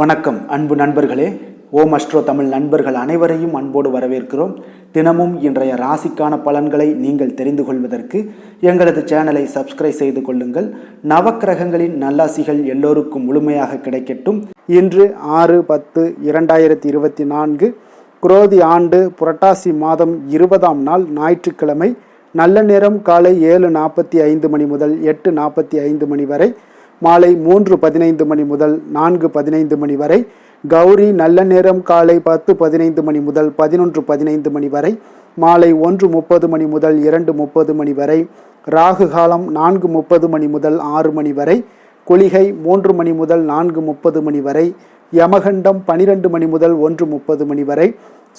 வணக்கம் அன்பு நண்பர்களே. ஓம் அஸ்ட்ரோ தமிழ் நண்பர்கள் அனைவரையும் அன்போடு வரவேற்கிறோம். தினமும் இன்றைய ராசிக்கான பலன்களை நீங்கள் தெரிந்து கொள்வதற்கு எங்களது சேனலை சப்ஸ்கிரைப் செய்து கொள்ளுங்கள். நவக்கிரகங்களின் நல்லாசிகள் எல்லோருக்கும் முழுமையாக கிடைக்கட்டும். இன்று 6/10/2024 குரோதி ஆண்டு புரட்டாசி மாதம் 20ஆம் நாள் ஞாயிற்றுக்கிழமை. நல்ல நேரம் காலை 7:45 மணி முதல் 8:45 மணி வரை, மாலை 3:15 மணி முதல் 4:15 மணி வரை. கௌரி நல்ல நேரம் காலை 10:15 மணி முதல் 11:15 மணி வரை, மாலை 1:30 மணி முதல் 2:30 மணி வரை. ராகு காலம் 4:30 மணி முதல் 6 மணி வரை. குளிகை 3 மணி முதல் 4:30 மணி வரை. யமகண்டம் 12 மணி முதல் 1:30 மணி வரை.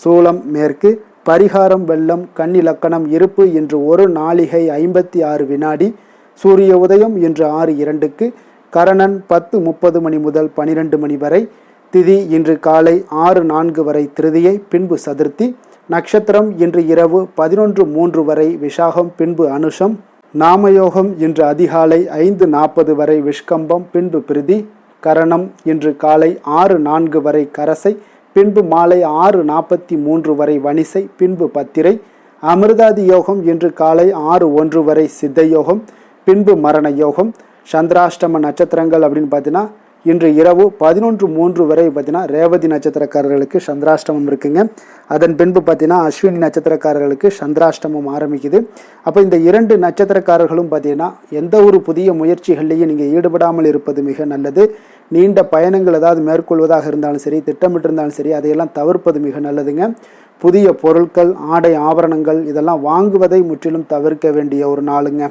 சூலம் மேற்கு. பரிகாரம் வெள்ளம். கன்னிலக்கணம் இருப்பு. இன்று 1 நாளிகை 56 வினாடி. சூரிய உதயம் இன்று 6:02க்கு. கரணன் 10:30 மணி முதல் 12 மணி வரை. திதி இன்று காலை 6:04 வரை திருதியை, பின்பு சதுர்த்தி. நட்சத்திரம் இன்று இரவு 11:03 வரை விஷாகம், பின்பு அனுஷம். நாமயோகம் இன்று அதிகாலை 5:40 வரை விஷ்கம்பம், பின்பு பிரிதி. கரணம் இன்று காலை 6:04 வரை கரசை, பின்பு மாலை 6:43 வரை வணிசை, பின்பு பத்திரை. அமிர்தாதி யோகம் இன்று காலை 6:01 வரை சித்த யோகம், பின்பு மரண யோகம். சந்திராஷ்டம நட்சத்திரங்கள் அப்படின்னு பார்த்தீங்கன்னா இன்று இரவு 11:03 வரை பார்த்தீங்கன்னா ரேவதி நட்சத்திரக்காரர்களுக்கு சந்திராஷ்டமம் இருக்குங்க. அதன் பின்பு பார்த்தீங்கன்னா அஸ்வினி நட்சத்திரக்காரர்களுக்கு சந்திராஷ்டமம் ஆரம்பிக்குது. அப்போ இந்த 2 நட்சத்திரக்காரர்களும் பார்த்தீங்கன்னா எந்த ஒரு புதிய முயற்சிகள்லையும் நீங்கள் ஈடுபடாமல் இருப்பது மிக நல்லது. நீண்ட பயணங்கள் ஏதாவது மேற்கொள்வதாக இருந்தாலும் சரி, திட்டமிட்டிருந்தாலும் சரி, அதையெல்லாம் தவிர்ப்பது மிக நல்லதுங்க. புதிய பொருட்கள், ஆடை ஆபரணங்கள் இதெல்லாம் வாங்குவதை முற்றிலும் தவிர்க்க வேண்டிய ஒரு நாளுங்க.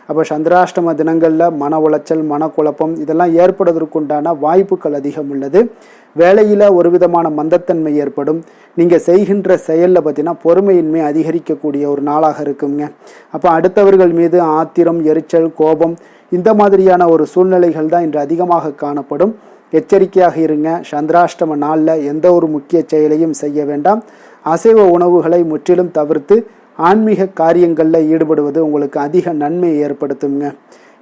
அப்போ சந்திராஷ்டம தினங்களில் மன உளைச்சல், மனக்குழப்பம் இதெல்லாம் ஏற்படுவதற்குண்டான வாய்ப்புகள் அதிகம் உள்ளது. வேலையில் ஒரு விதமான மந்தத்தன்மை ஏற்படும். நீங்கள் செய்கின்ற செயலில் பார்த்தீங்கன்னா பொறுமையின்மை அதிகரிக்கக்கூடிய ஒரு நாளாக இருக்குங்க. அப்போ அடுத்தவர்கள் மீது ஆத்திரம், எரிச்சல், கோபம் இந்த மாதிரியான ஒரு சூழ்நிலைகள் தான் இன்று அதிகமாக காணப்படும். எச்சரிக்கையாக இருங்க. சந்திராஷ்டம நாளில் எந்த ஒரு முக்கிய செயலையும் செய்ய வேண்டாம். அசைவ உணவுகளை முற்றிலும் தவிர்த்து ஆன்மீக காரியங்களில் ஈடுபடுவது உங்களுக்கு அதிக நன்மையை ஏற்படுத்துங்க.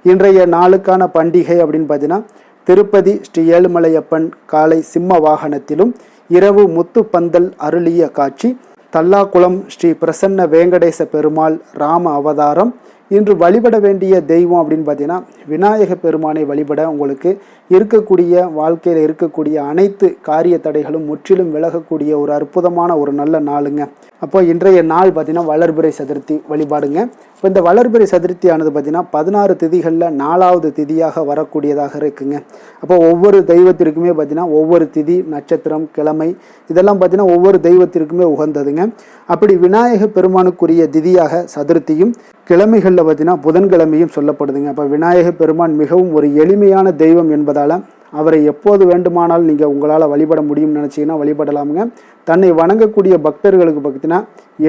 இன்றைய நாளுக்கான பண்டிகை அப்படின்னு பார்த்தீங்கன்னா திருப்பதி ஸ்ரீ ஏழுமலையப்பன் காலை சிம்ம வாகனத்திலும், இரவு முத்து பந்தல் அருளிய காட்சி. தல்லாக்குளம் ஸ்ரீ பிரசன்ன வேங்கடேச பெருமாள் ராம அவதாரம். இன்று வழிபட வேண்டிய தெய்வம் அப்படின்னு பார்த்தீங்கன்னா விநாயக பெருமானை வழிபட உங்களுக்கு இருக்கக்கூடிய வாழ்க்கையில் இருக்கக்கூடிய அனைத்து காரிய தடைகளும் முற்றிலும் விலகக்கூடிய ஒரு அற்புதமான ஒரு நல்ல நாளுங்க. அப்போ இன்றைய நாள் பார்த்தீங்கன்னா வளர்பிறை சதுர்த்தி வழிபாடுங்க. இப்போ இந்த வளர்பிறை சதுர்த்தியானது பார்த்தீங்கன்னா 16 திதிகளில் 4வது திதியாக வரக்கூடியதாக இருக்குங்க. அப்போ ஒவ்வொரு தெய்வத்திற்குமே பார்த்தீங்கன்னா ஒவ்வொரு திதி, நட்சத்திரம், கிழமை இதெல்லாம் பார்த்தீங்கன்னா ஒவ்வொரு தெய்வத்திற்குமே உகந்ததுங்க. அப்படி விநாயக பெருமானுக்குரிய திதியாக சதுர்த்தியும், கிழமைகளில் பார்த்தீங்கன்னா புதன்கிழமையும் சொல்லப்படுதுங்க. அப்போ விநாயக பெருமான் மிகவும் ஒரு எளிமையான தெய்வம் என்பதால் அவரை எப்போது வேண்டுமானால் நீங்கள் உங்களால் வழிபட முடியும்னு நினச்சிங்கன்னா வழிபடலாமுங்க. தன்னை வணங்கக்கூடிய பக்தர்களுக்கு பார்த்தீங்கன்னா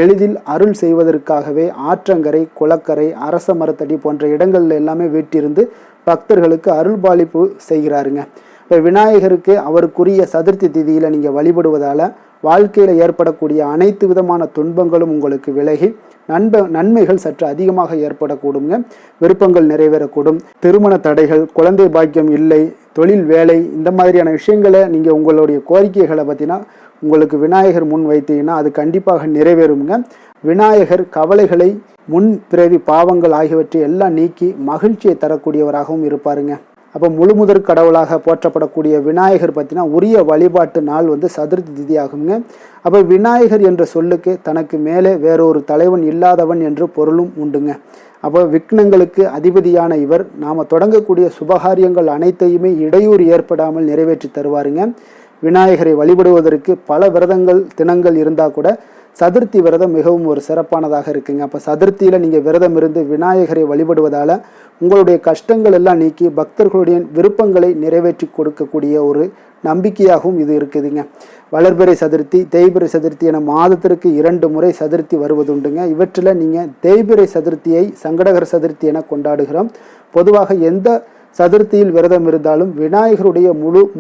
எளிதில் அருள் செய்வதற்காகவே ஆற்றங்கரை, குளக்கரை, அரச மரத்தடி போன்ற இடங்கள்ல எல்லாமே வீட்டிருந்து பக்தர்களுக்கு அருள் பாலிப்பு செய்கிறாருங்க. இப்போ விநாயகருக்கு அவருக்குரிய சதுர்த்தி திதியில் நீங்கள் வழிபடுவதால் வாழ்க்கையில் ஏற்படக்கூடிய அனைத்து விதமான துன்பங்களும் உங்களுக்கு விலகி நன்மைகள் சற்று அதிகமாக ஏற்படக்கூடுங்க. விருப்பங்கள் நிறைவேறக்கூடும். திருமண தடைகள், குழந்தை பாக்கியம் இல்லை, தொழில், வேலை இந்த மாதிரியான விஷயங்களை நீங்கள் உங்களுடைய கோரிக்கைகளை பார்த்தீங்கன்னா உங்களுக்கு விநாயகர் முன் வைத்தீங்கன்னா அது கண்டிப்பாக நிறைவேறுங்க. விநாயகர் கவலைகளை, முன் பிறவி பாவங்கள் ஆகியவற்றை எல்லாம் நீக்கி மகிழ்ச்சியை தரக்கூடியவராகவும் இருப்பாருங்க. அப்போ முழுமுதற் கடவுளாக போற்றப்படக்கூடிய விநாயகர் பார்த்தீங்கன்னா உரிய வழிபாட்டு நாள் சதுர்த்தி திதி ஆகுங்க. அப்போ விநாயகர் என்ற சொல்லுக்கு தனக்கு மேலே வேறொரு தலைவன் இல்லாதவன் என்று பொருளும் உண்டுங்க. அப்போ விக்னங்களுக்கு அதிபதியான இவர் நாம் தொடங்கக்கூடிய சுபகாரியங்கள் அனைத்தையுமே இடையூறு ஏற்படாமல் நிறைவேற்றி தருவாருங்க. விநாயகரை வழிபடுவதற்கு பல விரதங்கள், தினங்கள் இருந்தால் கூட சதுர்த்தி விரதம் மிகவும் ஒரு சிறப்பானதாக இருக்குங்க. அப்போ சதுர்த்தியில் நீங்கள் விரதம் இருந்து விநாயகரை வழிபடுவதால் உங்களுடைய கஷ்டங்கள் எல்லாம் நீக்கி பக்தர்களுடைய விருப்பங்களை நிறைவேற்றி கொடுக்கக்கூடிய ஒரு நம்பிக்கையாகவும் இது இருக்குதுங்க. வளர்பிறை சதுர்த்தி, தேய்பிறை சதுர்த்தி என மாதத்திற்கு 2 முறை சதுர்த்தி வருவதுண்டுங்க. இவற்றில் நீங்கள் தேய்பிறை சதுர்த்தியை சங்கடகர சதுர்த்தி என கொண்டாடுகிறோம். பொதுவாக எந்த சதுர்த்தியில் விரதம் இருந்தாலும் விநாயகருடைய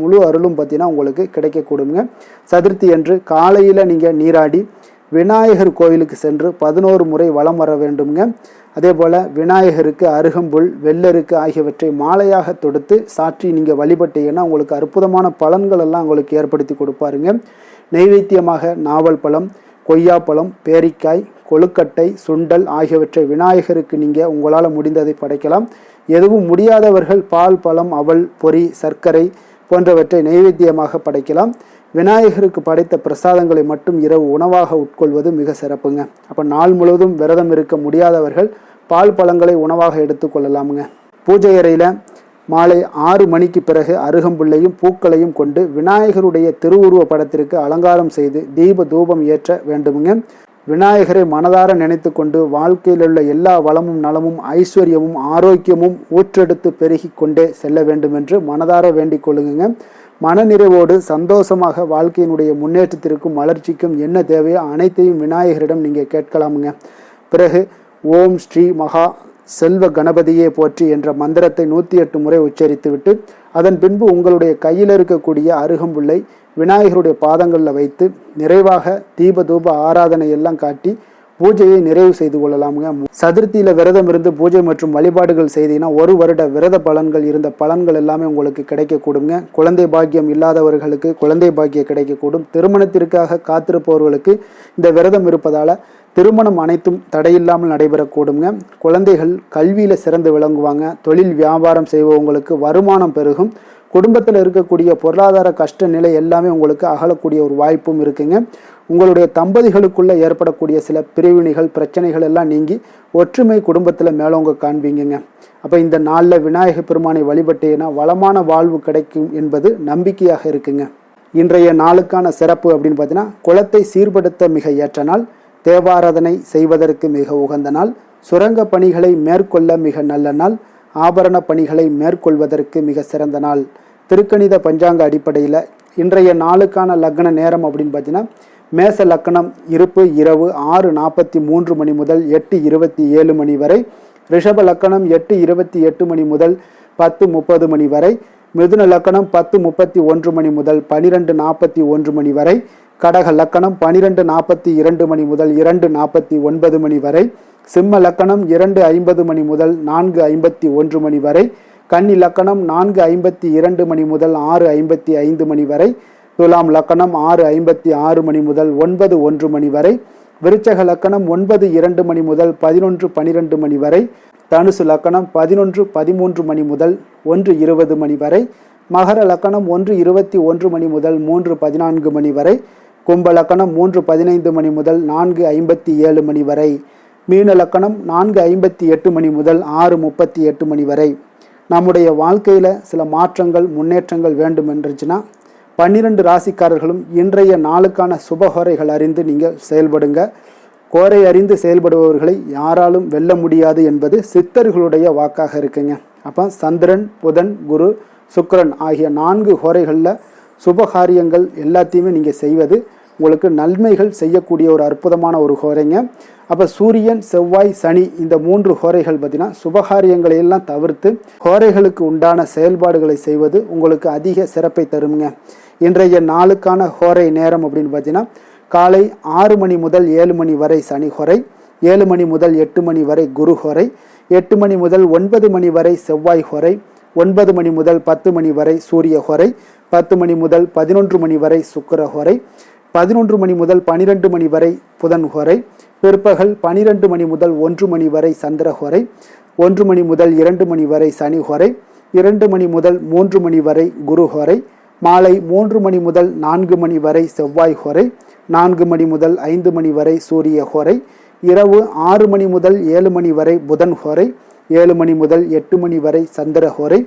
முழு அருளும் பார்த்தீங்கன்னா உங்களுக்கு கிடைக்கக்கூடுங்க. சதுர்த்தி அன்று காலையில் நீங்கள் நீராடி விநாயகர் கோயிலுக்கு சென்று 11 முறை வலம் வர வேண்டுங்க. அதே போல் விநாயகருக்கு அருகம்புல், வெள்ளருக்கு ஆகியவற்றை மாலையாக தொடுத்து சாற்றி நீங்கள் வழிபட்டீங்கன்னா உங்களுக்கு அற்புதமான பலன்கள் எல்லாம் உங்களுக்கு ஏற்படுத்தி கொடுப்பாருங்க. நெய்வேத்தியமாக நாவல் பழம், கொய்யாப்பழம், பேரிக்காய், கொழுக்கட்டை, சுண்டல் ஆகியவற்றை விநாயகருக்கு நீங்கள் உங்களால் முடிந்ததை படைக்கலாம். எதுவும் முடியாதவர்கள் பால், பழம், அவல், பொரி, சர்க்கரை போன்றவற்றை நெய்வேத்தியமாக படைக்கலாம். விநாயகருக்கு படைத்த பிரசாதங்களை மட்டும் இரவு உணவாக உட்கொள்வது மிக சிறப்புங்க. அப்போ நாள் முழுவதும் விரதம் இருக்க முடியாதவர்கள் பால், பழங்களை உணவாக எடுத்துக்கொள்ளலாமுங்க. பூஜை அறையில் மாலை 6 மணிக்கு பிறகு அருகம்புல்லையும் பூக்களையும் கொண்டு விநாயகருடைய திருவுருவ படத்திற்கு அலங்காரம் செய்து தீப தூபம் ஏற்ற வேண்டுமுங்க. விநாயகரை மனதார நினைத்து கொண்டு வாழ்க்கையில் உள்ள எல்லா வளமும், நலமும், ஐஸ்வர்யமும், ஆரோக்கியமும் ஊற்றெடுத்து பெருகி கொண்டே செல்ல வேண்டும் என்று மனதார வேண்டிக் கொள்ளுங்க. மனநிறைவோடு சந்தோஷமாக வாழ்க்கையினுடைய முன்னேற்றத்திற்கும் வளர்ச்சிக்கும் என்ன தேவையோ அனைத்தையும் விநாயகரிடம் நீங்கள் கேட்கலாமுங்க. பிறகு ஓம் ஸ்ரீ மகா செல்வ கணபதியே போற்றி என்ற மந்திரத்தை 108 முறை உச்சரித்துவிட்டு அதன் பின்பு உங்களுடைய கையில் இருக்கக்கூடிய அருகம்புல்லை விநாயகருடைய பாதங்களில் வைத்து நிறைவாக தீப தூப ஆராதனை எல்லாம் காட்டி பூஜையை நிறைவு செய்து கொள்ளலாமுங்க. சதுர்த்தியில் விரதம் இருந்து பூஜை மற்றும் வழிபாடுகள் செய்தீங்கன்னா 1 வருட விரத பலன்கள் இருந்த பலன்கள் எல்லாமே உங்களுக்கு கிடைக்கக்கூடுங்க. குழந்தை பாக்கியம் இல்லாதவர்களுக்கு குழந்தை பாக்கியம் கிடைக்கக்கூடும். திருமணத்திற்காக காத்திருப்பவர்களுக்கு இந்த விரதம் இருப்பதால் திருமணம் அனைத்தும் தடையில்லாமல் நடைபெறக்கூடுங்க. குழந்தைகள் கல்வியில் சிறந்து விளங்குவாங்க. தொழில் வியாபாரம் செய்பவங்களுக்கு வருமானம் பெருகும். குடும்பத்தில் இருக்கக்கூடிய பொருளாதார கஷ்ட நிலை எல்லாமே உங்களுக்கு அகலக்கூடிய ஒரு வாய்ப்பும் இருக்குங்க. உங்களுடைய தம்பதிகளுக்குள்ள ஏற்படக்கூடிய சில பிரிவினைகள், பிரச்சனைகள் எல்லாம் நீங்கி ஒற்றுமை குடும்பத்தில் மேலோங்க காண்பீங்க. அப்போ இந்த நாளில் விநாயகர் பெருமானை வழிபட்டேன்னா வளமான வாழ்வு கிடைக்கும் என்பது நம்பிக்கையாக இருக்குங்க. இன்றைய நாளுக்கான சிறப்பு அப்படின்னு பார்த்தீங்கன்னா, குலத்தை சீர்படுத்த மிக ஏற்ற நாள், தேவாராதனை செய்வதற்கு மிக உகந்த நாள், சுரங்க பணிகளை மேற்கொள்ள மிக நல்ல நாள், ஆபரண பணிகளை மேற்கொள்வதற்கு மிக சிறந்த நாள். திருக்கணித பஞ்சாங்க அடிப்படையில் இன்றைய நாளுக்கான லக்ன நேரம் அப்படின்னு பார்த்தீங்கன்னா, மேச லக்னம் இருப்பு இரவு 6:43 மணி முதல் 8:27 மணி வரை, ரிஷப லக்னம் 8:28 மணி முதல் 10:30 மணி வரை, மிதுன லக்னம் 10:31 மணி முதல் 12:41 மணி வரை, கடக லக்கணம் 12:42 மணி முதல் 2:49 மணி வரை, சிம்ம லக்கணம் 2:50 மணி முதல் 4:51 மணி வரை, கன்னி லக்கணம் 4:52 மணி முதல் 6:55 மணி வரை, துலாம் லக்கணம் 6:56 மணி முதல் 9:01 மணி வரை, விருச்சக லக்கணம் 9:02 மணி முதல் 11:12 மணி வரை, தனுசு லக்கணம் 11:13 மணி முதல் 1:20 மணி வரை, மகர லக்கணம் 1:21 மணி முதல் 3:14 மணி வரை, கும்ப லக்கணம் 3:15 மணி முதல் 4:57 மணி வரை, மீன லக்கணம் 4:58 மணி முதல் 6:38 மணி வரை. நம்முடைய வாழ்க்கையில் சில மாற்றங்கள், முன்னேற்றங்கள் வேண்டும் என்றுச்சுன்னா 12 ராசிக்காரர்களும் இன்றைய நாளுக்கான சுபகோரைகள் அறிந்து நீங்கள் செயல்படுங்க. கோரை அறிந்து செயல்படுபவர்களை யாராலும் வெல்ல முடியாது என்பது சித்தர்களுடைய வாக்காக இருக்குங்க. அப்போ சந்திரன், புதன், குரு, சுக்கிரன் ஆகிய 4 ஹோரைகளில் சுபகாரியங்கள் எல்லாத்தையுமே நீங்கள் செய்வது உங்களுக்கு நன்மைகள் செய்யக்கூடிய ஒரு அற்புதமான ஒரு ஹோரைங்க. அப்போ சூரியன், செவ்வாய், சனி இந்த 3 ஹோரைகள் பார்த்தீங்கன்னா சுபகாரியங்களை எல்லாம் தவிர்த்து ஹோரைகளுக்கு உண்டான செயல்பாடுகளை செய்வது உங்களுக்கு அதிக சிறப்பை தருங்க. இன்றைய நாளுக்கான ஹோரை நேரம் அப்படின்னு பார்த்தீங்கன்னா, காலை 6 மணி முதல் 7 மணி வரை சனி ஹோரை, 7 மணி முதல் 8 மணி வரை குரு ஹோரை, 8 மணி முதல் 9 மணி வரை செவ்வாய் ஹோரை, 9 மணி முதல் 10 மணி வரை சூரிய ஹோரை, 10 மணி முதல் 11 மணி வரை சுக்கிர ஹோரை, 11 மணி முதல் 12 மணி வரை புதன் ஹோரை, பிற்பகல் 12 மணி முதல் 1 மணி வரை சந்திர ஹோரை, 1 மணி முதல் 2 மணி வரை சனி ஹோரை, 2 மணி முதல் 3 மணி வரை குரு ஹோரை, மாலை 3 மணி முதல் 4 மணி வரை செவ்வாய் ஹோரை, 4 மணி முதல் 5 மணி வரை சூரிய ஹோரை, இரவு 6 மணி முதல் 7 மணி வரை புதன் ஹோரை, 7 மணி முதல் 8 மணி வரை சந்திர ஹோரை,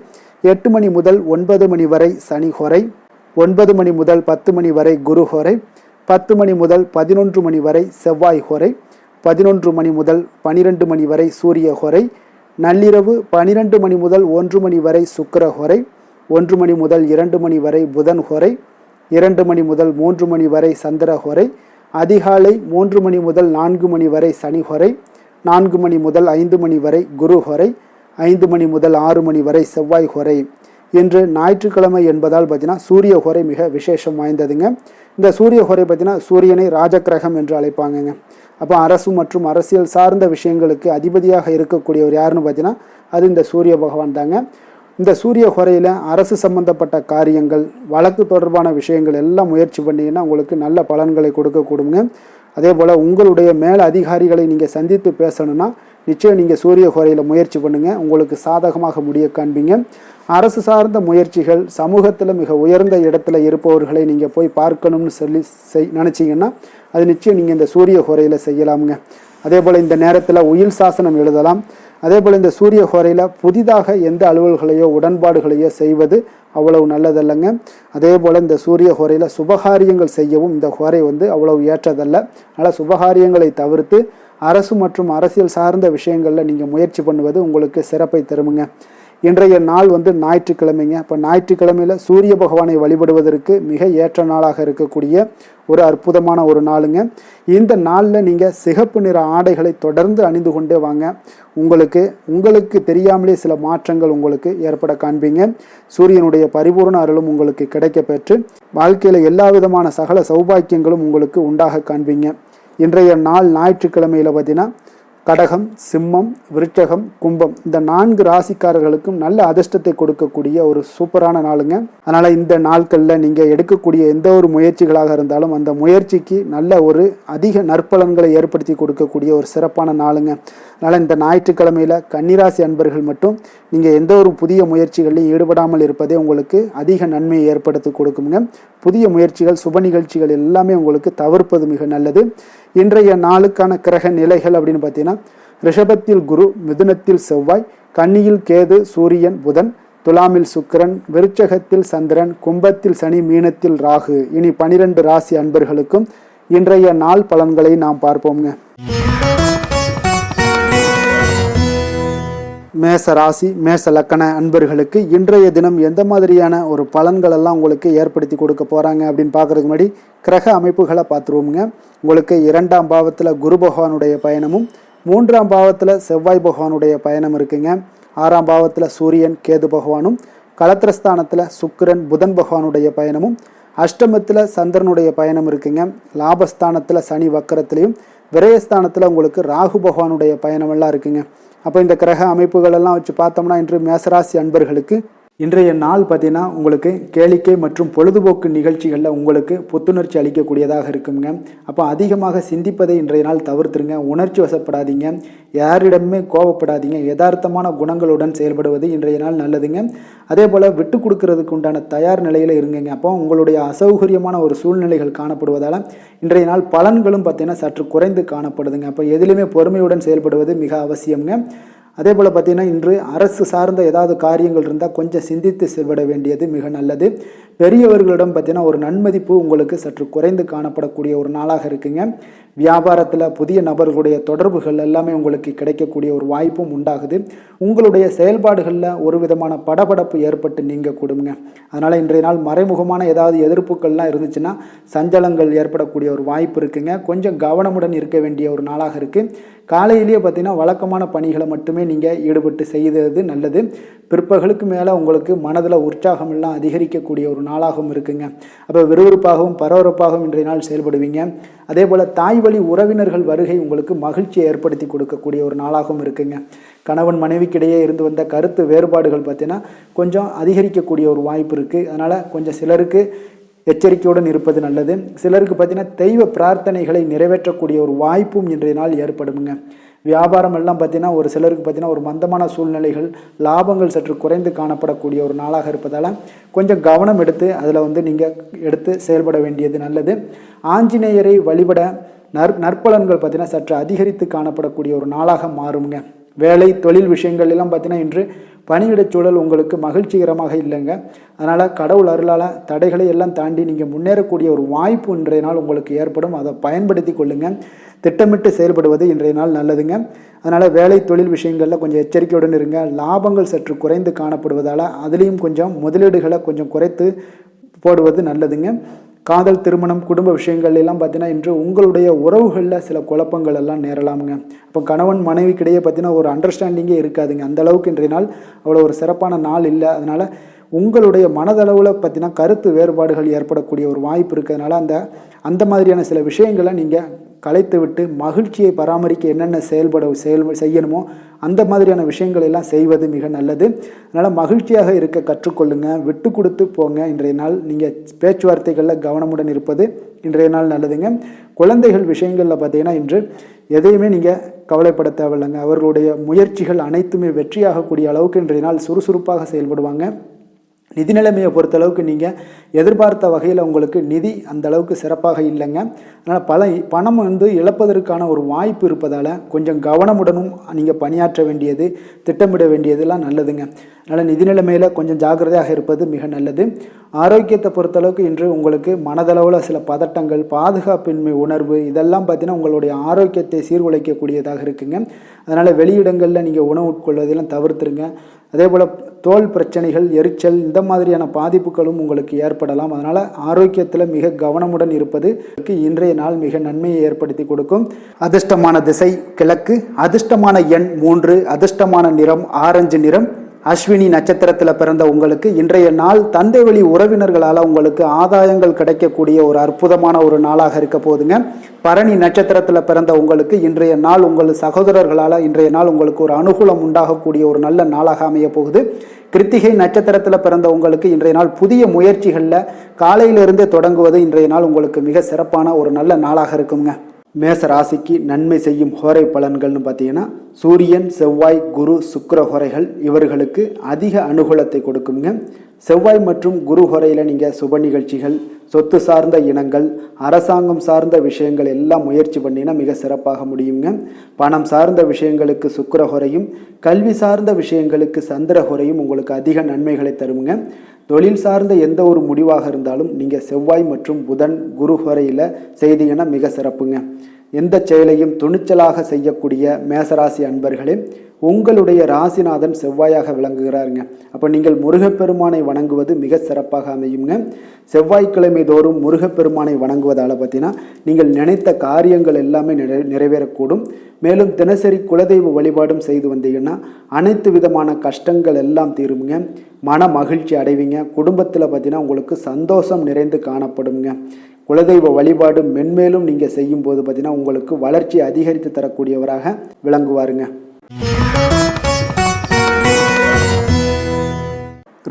8 மணி முதல் 9 மணி வரை சனி ஹோரை, 9 மணி முதல் 10 மணி வரை குரு ஹோரை, 10 மணி முதல் 11 மணி வரை செவ்வாய் ஹோரை, 11 மணி முதல் 12 மணி வரை சூரிய ஹோரை, நள்ளிரவு 12 மணி முதல் 1 மணி வரை சுக்கிர ஹோரை, 1 மணி முதல் 2 மணி வரை புதன் ஹோரை, 2 மணி முதல் 3 மணி வரை சந்திர ஹோரை, அதிகாலை 3 மணி முதல் 4 மணி வரை சனி ஹோரை, 4 மணி முதல் 5 மணி வரை குரு ஹோரை, 5 மணி முதல் 6 மணி வரை செவ்வாய் ஹோரை, இன்று ஞாயிற்றுக்கிழமை என்பதால் பார்த்தீங்கன்னா சூரிய ஹோரை மிக விசேஷம் வாய்ந்ததுங்க. இந்த சூரிய ஹோரை பார்த்தீங்கன்னா சூரியனை ராஜகிரகம் என்று அழைப்பாங்கங்க. அப்போ அரசு மற்றும் அரசியல் சார்ந்த விஷயங்களுக்கு அதிபதியாக இருக்கக்கூடியவர் யாருன்னு பார்த்தீங்கன்னா அது இந்த சூரிய பகவான் தாங்க. இந்த சூரிய ஹோரையில் அரசு சம்பந்தப்பட்ட காரியங்கள், வழக்கு தொடர்பான விஷயங்கள் எல்லாம் முயற்சி பண்ணிங்கன்னா உங்களுக்கு நல்ல பலன்களை கொடுக்கக்கூடுங்க. அதே போல் உங்களுடைய மேல் அதிகாரிகளை நீங்கள் சந்தித்து பேசணும்னா நிச்சயம் நீங்கள் சூரிய ஹோரையில் முயற்சி பண்ணுங்கள், உங்களுக்கு சாதகமாக முடிய காண்பீங்க. அரசு சார்ந்த முயற்சிகள், சமூகத்தில் மிக உயர்ந்த இடத்துல இருப்பவர்களை நீங்கள் போய் பார்க்கணும்னு சொல்லி நினச்சிங்கன்னா அது நிச்சயம் நீங்கள் இந்த சூரிய ஹோரையில் செய்யலாமுங்க. அதே போல் இந்த நேரத்தில் உயில் சாசனம் எழுதலாம். அதே போல் இந்த சூரிய ஹோரையில் புதிதாக எந்த அலுவல்களையோ உடன்பாடுகளையோ செய்வது அவ்வளவு நல்லதல்லங்க. அதே போல் இந்த சூரிய ஹோரையில் சுபகாரியங்கள் செய்யவும் இந்த ஹோரை அவ்வளவு ஏற்றதல்ல. அதனால் சுபகாரியங்களை தவிர்த்து அரசு மற்றும் அரசியல் சார்ந்த விஷயங்களில் நீங்கள் முயற்சி பண்ணுவது உங்களுக்கு சிறப்பை தருமுங்க. இன்றைய நாள் ஞாயிற்றுக்கிழமைங்க. இப்போ ஞாயிற்றுக்கிழமையில் சூரிய பகவானை வழிபடுவதற்கு மிக ஏற்ற நாளாக இருக்கக்கூடிய ஒரு அற்புதமான ஒரு நாளுங்க. இந்த நாளில் நீங்கள் சிகப்பு நிற ஆடைகளை தொடர்ந்து அணிந்து கொண்டே வாங்க. உங்களுக்கு தெரியாமலே சில மாற்றங்கள் உங்களுக்கு ஏற்பட காண்பீங்க. சூரியனுடைய பரிபூர்ண அருளும் உங்களுக்கு கிடைக்க பெற்று வாழ்க்கையில் எல்லா விதமான சகல சௌபாக்கியங்களும் உங்களுக்கு உண்டாக காண்பீங்க. இன்றைய நாள் ஞாயிற்றுக்கிழமையில் பார்த்தீங்கன்னா கடகம், சிம்மம், விருச்சகம், கும்பம் இந்த 4 ராசிக்காரர்களுக்கும் நல்ல அதிர்ஷ்டத்தை கொடுக்கக்கூடிய ஒரு சூப்பரான நாளுங்க. அதனால் இந்த நாட்களில் நீங்கள் எடுக்கக்கூடிய எந்த ஒரு முயற்சிகளாக இருந்தாலும் அந்த முயற்சிக்கு நல்ல ஒரு அதிக நற்பலன்களை ஏற்படுத்தி கொடுக்கக்கூடிய ஒரு சிறப்பான நாளுங்க. அதனால் இந்த ஞாயிற்றுக்கிழமையில் கன்னிராசி அன்பர்கள் மட்டும் நீங்கள் எந்த ஒரு புதிய முயற்சிகளிலும் ஈடுபடாமல் இருப்பதே உங்களுக்கு அதிக நன்மையை ஏற்படுத்தி கொடுக்குங்க. புதிய முயற்சிகள், சுப நிகழ்ச்சிகள் எல்லாமே உங்களுக்கு தவிர்ப்பது மிக நல்லது. இன்றைய நாளுக்கான கிரக நிலைகள் அப்படின்னு பார்த்தீங்கன்னா ரிஷபத்தில் குரு, மிதுனத்தில் செவ்வாய், கன்னியில் கேது, சூரியன், புதன், துலாமில் சுக்கிரன், விருச்சகத்தில் சந்திரன், கும்பத்தில் சனி, மீனத்தில் ராகு. இனி 12 ராசி அன்பர்களுக்கும் இன்றைய நாள் பலன்களை நாம் பார்ப்போம்ங்க. மேச ராசி, மேச லக்கண அன்பர்களுக்கு இன்றைய தினம் எந்த மாதிரியான ஒரு பலன்கள் எல்லாம் உங்களுக்கு ஏற்படுத்தி கொடுக்க போகிறாங்க அப்படின்னு பார்க்குறதுக்கு முன்னாடி கிரக அமைப்புகளை பார்த்துருவோமுங்க. உங்களுக்கு 2ஆம் பாவத்தில் குரு பகவானுடைய பயணமும், 3ஆம் பாவத்தில் செவ்வாய் பகவானுடைய பயணம் இருக்குங்க. 6ஆம் பாவத்தில் சூரியன் கேது பகவானும், களத்திரஸ்தானத்தில் சுக்கிரன் புதன் பகவானுடைய பயணமும், அஷ்டமத்தில் சந்திரனுடைய பயணம் இருக்குங்க. லாபஸ்தானத்தில் சனி வக்கரத்திலையும், விரயஸ்தானத்தில் உங்களுக்கு ராகு பகவானுடைய பயணமெல்லாம் இருக்குங்க. அப்போ இந்த கிரக அமைப்புகள் எல்லாம் வச்சு பார்த்தோம்னா இன்று மேசராசி அன்பர்களுக்கு இன்றைய நாள் பார்த்தீங்கன்னா உங்களுக்கு கேளிக்கை மற்றும் பொழுதுபோக்கு நிகழ்ச்சிகளில் உங்களுக்கு புத்துணர்ச்சி அளிக்கக்கூடியதாக இருக்குங்க. அப்போ அதிகமாக சிந்திப்பதை இன்றைய நாள் தவிர்த்துருங்க. உணர்ச்சி வசப்படாதீங்க, யாரிடமே கோபப்படாதீங்க, யதார்த்தமான குணங்களுடன் செயல்படுவது இன்றைய நாள் நல்லதுங்க. அதே போல் விட்டு கொடுக்கறதுக்கு உண்டான தயார் நிலையில் இருங்குங்க. அப்போ உங்களுடைய அசௌகரியமான ஒரு சூழ்நிலைகள் காணப்படுவதால் இன்றைய நாள் பலன்களும் பார்த்தீங்கன்னா சற்று குறைந்து காணப்படுதுங்க. அப்போ எதிலுமே பொறுமையுடன் செயல்படுவது மிக அவசியம்ங்க. அதே போல் பார்த்திங்கன்னா இன்று அரசு சார்ந்த ஏதாவது காரியங்கள் இருந்தால் கொஞ்சம் சிந்தித்து செயல்பட வேண்டியது மிக நல்லது. பெரியவர்களிடம் பார்த்திங்கன்னா ஒரு நன்மதிப்பு உங்களுக்கு சற்று குறைந்து காணப்படக்கூடிய ஒரு நாளாக இருக்குங்க. வியாபாரத்தில் புதிய நபர்களுடைய தொடர்புகள் எல்லாமே உங்களுக்கு கிடைக்கக்கூடிய ஒரு வாய்ப்பும் உண்டாகுது. உங்களுடைய செயல்பாடுகளில் ஒரு விதமான படபடப்பு ஏற்பட்டு நீங்க கூடுங்க. அதனால் இன்றைய நாள் மறைமுகமான ஏதாவது எதிர்ப்புகள்லாம் இருந்துச்சுன்னா சஞ்சலங்கள் ஏற்படக்கூடிய ஒரு வாய்ப்பு இருக்குங்க. கொஞ்சம் கவனமுடன் இருக்க வேண்டிய ஒரு நாளாக இருக்குது. காலையிலேயே பார்த்தீங்கன்னா வழக்கமான பணிகளை மட்டுமே நீங்கள் ஈடுபட்டு செய்வது நல்லது. பிற்பகலுக்கு மேலே உங்களுக்கு மனதில் உற்சாகம் எல்லாம் அதிகரிக்கக்கூடிய ஒரு நாளாகவும் இருக்குங்க. அப்போ விறுவிறுப்பாகவும் பரபரப்பாகவும் இன்றைய நாள் செயல்படுவீங்க. அதே போல் தாய் வழி உறவினர்கள் வருகை உங்களுக்கு மகிழ்ச்சியை ஏற்படுத்தி கொடுக்கக்கூடிய ஒரு நாளாகவும் இருக்குங்க. கணவன் மனைவிக்கிடையே இருந்து வந்த கருத்து வேறுபாடுகள் பார்த்தீங்கன்னா கொஞ்சம் அதிகரிக்கக்கூடிய ஒரு வாய்ப்பு இருக்குது. அதனால் கொஞ்சம் சிலருக்கு எச்சரிக்கையுடன் இருப்பது நல்லது. சிலருக்கு பார்த்தீங்கன்னா தெய்வ பிரார்த்தனைகளை நிறைவேற்றக்கூடிய ஒரு வாய்ப்பும் இன்றைய நாள் ஏற்படுங்க. வியாபாரம் எல்லாம் பார்த்தீங்கன்னா ஒரு சிலருக்கு பார்த்தீங்கன்னா ஒரு மந்தமான சூழ்நிலைகள், லாபங்கள் சற்று குறைந்து காணப்படக்கூடிய ஒரு நாளாக இருப்பதால் கொஞ்சம் கவனம் எடுத்து அதில் நீங்கள் எடுத்து செயல்பட வேண்டியது நல்லது. ஆஞ்சநேயரை வழிபட நற்பலன்கள் பார்த்தீங்கன்னா சற்று அதிகரித்து காணப்படக்கூடிய ஒரு நாளாக மாறுங்க. வேலை தொழில் விஷயங்கள் எல்லாம் பார்த்தீங்கன்னா இன்று பணியிடச் சூழல் உங்களுக்கு மகிழ்ச்சிகரமாக இல்லைங்க. அதனால் கடவுள் அருளால் தடைகளை எல்லாம் தாண்டி நீங்கள் முன்னேறக்கூடிய ஒரு வாய்ப்பு இன்றைய நாள் உங்களுக்கு ஏற்படும். அதை பயன்படுத்தி கொள்ளுங்கள். திட்டமிட்டு செயல்படுவது இன்றைய நாள் நல்லதுங்க. அதனால் வேலை தொழில் விஷயங்களில் கொஞ்சம் எச்சரிக்கையுடன் இருங்க. லாபங்கள் சற்று குறைந்து காணப்படுவதால் அதுலேயும் கொஞ்சம் முதலீடுகளை கொஞ்சம் குறைத்து போடுவது நல்லதுங்க. காதல், திருமணம், குடும்ப விஷயங்கள் எல்லாம் பார்த்தீங்கன்னா இன்று உங்களுடைய உறவுகளில் சில குழப்பங்கள் எல்லாம் நேரலாமுங்க. அப்போ கணவன் மனைவிக்கிடையே பார்த்தீங்கன்னா ஒரு அண்டர்ஸ்டாண்டிங்கே இருக்காதுங்க. அந்த அளவுக்கு இன்றைய நாள் அவ்வளோ ஒரு சிறப்பான நாள் இல்லை. அதனால் உங்களுடைய மனதளவில் பார்த்தீங்கன்னா கருத்து வேறுபாடுகள் ஏற்படக்கூடிய ஒரு வாய்ப்பு இருக்கிறதுனால அந்த மாதிரியான சில விஷயங்களை நீங்கள் கலைத்து விட்டு மகிழ்ச்சியை பராமரிக்க என்னென்ன செய்யணுமோ அந்த மாதிரியான விஷயங்கள் எல்லாம் செய்வது மிக நல்லது. அதனால் மகிழ்ச்சியாக இருக்க கற்றுக்கொள்ளுங்க, விட்டு கொடுத்து போங்க. இன்றைய நாள் நீங்கள் பேச்சுவார்த்தைகளில் கவனமுடன் இருப்பது இன்றைய நாள் நல்லதுங்க. குழந்தைகள் விஷயங்களில் பார்த்தீங்கன்னா இன்று எதையுமே நீங்கள் கவலைப்பட தேவையில்லைங்க. அவர்களுடைய முயற்சிகள் அனைத்துமே வெற்றியாகக்கூடிய அளவுக்கு இன்றைய நாள் சுறுசுறுப்பாக செயல்படுவாங்க. நிதி நிலைமையை பொறுத்தளவுக்கு நீங்கள் எதிர்பார்த்த வகையில் உங்களுக்கு நிதி அந்த அளவுக்கு சிறப்பாக இல்லைங்க. அதனால் பணம் இழப்பதற்கான ஒரு வாய்ப்பு இருப்பதால் கொஞ்சம் கவனமுடனும் நீங்கள் பணியாற்ற வேண்டியது, திட்டமிட வேண்டியதெல்லாம் நல்லதுங்க. அதனால் நிதி நிலைமையில் கொஞ்சம் ஜாக்கிரதையாக இருப்பது மிக நல்லது. ஆரோக்கியத்தை பொறுத்தளவுக்கு இன்று உங்களுக்கு மனதளவில் சில பதட்டங்கள், பாதுகாப்பின்மை உணர்வு இதெல்லாம் பார்த்தீங்கன்னா உங்களுடைய ஆரோக்கியத்தை சீர்குலைக்கக்கூடியதாக இருக்குங்க. அதனால் வெளியிடங்களில் நீங்கள் உணவு உட்கொள்வதெல்லாம் தவிர்த்துருங்க. அதே போல் தோல் பிரச்சனைகள், எரிச்சல் இந்த மாதிரியான பாதிப்புகளும் உங்களுக்கு ஏற்படலாம். அதனால் ஆரோக்கியத்தில் மிக கவனமுடன் இருப்பது இன்றைய நாள் மிக நன்மையை ஏற்படுத்தி கொடுக்கும். அதிர்ஷ்டமான திசை கிழக்கு, அதிர்ஷ்டமான எண் 3, அதிர்ஷ்டமான நிறம் ஆரஞ்சு நிறம். அஸ்வினி நட்சத்திரத்தில் பிறந்த உங்களுக்கு இன்றைய நாள் தந்தை வழி உறவினர்களால் உங்களுக்கு ஆதாயங்கள் கிடைக்கக்கூடிய ஒரு அற்புதமான ஒரு நாளாக இருக்க போதுங்க. பரணி நட்சத்திரத்தில் பிறந்த உங்களுக்கு இன்றைய நாள் உங்கள் சகோதரர்களால் இன்றைய நாள் உங்களுக்கு ஒரு அனுகூலம் உண்டாகக்கூடிய ஒரு நல்ல நாளாக அமைய போகுது. கிருத்திகை நட்சத்திரத்தில் பிறந்த உங்களுக்கு இன்றைய நாள் புதிய முயற்சிகளில் காலையிலிருந்தே தொடங்குவது இன்றைய நாள் உங்களுக்கு மிக சிறப்பான ஒரு நல்ல நாளாக இருக்குங்க. மேச ராசிக்கு நன்மை செய்யும் ஹோரை பலன்கள்னு பார்த்தீங்கன்னா சூரியன், செவ்வாய், குரு, சுக்கிர ஹோரைகள் இவர்களுக்கு அதிக அனுகூலத்தை கொடுக்குங்க. செவ்வாய் மற்றும் குரு ஹோரையில் நீங்கள் சுப நிகழ்ச்சிகள், சொத்து சார்ந்த இனங்கள், அரசாங்கம் சார்ந்த விஷயங்கள் எல்லாம் முயற்சி பண்ணினா மிக சிறப்பாக முடியுங்க. பணம் சார்ந்த விஷயங்களுக்கு சுக்கிர ஹோரையும், கல்வி சார்ந்த விஷயங்களுக்கு சந்திர ஹோரையும் உங்களுக்கு அதிக நன்மைகளை தருங்க. தொழில் சார்ந்த எந்த ஒரு முடிவாக இருந்தாலும் நீங்கள் செவ்வாய் மற்றும் புதன், குரு ஹோரையில் செய்தீங்கன்னா மிக சிறப்புங்க. எந்த செயலையும் துணிச்சலாக செய்யக்கூடிய மேசராசி அன்பர்களே, உங்களுடைய ராசிநாதன் செவ்வாயாக விளங்குகிறாருங்க. அப்போ நீங்கள் முருகப்பெருமானை வணங்குவது மிக சிறப்பாக அமையுங்க. செவ்வாய்க்கிழமை தோறும் முருகப்பெருமானை வணங்குவதால் பார்த்தீங்கன்னா நீங்கள் நினைத்த காரியங்கள் எல்லாமே நிறைவேறக்கூடும். மேலும் தினசரி குலதெய்வ வழிபாடும் செய்து வந்தீங்கன்னா அனைத்து விதமான கஷ்டங்கள் எல்லாம் தீருங்க, மன மகிழ்ச்சி அடைவீங்க. குடும்பத்தில் பார்த்தீங்கன்னா உங்களுக்கு சந்தோஷம் நிறைந்து காணப்படுங்க. குலதெய்வ வழிபாடு மென்மேலும் நீங்கள் செய்யும் போது பார்த்தீங்கன்னா உங்களுக்கு வளர்ச்சி அதிகரித்து தரக்கூடியவராக விளங்குவாருங்க.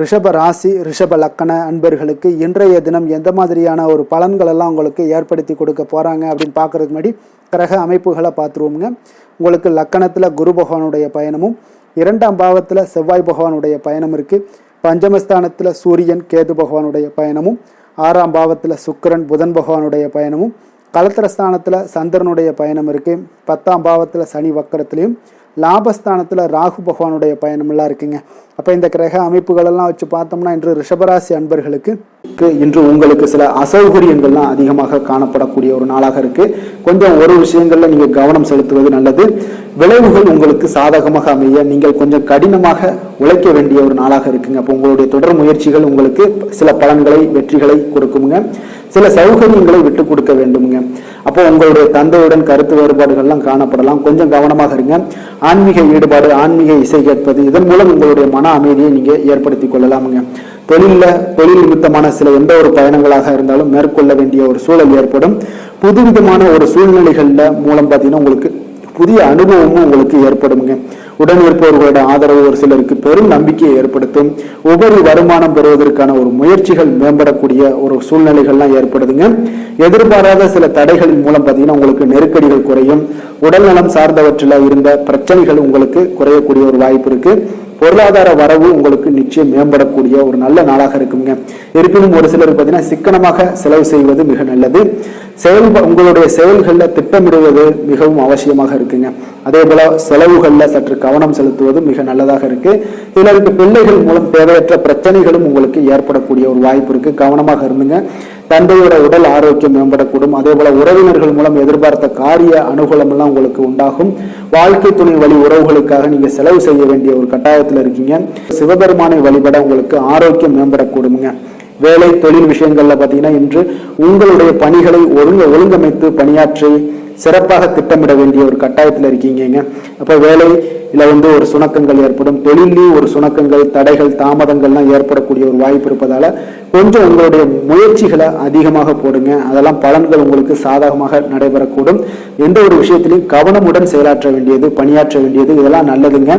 ரிஷப ராசி, ரிஷப லக்கண அன்பர்களுக்கு இன்றைய தினம் எந்த மாதிரியான ஒரு பலன்கள் எல்லாம் உங்களுக்கு ஏற்படுத்தி கொடுக்க போகிறாங்க அப்படின்னு பார்க்குறதுக்கு முன்னாடி கிரக அமைப்புகளை பார்த்துருவோங்க. உங்களுக்கு லக்கணத்தில் குரு பகவானுடைய பயணமும், 2ஆம் பாவத்தில் செவ்வாய் பகவானுடைய பயணம் இருக்குது. பஞ்சமஸ்தானத்தில் சூரியன், கேது பகவானுடைய பயணமும், 6ஆம் பாவத்தில் சுக்கிரன், புதன் பகவானுடைய பயணமும், கலத்திரஸ்தானத்தில் சந்திரனுடைய பயணம் இருக்குது. 10ஆம் பாவத்தில் சனி வக்கரத்துலேயும், லாபஸ்தானத்தில் ராகு பகவானுடைய பயணமெல்லாம் இருக்குங்க. அப்போ இந்த கிரக அமைப்புகளெல்லாம் வச்சு பார்த்தோம்னா இன்று ரிஷபராசி அன்பர்களுக்கு இன்று உங்களுக்கு சில அசௌகரியங்கள்லாம் அதிகமாக காணப்படக்கூடிய ஒரு நாளாக இருக்கு. கொஞ்சம் ஒரு விஷயங்கள்ல நீங்க கவனம் செலுத்துவது நல்லது. விளைவுகள் உங்களுக்கு சாதகமாக அமைய நீங்கள் கொஞ்சம் கடினமாக உழைக்க வேண்டிய ஒரு நாளாக இருக்குங்க. அப்போ உங்களுடைய தொடர் முயற்சிகள் உங்களுக்கு சில பலன்களை, வெற்றிகளை கொடுக்குங்க. சில சௌகரியங்களை விட்டு கொடுக்க வேண்டுங்க. அப்போ உங்களுடைய தந்தையுடன் கருத்து வேறுபாடுகள்லாம் காணப்படலாம். கொஞ்சம் கவனமாக இருங்க. ஆன்மீக ஈடுபாடு, ஆன்மீக இசை கேட்பது, இதன் மூலம் உங்களுடைய மன அமைதியை நீங்க ஏற்படுத்தி கொள்ளலாமுங்க. தொழில் நிமித்தமான சில எந்த ஒரு பயணங்களாக இருந்தாலும் மேற்கொள்ள வேண்டிய ஒரு சூழல் ஏற்படும். புதுவிதமான ஒரு சூழ்நிலைகள்ல மூலம் பார்த்தீங்கன்னா உங்களுக்கு புதிய அனுபவமும் உங்களுக்கு ஏற்படுங்க. உடன் இருப்பவர்களோட ஆதரவு ஒரு சிலருக்கு பெரும் நம்பிக்கையை ஏற்படுத்தும். உபரி வருமானம் பெறுவதற்கான ஒரு முயற்சிகள் மேம்படக்கூடிய ஒரு சூழ்நிலைகள்லாம் ஏற்படுதுங்க. எதிர்பாராத சில தடைகளின் மூலம் பார்த்தீங்கன்னா உங்களுக்கு நெருக்கடிகள் குறையும். உடல்நலம் சார்ந்தவற்றில் இருந்த பிரச்சனைகள் உங்களுக்கு குறையக்கூடிய ஒரு வாய்ப்பு இருக்கு. பொருளாதார வரவு உங்களுக்கு நிச்சயம் மேம்படக்கூடிய ஒரு நல்ல நாளாக இருக்குங்க. இருப்பினும் ஒரு சிலருக்கு பார்த்தீங்கன்னா சிக்கனமாக செலவு செய்வது மிக நல்லது. உங்களுடைய செயல்களில் திட்டமிடுவது மிகவும் அவசியமாக இருக்குங்க. அதே போல செலவுகளில் சற்று கவனம் செலுத்துவது மிக நல்லதாக இருக்கு. சிலருக்கு பிள்ளைகள் மூலம் தேவையற்ற பிரச்சனைகளும் உங்களுக்கு ஏற்படக்கூடிய ஒரு வாய்ப்பு இருக்கு. கவனமாக இருந்துங்க. தந்தையோட உடல் ஆரோக்கியம் மேம்படக்கூடும். அதே போல உறவினர்கள் மூலம் எதிர்பார்த்த காரிய அனுகூலம் எல்லாம் உங்களுக்கு உண்டாகும். வாழ்க்கை துணை வழி உறவுகளுக்காக நீங்க செலவு செய்ய வேண்டிய ஒரு கட்டாயத்தில் இருக்கீங்க. சிவபெருமானை வழிபட உங்களுக்கு ஆரோக்கியம் மேம்படக்கூடுங்க. வேலை தொழில் விஷயங்கள்ல பாத்தீங்கன்னா இன்று உங்களுடைய பணிகளை ஒழுங்கமைத்து பணியாற்றி சிறப்பாக திட்டமிட வேண்டிய ஒரு கட்டாயத்தில் இருக்கீங்க. அப்ப வேலை இல்லை ஒரு சுணக்கங்கள் ஏற்படும், தொழிலையும் ஒரு சுணக்கங்கள், தடைகள், தாமதங்கள்லாம் ஏற்படக்கூடிய ஒரு வாய்ப்பு இருப்பதால கொஞ்சம் உங்களுடைய முயற்சிகளை அதிகமாக போடுங்க. அதெல்லாம் பலன்கள் உங்களுக்கு சாதகமாக நடைபெறக்கூடும். எந்த ஒரு விஷயத்திலையும் கவனமுடன் செயலாற்ற வேண்டியது, பணியாற்ற வேண்டியது, இதெல்லாம் நல்லதுங்க.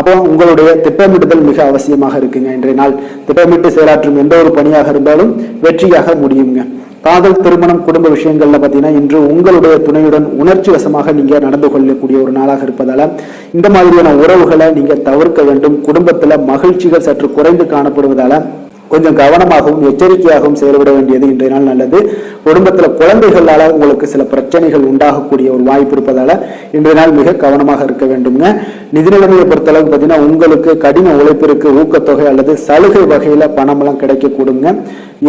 அப்போ உங்களுடைய திட்டமிடுதல் மிக அவசியமாக இருக்குங்க. இன்றைய நாள் திட்டமிட்டு செயலாற்றும் எந்த ஒரு பணியாக இருந்தாலும் வெற்றியாக முடியுங்க. காதல், திருமணம், குடும்ப விஷயங்கள்ல பாத்தீங்கன்னா இன்று உங்களுடைய துணையுடன் உணர்ச்சி வசமாக நீங்க நடந்து கொள்ளக்கூடிய ஒரு நாளாக இருப்பதால இந்த மாதிரியான உறவுகளை நீங்க தவிர்க்க வேண்டும். குடும்பத்துல மகிழ்ச்சிகள் சற்று குறைந்து காணப்படுவதால கொஞ்சம் கவனமாகவும் எச்சரிக்கையாகவும் செயல்பட வேண்டியது இன்றைய நாள் நல்லது. குடும்பத்துல குழந்தைகளால உங்களுக்கு சில பிரச்சனைகள் உண்டாகக்கூடிய ஒரு வாய்ப்பு இருப்பதால இன்றைய நாள் மிக கவனமாக இருக்க வேண்டுங்க. நிதி நிலைமையை பொறுத்தளவுக்கு பார்த்தீங்கன்னா உங்களுக்கு கடின உழைப்பிற்கு ஊக்கத்தொகை அல்லது சலுகை வகையில பணம் எல்லாம் கிடைக்கக்கூடுங்க.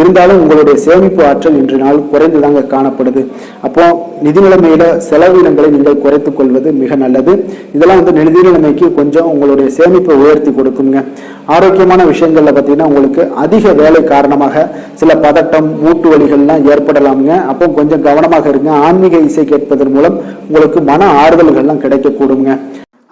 இருந்தாலும் உங்களுடைய சேமிப்பு ஆற்றல் இன்று நாள் குறைந்துதாங்க காணப்படுது. அப்போ நிதி நிலைமையில செலவினங்களை நீங்கள் குறைத்துக் கொள்வது மிக நல்லது. இதெல்லாம் நிதி நிலைமைக்கு கொஞ்சம் உங்களுடைய சேமிப்பை உயர்த்தி கொடுக்குங்க. ஆரோக்கியமான விஷயங்கள்ல பார்த்தீங்கன்னா உங்களுக்கு அதிக வேலை காரணமாக சில பதட்டம், மூட்டு வலிகள்லாம் ஏற்படலாமுங்க. அப்போ கொஞ்சம் கவனமாக இருங்க. ஆன்மீக இசை கேட்பதன் மூலம் உங்களுக்கு மன ஆறுதல்கள்லாம் கிடைக்கக்கூடுங்க.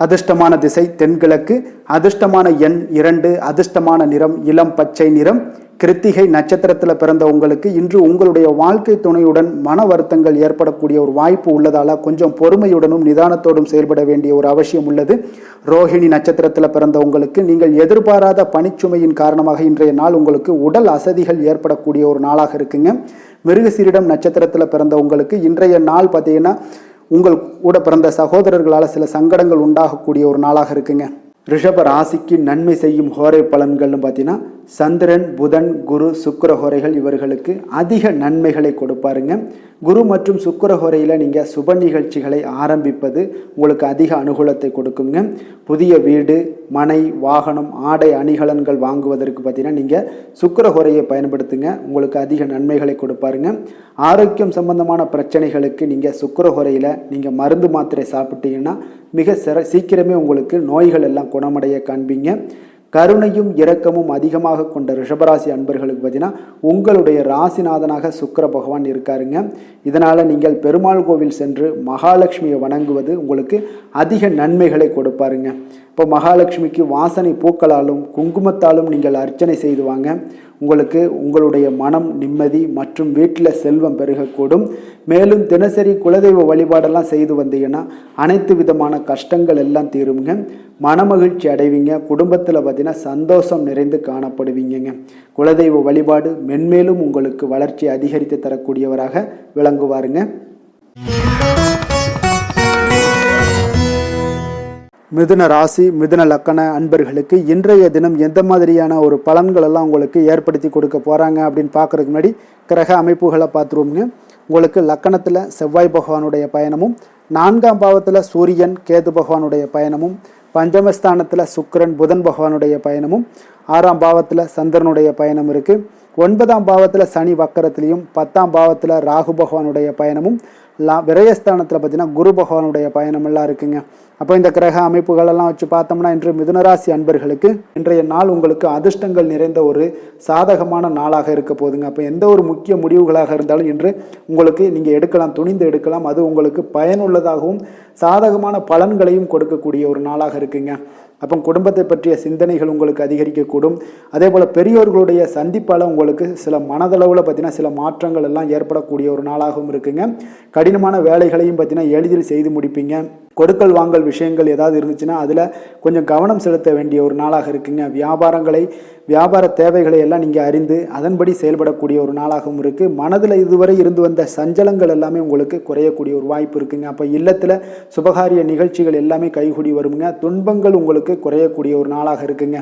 அதிர்ஷ்டமான திசை தென்கிழக்கு, அதிர்ஷ்டமான எண் 2, அதிர்ஷ்டமான நிறம் இளம் பச்சை நிறம். கிருத்திகை நட்சத்திரத்தில் பிறந்த உங்களுக்கு இன்று உங்களுடைய வாழ்க்கை துணையுடன் மன வருத்தங்கள் ஏற்படக்கூடிய ஒரு வாய்ப்பு உள்ளதால கொஞ்சம் பொறுமையுடனும் நிதானத்தோடும் செயல்பட வேண்டிய ஒரு அவசியம் உள்ளது. ரோஹிணி நட்சத்திரத்தில் பிறந்த உங்களுக்கு நீங்கள் எதிர்பாராத பணிச்சுமையின் காரணமாக இன்றைய நாள் உங்களுக்கு உடல் அசதிகள் ஏற்படக்கூடிய ஒரு நாளாக இருக்குங்க. மிருகசீரிடம் நட்சத்திரத்தில் பிறந்த உங்களுக்கு இன்றைய நாள் பார்த்தீங்கன்னா உங்கள் கூட பிறந்த சகோதரர்களால் சில சங்கடங்கள் உண்டாகக்கூடிய ஒரு நாளாக இருக்குங்க. ரிஷப ராசிக்கு நன்மை செய்யும் ஹோரை பலன்கள்னு பார்த்தீங்கன்னா சந்திரன், புதன், குரு, சுக்கிர ஹோரைகள் இவர்களுக்கு அதிக நன்மைகளை கொடுப்பாருங்க. குரு மற்றும் சுக்கிர ஹோரையில் நீங்கள் சுப நிகழ்ச்சிகளை ஆரம்பிப்பது உங்களுக்கு அதிக அனுகூலத்தை கொடுக்குங்க. புதிய வீடு, மனை, வாகனம், ஆடை அணிகலன்கள் வாங்குவதற்கு பார்த்தீங்கன்னா நீங்கள் சுக்கிர ஹோரையை பயன்படுத்துங்க. உங்களுக்கு அதிக நன்மைகளை கொடுப்பாருங்க. ஆரோக்கியம் சம்பந்தமான பிரச்சனைகளுக்கு நீங்கள் சுக்கிர ஹோரையில் நீங்கள் மருந்து மாத்திரை சாப்பிட்டீங்கன்னா மிக சீக்கிரமே உங்களுக்கு நோய்கள் எல்லாம் குணமடைய காண்பீங்க. கருணையும் இரக்கமும் அதிகமாக கொண்ட ரிஷபராசி அன்பர்களுக்கு பார்த்தீங்கன்னா உங்களுடைய ராசிநாதனாக சுக்கிர பகவான் இருக்காருங்க. இதனால் நீங்கள் பெருமாள் கோவில் சென்று மகாலட்சுமியை வணங்குவது உங்களுக்கு அதிக நன்மைகளை கொடுப்பாருங்க. இப்போ மகாலட்சுமிக்கு வாசனை பூக்களாலும் குங்குமத்தாலும் நீங்கள் அர்ச்சனை செய்து வாங்க. உங்களுக்கு உங்களுடைய மனம் நிம்மதி மற்றும் வீட்டில் செல்வம் பெருகக்கூடும். மேலும் தினசரி குலதெய்வ வழிபாடெல்லாம் செய்து வந்தீங்கன்னா அனைத்து விதமான கஷ்டங்கள் எல்லாம் தீருங்க. மனமகிழ்ச்சி அடைவீங்க. குடும்பத்தில் பார்த்தீங்கன்னா சந்தோஷம் நிறைந்து காணப்படுவீங்க. குலதெய்வ வழிபாடு மென்மேலும் உங்களுக்கு வளர்ச்சி அதிகரித்து தரக்கூடியவராக விளங்குவாருங்க. மிதுன ராசி, மிதுன லக்கண அன்பர்களுக்கு இன்றைய தினம் எந்த மாதிரியான ஒரு பலன்கள் எல்லாம் உங்களுக்கு ஏற்படுத்தி கொடுக்க போகிறாங்க அப்படின்னு பார்க்குறதுக்கு முன்னாடி கிரக அமைப்புகளை பார்த்துருவோம்ங்க. உங்களுக்கு லக்கணத்தில் செவ்வாய் பகவானுடைய பயணமும், 4ஆம் பாவத்தில் சூரியன், கேது பகவானுடைய பயணமும், பஞ்சமஸ்தானத்தில் சுக்கிரன், புதன் பகவானுடைய பயணமும், 6ஆம் பாவத்தில் சந்திரனுடைய பயணம் இருக்குது. 9ஆம் பாவத்தில் சனி வக்கரத்திலையும், 10ஆம் பாவத்தில் ராகு பகவானுடைய பயணமும், விரயஸ்தானத்தில் பார்த்தீங்கன்னா குரு பகவானுடைய பயணம் எல்லாம் இருக்குங்க. அப்போ இந்த கிரக அமைப்புகளெல்லாம் வச்சு பார்த்தோம்னா இன்று மிதுனராசி அன்பர்களுக்கு இன்றைய நாள் உங்களுக்கு அதிர்ஷ்டங்கள் நிறைந்த ஒரு சாதகமான நாளாக இருக்க போகுதுங்க. அப்போ எந்த ஒரு முக்கிய முடிவுகளாக இருந்தாலும் இன்று உங்களுக்கு நீங்கள் எடுக்கலாம், துணிந்து எடுக்கலாம். அது உங்களுக்கு பயனுள்ளதாகவும் சாதகமான பலன்களையும் கொடுக்கக்கூடிய ஒரு நாளாக இருக்குங்க. அப்போ குடும்பத்தை பற்றிய சிந்தனைகள் உங்களுக்கு அதிகரிக்கக்கூடும். அதே போல் பெரியோர்களுடைய சந்திப்பால் உங்களுக்கு சில மனதளவில் பார்த்தீங்கன்னா சில மாற்றங்கள் எல்லாம் ஏற்படக்கூடிய ஒரு நாளாகவும் இருக்குங்க. கடினமான வேலைகளையும் பார்த்தீங்கன்னா எளிதில் செய்து முடிப்பீங்க. கொடுக்கல் வாங்கல் விஷயங்கள் ஏதாவது இருந்துச்சுன்னா அதில் கொஞ்சம் கவனம் செலுத்த வேண்டிய ஒரு நாளாக இருக்குங்க. வியாபார தேவைகளை எல்லாம் நீங்கள் அறிந்து அதன்படி செயல்படக்கூடிய ஒரு நாளாகவும் இருக்குது. மனதில் இதுவரை இருந்து வந்த சஞ்சலங்கள் எல்லாமே உங்களுக்கு குறையக்கூடிய ஒரு வாய்ப்பு இருக்குங்க. அப்போ இல்லத்தில் சுபகாரிய நிகழ்ச்சிகள் எல்லாமே கைகூடி வருங்க. துன்பங்கள் உங்களுக்கு குறையக்கூடிய ஒரு நாளாக இருக்குங்க.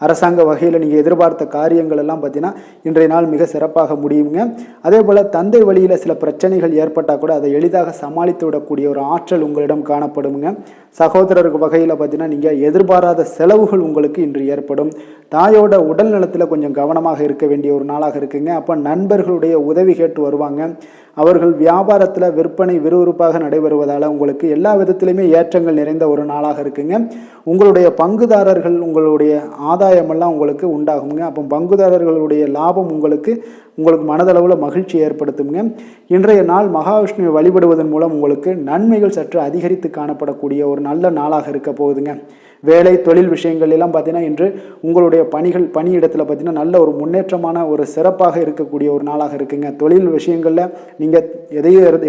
அரசாங்க வகையில் நீங்கள் எதிர்பார்த்த காரியங்கள் எல்லாம் பார்த்தீங்கன்னா இன்றைய நாள் மிக சிறப்பாக முடியுங்க. அதே போல் தந்தை வழியில் சில பிரச்சனைகள் ஏற்பட்டால் கூட அதை எளிதாக சமாளித்து விடக்கூடிய ஒரு ஆற்றல் உங்களிடம் காணப்படுங்க. சகோதரருக்கு வகையில் பார்த்தீங்கன்னா நீங்கள் எதிர்பாராத செலவுகள் உங்களுக்கு இன்று ஏற்படும். தாயோட உடல் நலத்தில் கொஞ்சம் கவனமாக இருக்க வேண்டிய ஒரு நாளாக இருக்குங்க. அப்போ நண்பர்களுடைய உதவி கேட்டு வருவாங்க. அவர்கள் வியாபாரத்தில் விற்பனை விறுவிறுப்பாக நடைபெறுவதால் உங்களுக்கு எல்லா விதத்திலையுமே ஏற்றங்கள் நிறைந்த ஒரு நாளாக இருக்குங்க. உங்களுடைய பங்குதாரர்கள் உங்களுடைய ஆதாய ஆதாயமெல்லாம் உங்களுக்கு உண்டாகுங்க. அப்போ பங்குதாரர்களுடைய லாபம் உங்களுக்கு மனதளவில் மகிழ்ச்சி ஏற்படுத்துங்க. இன்றைய நாள் மகாவிஷ்ணுவை வழிபடுவதன் மூலம் உங்களுக்கு நன்மைகள் சற்று அதிகரித்து காணப்படக்கூடிய ஒரு நல்ல நாளாக இருக்க போகுதுங்க. வேலை தொழில் விஷயங்கள் எல்லாம் பார்த்தீங்கன்னா இன்று உங்களுடைய பணியிடத்தில் பார்த்தீங்கன்னா நல்ல ஒரு முன்னேற்றமான ஒரு சிறப்பாக இருக்கக்கூடிய ஒரு நாளாக இருக்குங்க. தொழில் விஷயங்களில் நீங்கள்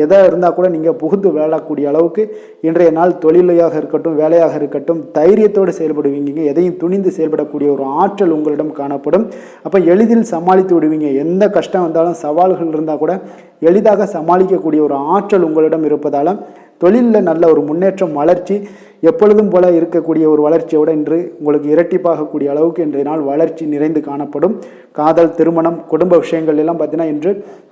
எதாக இருந்தால் கூட நீங்கள் புகுந்து விளையாடக்கூடிய அளவுக்கு இன்றைய நாள் தொழிலையாக இருக்கட்டும் வேலையாக இருக்கட்டும் தைரியத்தோடு செயல்படுவீங்க. எதையும் துணிந்து செயல்படக்கூடிய ஒரு ஆற்றல் உங்களிடம் காணப்படும். அப்போ எளிதில் சமாளித்து விடுவீங்க. எந்த கஷ்டம் வந்தாலும் சவால்கள் இருந்தால் கூட எளிதாக சமாளிக்கக்கூடிய ஒரு ஆற்றல் உங்களிடம் இருப்பதால் தொழிலில் நல்ல ஒரு முன்னேற்றம் வளர்ச்சி எப்பொழுதும் போல இருக்கக்கூடிய ஒரு வளர்ச்சியோடு இன்று உங்களுக்கு இரட்டிப்பாகக்கூடிய அளவுக்கு இன்றைய நாள் வளர்ச்சி நிறைந்து காணப்படும். காதல் திருமணம் குடும்ப விஷயங்கள் எல்லாம் பார்த்தீங்கன்னா இன்று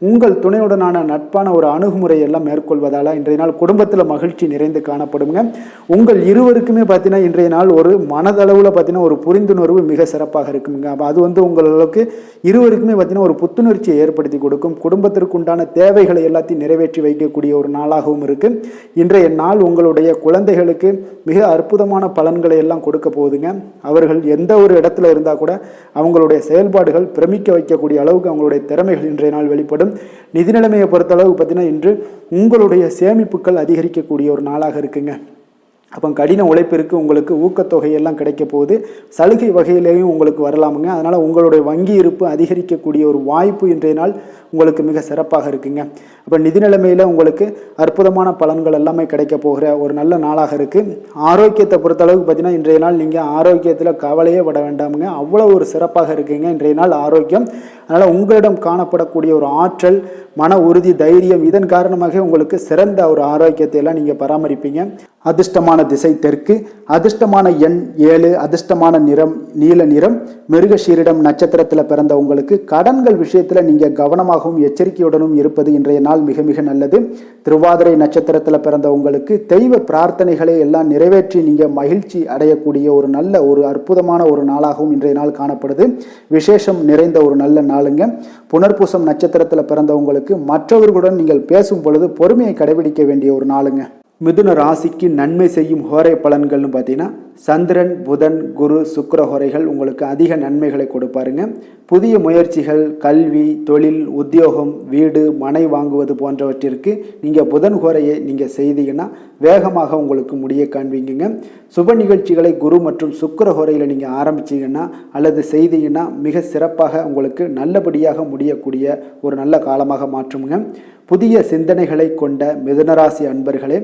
உங்கள் துணையுடனான நட்பான ஒரு அணுகுமுறை எல்லாம் மேற்கொள்வதால் இன்றைய நாள் குடும்பத்தில் மகிழ்ச்சி நிறைந்து காணப்படுங்க. உங்கள் இருவருக்குமே பார்த்தீங்கன்னா இன்றைய நாள் ஒரு மனதளவில் பார்த்தீங்கன்னா ஒரு புரிந்துணர்வு மிக சிறப்பாக இருக்குங்க. அப்போ அது உங்களுக்கு இருவருக்குமே பார்த்தீங்கன்னா ஒரு புத்துணர்ச்சியை ஏற்படுத்தி கொடுக்கும். குடும்பத்திற்கு உண்டான தேவைகளை எல்லாத்தையும் நிறைவேற்றி வைக்கக்கூடிய ஒரு நாளாகவும் இருக்கு. இன்றைய நாள் உங்களுடைய குழந்தைகளுக்கு மிக அற்புதமான பலன்களை எல்லாம் கொடுக்க போகுதுங்க. அவர்கள் எந்த ஒரு இடத்துல இருந்தால் கூட அவங்களுடைய செயல்பாடுகள் பிரமிக்க வைக்கக்கூடிய அளவுக்கு அவங்களுடைய திறமைகள் இன்றைய நாள் வெளிப்படும். நிதி நிலைமையை பொறுத்த அளவுக்கு பார்த்தீங்கன்னா இன்று உங்களுடைய சேமிப்புகள் அதிகரிக்கக்கூடிய ஒரு நாளாக இருக்குங்க. அப்போ கடின உழைப்பிற்கு உங்களுக்கு ஊக்கத்தொகையெல்லாம் கிடைக்க போகுது. சலுகை வகையிலேயும் உங்களுக்கு வரலாமுங்க. அதனால் உங்களுடைய வங்கி இருப்பு அதிகரிக்கக்கூடிய ஒரு வாய்ப்பு இன்றைய நாள் உங்களுக்கு மிக சிறப்பாக இருக்குங்க. அப்போ நிதி நிலைமையில் உங்களுக்கு அற்புதமான பலன்கள் எல்லாமே கிடைக்க போகிற ஒரு நல்ல நாளாக இருக்குது. ஆரோக்கியத்தை பொறுத்தளவுக்கு பார்த்தீங்கன்னா இன்றைய நாள் நீங்கள் ஆரோக்கியத்தில் கவலையே பட வேண்டாமுங்க. அவ்வளோ ஒரு சிறப்பாக இருக்குங்க இன்றைய நாள் ஆரோக்கியம். அதனால் உங்களிடம் காணப்படக்கூடிய ஒரு ஆற்றல் மன உறுதி தைரியம் இதன் காரணமாக உங்களுக்கு சிறந்த ஒரு ஆரோக்கியத்தை எல்லாம் நீங்கள் பராமரிப்பீங்க. அதிர்ஷ்டமான திசை தெற்கு, அதிர்ஷ்டமான எண் 7, அதிர்ஷ்டமான நிறம் நீல நிறம். மிருகஷீரிடம் நட்சத்திரத்தில் பிறந்த உங்களுக்கு கடன்கள் விஷயத்தில் நீங்கள் கவனமாகவும் எச்சரிக்கையுடனும் இருப்பது இன்றைய நாள் மிக மிக நல்லது. திருவாதிரை நட்சத்திரத்தில் பிறந்த உங்களுக்கு தெய்வ பிரார்த்தனைகளை எல்லாம் நிறைவேற்றி நீங்கள் மகிழ்ச்சி அடையக்கூடிய ஒரு நல்ல ஒரு அற்புதமான ஒரு நாளாகவும் இன்றைய நாள் காணப்படுது. விசேஷம் நிறைந்த ஒரு நல்ல நாளுங்க. புனர்பூசம் நட்சத்திரத்தில் பிறந்த உங்களுக்கு மற்றவர்களுடன் நீங்கள் பேசும் பொழுது பொறுமையை கடைபிடிக்க வேண்டிய ஒரு நாளுங்க. மிதுன ராசிக்கு நன்மை செய்யும் ஹோரை பலன்கள்னு பார்த்தீங்கன்னா சந்திரன் புதன் குரு சுக்கிர ஹோரைகள் உங்களுக்கு அதிக நன்மைகளை கொடுப்பாருங்க. புதிய முயற்சிகள் கல்வி தொழில் உத்தியோகம் வீடு மனை வாங்குவது போன்றவற்றிற்கு நீங்கள் புதன் ஹோரையை நீங்கள் செய்தீங்கன்னா வேகமாக உங்களுக்கு முடிய காண்பீங்க. சுப நிகழ்ச்சிகளை குரு மற்றும் சுக்கிர ஹோரையில் நீங்கள் ஆரம்பிச்சிங்கன்னா அல்லது செய்தீங்கன்னா மிக சிறப்பாக உங்களுக்கு நல்லபடியாக முடியக்கூடிய ஒரு நல்ல காலமாக மாற்றுங்க. புதிய சிந்தனைகளை கொண்ட மிதுனராசி அன்பர்களே,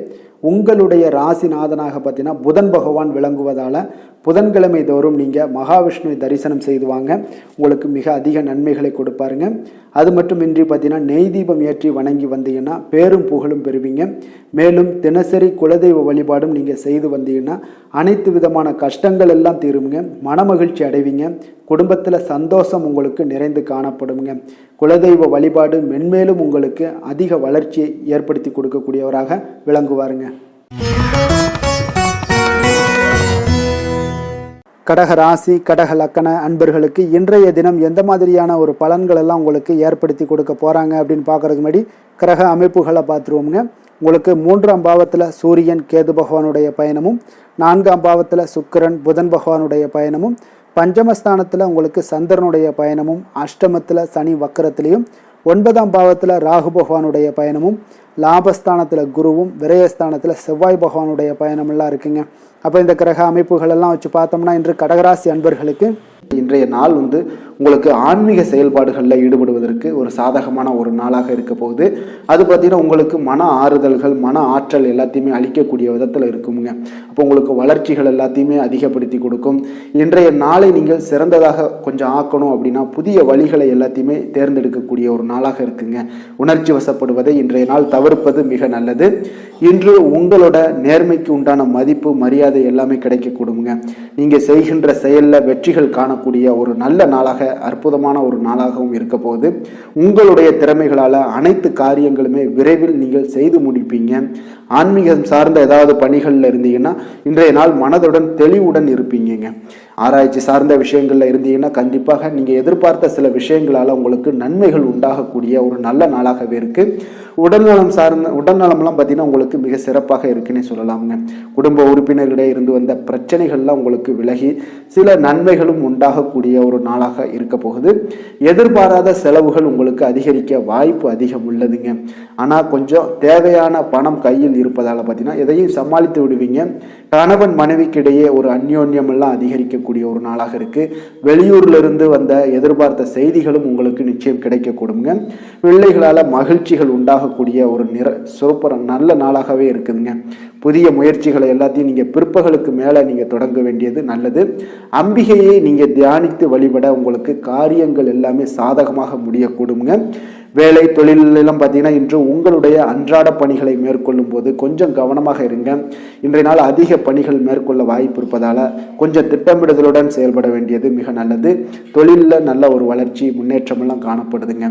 உங்களுடைய ராசிநாதனாக பார்த்தீங்கன்னா புதன் பகவான் விளங்குவதால் புதன்கிழமை தோறும் நீங்கள் மகாவிஷ்ணுவை தரிசனம் செய்து வாங்க. உங்களுக்கு மிக அதிக நன்மைகளை கொடுப்பாருங்க. அது மட்டுமின்றி பார்த்தீங்கன்னா நெய் தீபம் ஏற்றி வணங்கி வந்தீங்கன்னா பேரும் புகழும் பெறுவீங்க. மேலும் தினசரி குலதெய்வ வழிபாடும் நீங்கள் செய்து வந்தீங்கன்னா அனைத்து விதமான கஷ்டங்கள் எல்லாம் தீருங்க. மனமகிழ்ச்சி அடைவீங்க. குடும்பத்தில் சந்தோஷம் உங்களுக்கு நிறைந்து காணப்படுங்க. குலதெய்வ வழிபாடு மென்மேலும் உங்களுக்கு அதிக வளர்ச்சியை ஏற்படுத்தி கொடுக்கக்கூடியவராக விளங்குவாருங்க. கடக ராசி கடக லக்கண அன்பர்களுக்கு இன்றைய தினம் எந்த மாதிரியான ஒரு பலன்கள் எல்லாம் உங்களுக்கு ஏற்படுத்தி கொடுக்க போகிறாங்க அப்படின்னு பார்க்குறதுக்கு முன்னாடி கிரக அமைப்புகளை பார்த்துருவோமுங்க. உங்களுக்கு 3ஆம் பாவத்தில் சூரியன் கேது பகவானுடைய பயணமும், 4ஆம் பாவத்தில் சுக்கிரன் புதன் பகவானுடைய பயணமும், பஞ்சமஸ்தானத்தில் உங்களுக்கு சந்திரனுடைய பயணமும், அஷ்டமத்தில் சனி வக்கரத்திலையும், 9ஆம் பாவத்தில் ராகு பகவானுடைய பயணமும், லாபஸ்தானத்தில் குருவும் விரயஸ்தானத்தில் செவ்வாய் பகவானுடைய பயணமெல்லாம் இருக்குங்க. அப்போ இந்த கிரக அமைப்புகள் எல்லாம் வச்சு பார்த்தோம்னா இன்று கடகராசி அன்பர்களுக்கு இன்றைய நாள் உங்களுக்கு ஆன்மீக செயல்பாடுகளில் ஈடுபடுவதற்கு ஒரு சாதகமான ஒரு நாளாக இருக்க போகுது. அது பார்த்தீங்கன்னா உங்களுக்கு மன ஆறுதல்கள் மன ஆற்றல் எல்லாத்தையுமே அளிக்கக்கூடிய விதத்தில் இருக்குங்க. அப்போ உங்களுக்கு வளர்ச்சிகள் எல்லாத்தையுமே அதிகப்படுத்தி கொடுக்கும். இன்றைய நாளை நீங்கள் சிறந்ததாக கொஞ்சம் ஆக்கணும் அப்படின்னா புதிய வழிகளை எல்லாத்தையுமே தேர்ந்தெடுக்கக்கூடிய ஒரு நாளாக இருக்குங்க. உணர்ச்சி வசப்படுவதை இன்றைய நாள் தவிர்ப்பது மிக நல்லது. இன்று உங்களோட நேர்மைக்கு உண்டான மதிப்பு மரியாதை எல்லாமே கிடைக்க கொடுங்க. நீங்கள் செய்கின்ற செயலில் வெற்றிகள் காணக்கூடிய ஒரு நல்ல நாளாக அற்புதமான ஒரு நாளாகவும் இருக்க போகுது. உங்களுடைய திறமைகளால் அனைத்து காரியங்களுமே விரைவில் நீங்கள் செய்து முடிப்பீங்க. ஆன்மீகம் சார்ந்த ஏதாவது பணிகளில் இருந்தீங்கன்னா இன்றைய நாள் மனதுடன் தெளிவுடன் இருப்பீங்க. ஆராய்ச்சி சார்ந்த விஷயங்கள்ல இருந்தீங்கன்னா கண்டிப்பாக நீங்கள் எதிர்பார்த்த சில விஷயங்களால் உங்களுக்கு நன்மைகள் உண்டாகக்கூடிய ஒரு நல்ல நாளாகவே இருக்கு. உடல்நலம்லாம் பார்த்தீங்கன்னா உங்களுக்கு மிக சிறப்பாக இருக்குன்னே சொல்லலாமுங்க. குடும்ப உறுப்பினர்களிடையே இருந்து வந்த பிரச்சனைகள்லாம் உங்களுக்கு விலகி சில நன்மைகளும் உண்டாகக்கூடிய ஒரு நாளாக இருக்க போகுது. எதிர்பாராத செலவுகள் உங்களுக்கு அதிகரிக்க வாய்ப்பு அதிகம் உள்ளதுங்க. ஆனால் கொஞ்சம் தேவையான பணம் கையில் இருப்பதால் பார்த்தீங்கன்னா எதையும் சமாளித்து விடுவீங்க. கணவன் மனைவிக்கிடையே ஒரு அந்யோன்யம் எல்லாம் அதிகரிக்கக்கூடிய ஒரு நாளாக இருக்கு. வெளியூர்ல இருந்து வந்த எதிர்பார்த்த செய்திகளும் உங்களுக்கு நிச்சயம் கிடைக்கக்கூடுங்க. பிள்ளைகளால் மகிழ்ச்சிகள் உண்டாகக்கூடிய ஒரு சூப்பர் நல்ல நாளாகவே இருக்குதுங்க. புதிய முயற்சிகளை எல்லாத்தையும் நீங்கள் பிற்பகலுக்கு மேலே நீங்கள் தொடங்க வேண்டியது நல்லது. அம்பிகையை நீங்கள் தியானித்து வழிபட உங்களுக்கு காரியங்கள் எல்லாமே சாதகமாக முடியக்கூடுங்க. வேலை தொழிலெல்லாம் பார்த்தீங்கன்னா இன்று உங்களுடைய அன்றாட பணிகளை மேற்கொள்ளும் போது கொஞ்சம் கவனமாக இருங்க. இன்றைய நாள் அதிக பணிகள் மேற்கொள்ள வாய்ப்பு இருப்பதால் கொஞ்சம் திட்டமிடுதலுடன் செயல்பட வேண்டியது மிக நல்லது. தொழிலில் நல்ல ஒரு வளர்ச்சி முன்னேற்றமெல்லாம் காணப்படுதுங்க.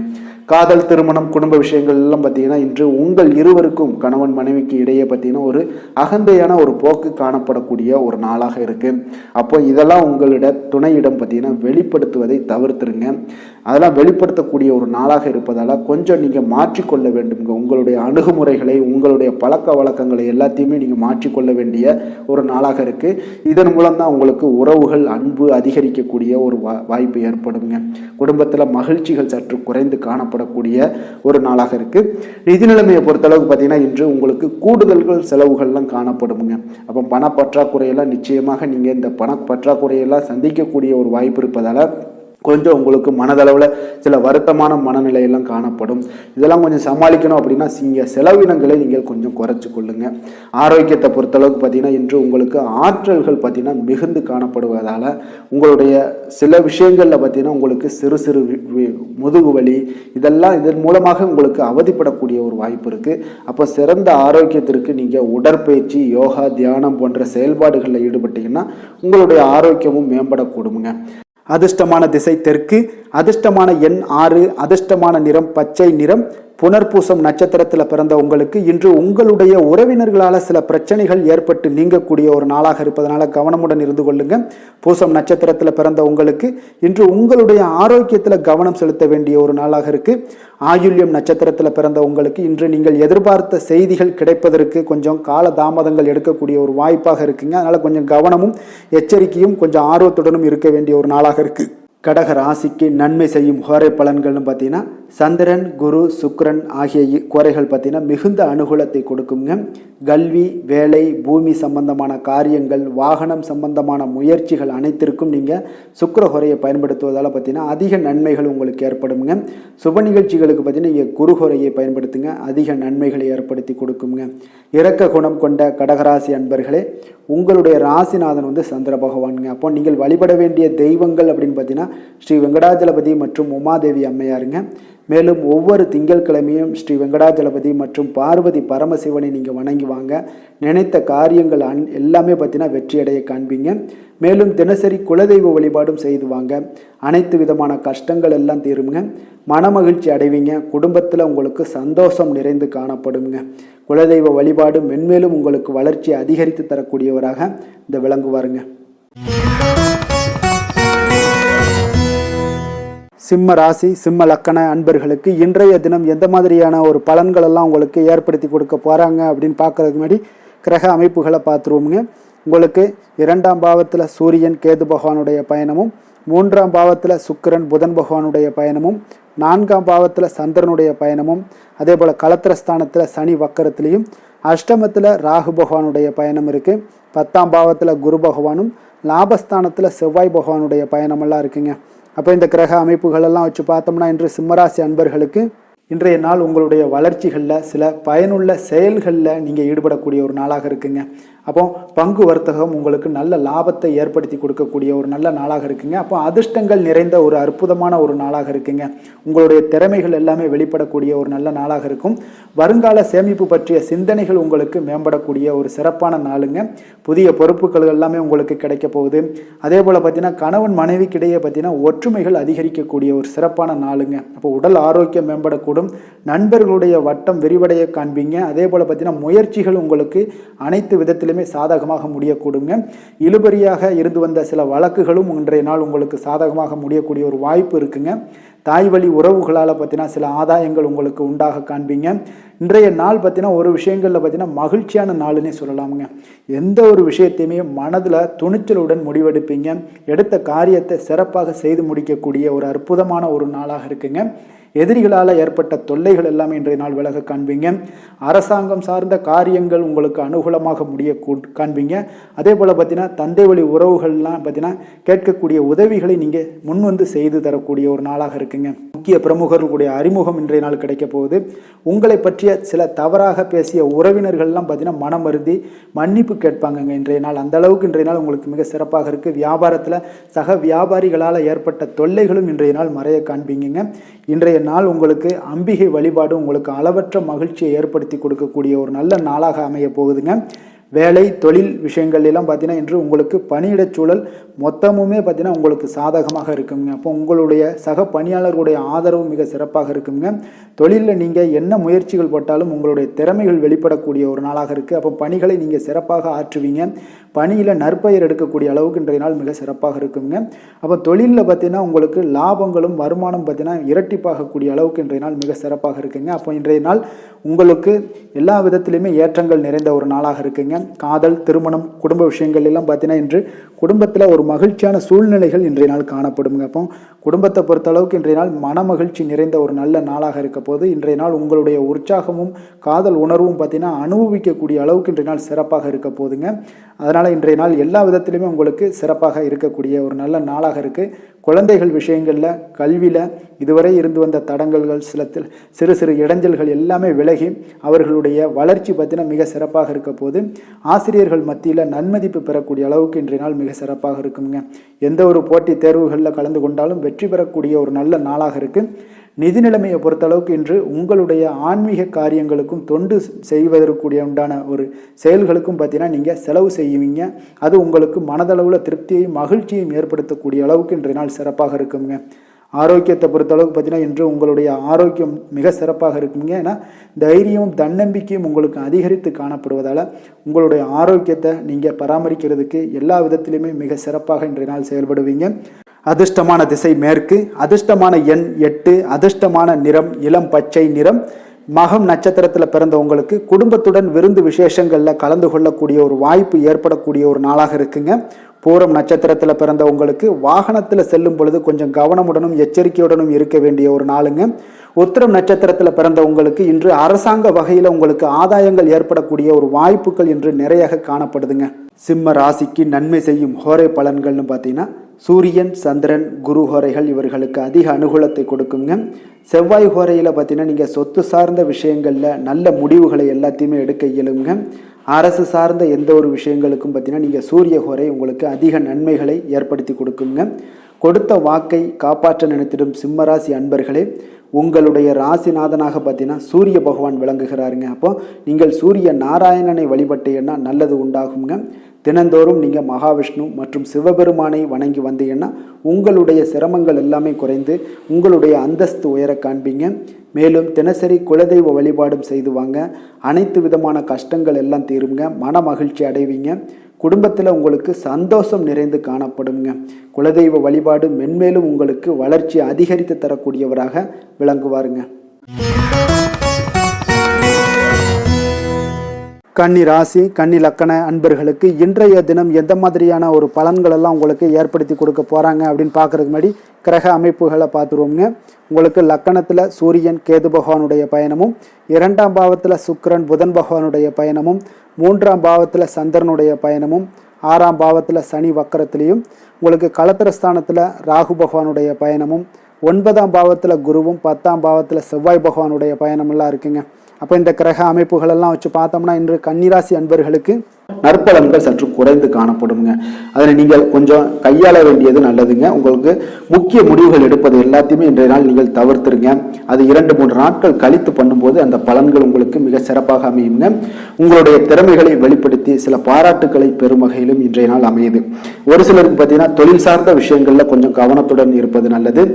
காதல், திருமணம், குடும்ப விஷயங்கள் எல்லாம் பார்த்தீங்கன்னா இன்று உங்கள் இருவருக்கும் கணவன் மனைவிக்கு இடையே பார்த்தீங்கன்னா ஒரு அகந்தையான ஒரு போக்கு காணப்படக்கூடிய ஒரு நாளாக இருக்கு. அப்போ இதெல்லாம் உங்களோட துணையிடம் பார்த்தீங்கன்னா வெளிப்படுத்துவதை தவிர்த்துருங்க. அதெல்லாம் வெளிப்படுத்தக்கூடிய ஒரு நாளாக இருப்பதால் கொஞ்சம் நீங்கள் மாற்றிக்கொள்ள வேண்டுங்க. உங்களுடைய அணுகுமுறைகளை, உங்களுடைய பழக்க வழக்கங்களை எல்லாத்தையுமே நீங்கள் மாற்றிக்கொள்ள வேண்டிய ஒரு நாளாக இருக்கு. இதன் மூலம் தான் உங்களுக்கு உறவுகள், அன்பு அதிகரிக்கக்கூடிய ஒரு வாய்ப்பு ஏற்படுங்க. குடும்பத்தில் மகிழ்ச்சிகள் சற்று குறைந்து காணப்படக்கூடிய ஒரு நாளாக இருக்கு. நிதி நிலைமையை பொறுத்தளவுக்கு பார்த்தீங்கன்னா இன்று உங்களுக்கு கூடுதல்கள் செலவுகள்லாம் காணப்படுங்க. அப்போ பண பற்றாக்குறையெல்லாம் நிச்சயமாக நீங்கள் இந்த பண பற்றாக்குறையெல்லாம் சந்திக்கக்கூடிய ஒரு வாய்ப்பு இருப்பதால் கொஞ்சம் உங்களுக்கு மனதளவில் சில வருத்தமான மனநிலையெல்லாம் காணப்படும். இதெல்லாம் கொஞ்சம் சமாளிக்கணும் அப்படின்னா செலவினங்களை நீங்கள் கொஞ்சம் குறைச்சி கொள்ளுங்க. ஆரோக்கியத்தை பொறுத்தளவுக்கு பார்த்தீங்கன்னா இன்று உங்களுக்கு ஆற்றல்கள் பார்த்தீங்கன்னா மிகுந்து காணப்படுவதால் உங்களுடைய சில விஷயங்களில் பார்த்தீங்கன்னா உங்களுக்கு சிறு சிறு முதுகு வலி இதன் மூலமாக உங்களுக்கு அவதிப்படக்கூடிய ஒரு வாய்ப்பு இருக்குது. அப்போ சிறந்த ஆரோக்கியத்திற்கு நீங்கள் உடற்பயிற்சி, யோகா, தியானம் போன்ற செயல்பாடுகளில் ஈடுபட்டீங்கன்னா உங்களுடைய ஆரோக்கியமும் மேம்படக்கூடுங்க. அதிர்ஷ்டமான திசை தெற்கு, அதிர்ஷ்டமான எண் 6, அதிர்ஷ்டமான நிறம் பச்சை நிறம். புனர்பூசம் நட்சத்திரத்தில் பிறந்த உங்களுக்கு இன்று உங்களுடைய உறவினர்களால் சில பிரச்சனைகள் ஏற்பட்டு நீங்கக்கூடிய ஒரு நாளாக இருப்பதனால கவனமுடன் இருந்து கொள்ளுங்க. பூசம் நட்சத்திரத்தில் பிறந்த உங்களுக்கு இன்று உங்களுடைய ஆரோக்கியத்தில் கவனம் செலுத்த வேண்டிய ஒரு நாளாக இருக்கு. ஆயுள்யம் நட்சத்திரத்தில் பிறந்த உங்களுக்கு இன்று நீங்கள் எதிர்பார்த்த செய்திகள் கிடைப்பதற்கு கொஞ்சம் கால தாமதங்கள் எடுக்கக்கூடிய ஒரு வாய்ப்பாக இருக்குங்க. அதனால கொஞ்சம் கவனமும் எச்சரிக்கையும் கொஞ்சம் ஆர்வத்துடனும் இருக்க வேண்டிய ஒரு நாளாக இருக்கு. கடக ராசிக்கு நன்மை செய்யும் கோரை பலன்கள்னு பார்த்தீங்கன்னா சந்திரன், குரு, சுக்கிரன் ஆகிய கோரைகள் பார்த்தீங்கன்னா மிகுந்த அனுகூலத்தை கொடுக்குங்க. கல்வி, வேலை, பூமி சம்பந்தமான காரியங்கள், வாகனம் சம்பந்தமான முயற்சிகள் அனைத்திற்கும் நீங்கள் சுக்கிர கோரையை பயன்படுத்துவதால் பார்த்தீங்கன்னா அதிக நன்மைகள் உங்களுக்கு ஏற்படுங்க. சுப நிகழ்ச்சிகளுக்கு பார்த்தீங்கன்னா நீங்கள் குரு கோரையை பயன்படுத்துங்க, அதிக நன்மைகளை ஏற்படுத்தி கொடுக்குங்க. இரக்க குணம் கொண்ட கடகராசி அன்பர்களே, உங்களுடைய ராசிநாதன் சந்திர பகவானுங்க. அப்போ நீங்கள் வழிபட வேண்டிய தெய்வங்கள் அப்படின்னு பார்த்தீங்கன்னா ஸ்ரீ வெங்கடாஜலபதி மற்றும் உமாதேவி அம்மையாருங்க. மேலும் ஒவ்வொரு திங்கட்கிழமையும் ஸ்ரீ வெங்கடாஜலபதி மற்றும் பார்வதி பரமசிவனை நீங்கள் வணங்கி வாங்க. நினைத்த காரியங்கள் எல்லாமே பார்த்தீங்கன்னா வெற்றியடைய காண்பீங்க. மேலும் தினசரி குலதெய்வ வழிபாடும் செய்து வாங்க. அனைத்து விதமான கஷ்டங்கள் எல்லாம் தீருங்க. மனமகிழ்ச்சி அடைவீங்க. குடும்பத்தில் உங்களுக்கு சந்தோஷம் நிறைந்து காணப்படுங்க. குலதெய்வ வழிபாடு மென்மேலும் உங்களுக்கு வளர்ச்சியை அதிகரித்து தரக்கூடியவராக இந்த விளங்குவாருங்க. சிம்ம ராசி, சிம்ம லக்கண அன்பர்களுக்கு இன்றைய தினம் எந்த மாதிரியான ஒரு பலன்கள் எல்லாம் உங்களுக்கு ஏற்படுத்தி கொடுக்க போகிறாங்க அப்படின்னு பார்க்கறதுக்கு முன்னாடி கிரக அமைப்புகளை பார்த்துருவோமுங்க. உங்களுக்கு 2ஆம் பாவத்தில் சூரியன் கேது பகவானுடைய பயணமும், 3ஆம் பாவத்தில் சுக்கிரன் புதன் பகவானுடைய பயணமும், 4ஆம் பாவத்தில் சந்திரனுடைய பயணமும், அதே போல் களத்திரஸ்தானத்தில் சனி வக்கரத்திலையும், அஷ்டமத்தில் ராகு பகவானுடைய பயணம் இருக்குது. 10ஆம் பாவத்தில் குரு பகவானும், லாபஸ்தானத்தில் செவ்வாய் பகவானுடைய பயணமெல்லாம் இருக்குங்க. அப்போ இந்த கிரக அமைப்புகளெல்லாம் வச்சு பார்த்தோம்னா இன்று சிம்மராசி அன்பர்களுக்கு இன்றைய நாள் உங்களுடைய வளர்ச்சிகளில் சில பயனுள்ள செயல்களில் நீங்கள் ஈடுபடக்கூடிய ஒரு நாளாக இருக்குங்க. அப்போ பங்கு வர்த்தகம் உங்களுக்கு நல்ல லாபத்தை ஏற்படுத்தி கொடுக்கக்கூடிய ஒரு நல்ல நாளாக இருக்குங்க. அப்போ அதிர்ஷ்டங்கள் நிறைந்த ஒரு அற்புதமான ஒரு நாளாக இருக்குங்க. உங்களுடைய திறமைகள் எல்லாமே வெளிப்படக்கூடிய ஒரு நல்ல நாளாக இருக்கும். வருங்கால சேமிப்பு பற்றிய சிந்தனைகள் உங்களுக்கு மேம்படக்கூடிய ஒரு சிறப்பான நாளுங்க. புதிய பொறுப்புகள் எல்லாமே உங்களுக்கு கிடைக்க போகுது. அதே போல் பார்த்தீங்கன்னா கணவன் மனைவிக்கிடையே பார்த்தீங்கன்னா ஒற்றுமைகள் அதிகரிக்கக்கூடிய ஒரு சிறப்பான நாளுங்க. அப்போ உடல் ஆரோக்கியம் மேம்படக்கூடும். நண்பர்களுடைய வட்டம் விரிவடைய காண்பீங்க. அதே போல் பார்த்தீங்கன்னா முயற்சிகள் உங்களுக்கு அனைத்து விதத்திலுமே விஷயங்களுமே சாதகமாக முடியக்கூடுங்க. இழுபறியாக இருந்து வந்த சில வழக்குகளும் இன்றைய நாள் உங்களுக்கு சாதகமாக முடியக்கூடிய ஒரு வாய்ப்பு இருக்குங்க. தாய் வழி உறவுகளால் பார்த்தீங்கன்னா சில ஆதாயங்கள் உங்களுக்கு உண்டாக காண்பீங்க. இன்றைய நாள் பார்த்தீங்கன்னா ஒரு விஷயங்களில் பார்த்தீங்கன்னா மகிழ்ச்சியான நாளுன்னே சொல்லலாமுங்க. எந்த ஒரு விஷயத்தையுமே மனதில் துணிச்சலுடன் முடிவெடுப்பீங்க. எடுத்த காரியத்தை சிறப்பாக செய்து முடிக்கக்கூடிய ஒரு அற்புதமான ஒரு நாளாக இருக்குங்க. எதிரிகளால் ஏற்பட்ட தொல்லைகள் எல்லாமே இன்றைய நாள் விலக காண்பீங்க. அரசாங்கம் சார்ந்த காரியங்கள் உங்களுக்கு அனுகூலமாக முடிய காண்பீங்க. அதே போல் பார்த்தீங்கன்னா தந்தை வழி உறவுகள்லாம் பார்த்தீங்கன்னா கேட்கக்கூடிய உதவிகளை நீங்கள் முன் வந்து செய்து தரக்கூடிய ஒரு நாளாக இருக்குங்க. முக்கிய பிரமுகர்களுடைய அறிமுகம் இன்றைய நாள் கிடைக்க போகுது. உங்களை பற்றிய சில தவறாக பேசிய உறவினர்கள்லாம் பார்த்தீங்கன்னா மனம் வருந்தி மன்னிப்பு கேட்பாங்கங்க இன்றைய நாள். அந்த அளவுக்கு இன்றைய நாள் உங்களுக்கு மிக சிறப்பாக இருக்குது. வியாபாரத்தில் சக வியாபாரிகளால் ஏற்பட்ட தொல்லைகளும் இன்றைய நாள் மறைய காண்பீங்க. இன்றைய நாள் உங்களுக்கு அம்பிகை வழிபாடு உங்களுக்கு அளவற்ற மகிழ்ச்சியை ஏற்படுத்தி கொடுக்கக்கூடிய ஒரு நல்ல நாளாக அமைய போகுதுங்க. வேலை தொழில் விஷயங்கள் எல்லாம் பார்த்தீங்கன்னா இன்று உங்களுக்கு பணியிடச் சூழல் மொத்தமுமே பார்த்தீங்கன்னா உங்களுக்கு சாதகமாக இருக்குங்க. அப்போ உங்களுடைய சக பணியாளர்களுடைய ஆதரவு மிக சிறப்பாக இருக்குங்க. தொழிலில் நீங்கள் என்ன முயற்சிகள் போட்டாலும் உங்களுடைய திறமைகள் வெளிப்படக்கூடிய ஒரு நாளாக இருக்குது. அப்போ பணிகளை நீங்கள் சிறப்பாக ஆற்றுவீங்க. பணியில் நற்பெயர் எடுக்கக்கூடிய அளவுக்கு இன்றைய நாள் மிக சிறப்பாக இருக்குங்க. அப்போ தொழிலில் பார்த்தீங்கன்னா உங்களுக்கு லாபங்களும் வருமானம் பார்த்தீங்கன்னா இரட்டிப்பாகக்கூடிய அளவுக்கு இன்றைய நாள் மிக சிறப்பாக இருக்குங்க. அப்போ இன்றைய நாள் உங்களுக்கு எல்லா விதத்திலையுமே ஏற்றங்கள் நிறைந்த ஒரு நாளாக இருக்குங்க. காதல், திருமணம், குடும்ப விஷயங்கள் எல்லாம் பார்த்தீங்கன்னா இன்று குடும்பத்தில் ஒரு மகிழ்ச்சியான சூழ்நிலைகள் இன்றைய நாள் காணப்படுங்க. அப்போ குடும்பத்தை பொறுத்த அளவுக்கு இன்றைய நாள் மன மகிழ்ச்சி நிறைந்த ஒரு நல்ல நாளாக இருக்க போது இன்றைய நாள் உங்களுடைய உற்சாகமும் காதல் உணர்வும் பார்த்தீங்கன்னா அனுபவிக்கக்கூடிய அளவுக்கு இன்றைய நாள் சிறப்பாக இருக்க போதுங்க. அதனால் இன்றைய நாள் எல்லா விதத்திலுமே உங்களுக்கு சிறப்பாக இருக்கக்கூடிய ஒரு நல்ல நாளாக இருக்குது. குழந்தைகள் விஷயங்களில் கல்வியில் இதுவரை இருந்து வந்த தடங்கல்கள் சிறு சிறு இடைஞ்சல்கள் எல்லாமே விலகி அவர்களுடைய வளர்ச்சி பார்த்தீங்கன்னா மிக சிறப்பாக இருக்க போது ஆசிரியர்கள் மத்தியில் நன்மதிப்பு பெறக்கூடிய அளவுக்கு இன்றைய நாள் மிக சிறப்பாக இருக்குங்க. எந்த ஒரு போட்டித் தேர்வுகளில் கலந்து கொண்டாலும் வெற்றி பெறக்கூடிய ஒரு நல்ல நாளாக இருக்குது. நிதி நிலைமையை பொறுத்தளவுக்கு இன்று உங்களுடைய ஆன்மீக காரியங்களுக்கும் தொண்டு செய்வதற்குரிய உண்டான ஒரு செயல்களுக்கும் பார்த்தீங்கன்னா நீங்கள் செலவு செய்வீங்க. அது உங்களுக்கு மனதளவில் திருப்தியையும் மகிழ்ச்சியையும் ஏற்படுத்தக்கூடிய அளவுக்கு இன்றைய நாள் சிறப்பாக இருக்குங்க. ஆரோக்கியத்தை பொறுத்தளவுக்கு பார்த்தீங்கன்னா இன்று உங்களுடைய ஆரோக்கியம் மிக சிறப்பாக இருக்குங்க. ஏன்னா தைரியமும் தன்னம்பிக்கையும் உங்களுக்கு அதிகரித்து காணப்படுவதால் உங்களுடைய ஆரோக்கியத்தை நீங்கள் பராமரிக்கிறதுக்கு எல்லா விதத்திலையுமே மிக சிறப்பாக இன்றைய நாள் செயல்படுவீங்க. அதிர்ஷ்டமான திசை மேற்கு, அதிர்ஷ்டமான எண் 8, அதிர்ஷ்டமான நிறம் இளம் பச்சை நிறம். மகம் நட்சத்திரத்தில் பிறந்த உங்களுக்கு குடும்பத்துடன் விருந்து விசேஷங்களில் கலந்து கொள்ளக்கூடிய ஒரு வாய்ப்பு ஏற்படக்கூடிய ஒரு நாளாக இருக்குங்க. பூரம் நட்சத்திரத்தில் பிறந்த உங்களுக்கு வாகனத்தில் செல்லும் பொழுது கொஞ்சம் கவனமுடனும் எச்சரிக்கையுடனும் இருக்க வேண்டிய ஒரு நாளுங்க. உத்திரம் நட்சத்திரத்தில் பிறந்த உங்களுக்கு இன்று அரசாங்க வகையில் உங்களுக்கு ஆதாயங்கள் ஏற்படக்கூடிய ஒரு வாய்ப்புகள் இன்று நிறைய காணப்படுதுங்க. சிம்ம ராசிக்கு நன்மை செய்யும் ஹோரை பலன்கள்னு பார்த்தீங்கன்னா சூரியன், சந்திரன், குரு ஹோரைகள் இவர்களுக்கு அதிக அனுகூலத்தை கொடுக்குங்க. செவ்வாய் ஹோரையில் பார்த்தீங்கன்னா நீங்கள் சொத்து சார்ந்த விஷயங்களில் நல்ல முடிவுகளை எல்லாத்தையுமே எடுக்க இயலுங்க. அரசு சார்ந்த எந்த ஒரு விஷயங்களுக்கும் பார்த்தீங்கன்னா நீங்கள் சூரிய ஹோரை உங்களுக்கு அதிக நன்மைகளை ஏற்படுத்தி கொடுக்குங்க. கொடுத்த வாக்கை காப்பாற்ற நினைத்திடும் சிம்மராசி அன்பர்களே, உங்களுடைய ராசிநாதனாக பார்த்தீங்கன்னா சூரிய பகவான் விளங்குகிறாருங்க. அப்போ நீங்கள் சூரிய நாராயணனை வழிபட்டீங்கன்னா நல்லது உண்டாகுங்க. தினந்தோறும் நீங்கள் மகாவிஷ்ணு மற்றும் சிவபெருமானை வணங்கி வந்தீங்கன்னா உங்களுடைய சிரமங்கள் எல்லாமே குறைந்து உங்களுடைய அந்தஸ்து உயர காண்பீங்க. மேலும் தினசரி குலதெய்வ வழிபாடும் செய்து வாங்க. அனைத்து விதமான கஷ்டங்கள் எல்லாம் தீருங்க. மன மகிழ்ச்சி அடைவீங்க. குடும்பத்தில் உங்களுக்கு சந்தோஷம் நிறைந்து காணப்படுங்க. குலதெய்வ வழிபாடு மென்மேலும் உங்களுக்கு வளர்ச்சி அதிகரித்து தரக்கூடியவராக விளங்குவாருங்க. கன்னி ராசி, கன்னி லக்கண அன்பர்களுக்கு இன்றைய தினம் எந்த மாதிரியான ஒரு பலன்களெல்லாம் உங்களுக்கு ஏற்படுத்தி கொடுக்க போகிறாங்க அப்படின்னு பார்க்குறதுக்கு முன்னாடி கிரக அமைப்புகளை பார்த்துருவோங்க. உங்களுக்கு லக்கணத்தில் சூரியன் கேது பகவானுடைய பயணமும், 2ஆம் பாவத்தில் சுக்கிரன் புதன் பகவானுடைய பயணமும், 3ஆம் பாவத்தில் சந்திரனுடைய பயணமும், 6ஆம் பாவத்தில் சனி வக்கரத்திலையும், உங்களுக்கு களத்திரஸ்தானத்தில் ராகு பகவானுடைய பயணமும், 9ஆம் பாவத்தில் குருவும், 10ஆம் பாவத்தில் செவ்வாய் பகவானுடைய பயணமெல்லாம் இருக்குங்க. அப்போ இந்த கிரக அமைப்புகளெல்லாம் வச்சு பார்த்தோம்னா இன்று கன்னிராசி அன்பர்களுக்கு நற்பலன்கள் சற்று குறைந்து காணப்படுங்க. அதனை நீங்கள் கொஞ்சம் கையாள வேண்டியது நல்லதுங்க. உங்களுக்கு முக்கிய முடிவுகள் எடுப்பது எல்லாத்தையுமே இன்றைய நாள் நீங்கள் தவிர்த்துருங்க. அது 2-3 நாட்கள் கழித்து பண்ணும்போது அந்த பலன்கள் உங்களுக்கு மிக சிறப்பாக அமையுங்க. உங்களுடைய திறமைகளை வெளிப்படுத்தி சில பாராட்டுக்களை பெறும் வகையிலும் இன்றைய நாள் அமையுது. ஒரு சிலருக்கு பார்த்தீங்கன்னா தொழில் சார்ந்த விஷயங்கள்ல கொஞ்சம் கவனத்துடன் இருப்பது நல்லது.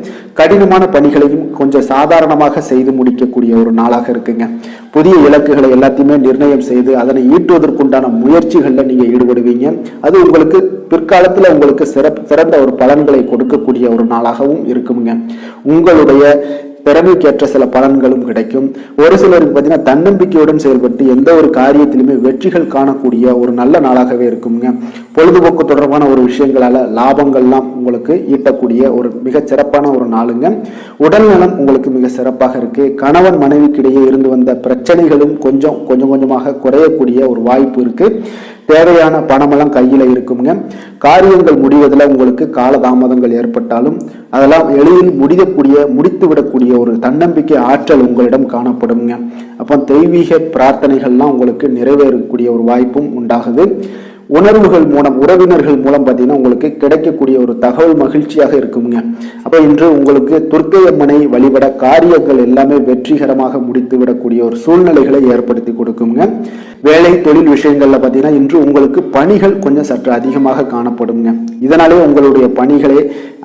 கடினமான பணிகளையும் கொஞ்சம் சாதாரணமாக செய்து முடிக்கக்கூடிய ஒரு நாளாக இருக்குங்க. புதிய இலக்குகளை எல்லாத்தையுமே நிர்ணயம் செய்து அதனை ஈட்டுவதற்குண்டான முயற்சிகளில் நீங்கள் ஈடுபடுவீங்க. அது உங்களுக்கு பிற்காலத்தில் உங்களுக்கு சிறந்த ஒரு பலன்களை கொடுக்கக்கூடிய ஒரு நாளாகவும் இருக்குங்க. உங்களுடைய திறமைக்கேற்ற சில பலன்களும் கிடைக்கும். ஒரு சிலருக்கு பார்த்தீங்கன்னா தன்னம்பிக்கையுடன் செயல்பட்டு எந்த ஒரு காரியத்திலுமே வெற்றிகள் காணக்கூடிய ஒரு நல்ல நாளாகவே இருக்குங்க. பொழுதுபோக்கு தொடர்பான ஒரு விஷயங்களால லாபங்கள்லாம் உங்களுக்கு ஈட்டக்கூடிய ஒரு மிக சிறப்பான ஒரு நாளுங்க. உடல்நலம் உங்களுக்கு மிக சிறப்பாக இருக்கு. கணவன் மனைவிக்கிடையே இருந்து வந்த பிரச்சனைகளும் கொஞ்சமாக குறையக்கூடிய ஒரு வாய்ப்பு இருக்கு. தேவையான பணமெல்லாம் கையில இருக்குங்க. காரியங்கள் முடிவதில் உங்களுக்கு காலதாமதங்கள் ஏற்பட்டாலும் அதெல்லாம் எளிதில் முடித்து விடக்கூடிய ஒரு தன்னம்பிக்கை ஆற்றல் உங்களிடம் காணப்படுங்க. அப்போ தெய்வீக பிரார்த்தனைகள்லாம் உங்களுக்கு நிறைவேறக்கூடிய ஒரு வாய்ப்பும் உண்டாகுது. உணர்வுகள் மூலம் உறவினர்கள் மூலம் பார்த்தீங்கன்னா உங்களுக்கு கிடைக்கக்கூடிய ஒரு தகவல் மகிழ்ச்சியாக இருக்குங்க. அப்போ இன்று உங்களுக்கு துர்க்கையம்மனை வழிபட காரியங்கள் எல்லாமே வெற்றிகரமாக முடித்து விடக்கூடிய ஒரு சூழ்நிலைகளை ஏற்படுத்தி கொடுக்குங்க. வேலை தொழில் விஷயங்கள்ல பார்த்தீங்கன்னா இன்று உங்களுக்கு பணிகள் கொஞ்சம் சற்று அதிகமாக காணப்படுங்க. இதனாலே உங்களுடைய பணிகளை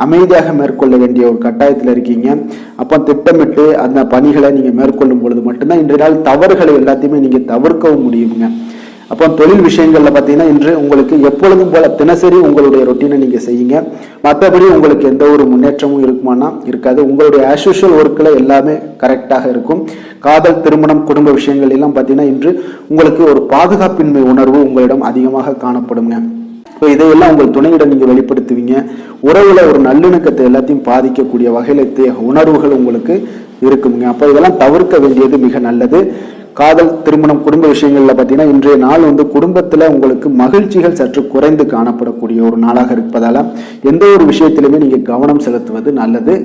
அமைதியாக மேற்கொள்ள வேண்டிய ஒரு கட்டாயத்தில் இருக்கீங்க. அப்போ திட்டமிட்டு அந்த பணிகளை நீங்க மேற்கொள்ளும் பொழுது மட்டும்தான் இன்றைய நாள் தவறுகளை எல்லாத்தையுமே நீங்க தவிர்க்கவும் முடியுங்க. அப்போ தொழில் விஷயங்கள்ல பார்த்தீங்கன்னா இன்று உங்களுக்கு எப்பொழுதும் போல தினசரி உங்களுடைய ரொட்டீனை நீங்க செய்யுங்க. மற்றபடி உங்களுக்கு எந்த ஒரு முன்னேற்றமும் இருக்குமானா இருக்காது. உங்களுடைய ஆஸ்யூஷுவல் ஒர்க்கில் எல்லாமே கரெக்டாக இருக்கும். காதல், திருமணம், குடும்ப விஷயங்கள் எல்லாம் பார்த்தீங்கன்னா இன்று உங்களுக்கு ஒரு பாதுகாப்பின்மை உணர்வு உங்களிடம் அதிகமாக காணப்படுங்க. ஸோ இதையெல்லாம் உங்கள் துணையிடம் நீங்கள் வெளிப்படுத்துவீங்க. உறவுல ஒரு நல்லிணக்கத்தை எல்லாத்தையும் பாதிக்கக்கூடிய வகையில உணர்வுகள் உங்களுக்கு இருக்குங்க. அப்போ இதெல்லாம் தவிர்க்க வேண்டியது மிக நல்லது. காதல், திருமணம், குடும்ப விஷயங்கள்ல பார்த்தீங்கன்னா இன்றைய நாள் குடும்பத்துல உங்களுக்கு மகிழ்ச்சிகள் சற்று குறைந்து காணப்படக்கூடிய ஒரு நாளாக இருப்பதால எந்த ஒரு விஷயத்திலுமே நீங்க கவனம் செலுத்துவது நல்லது.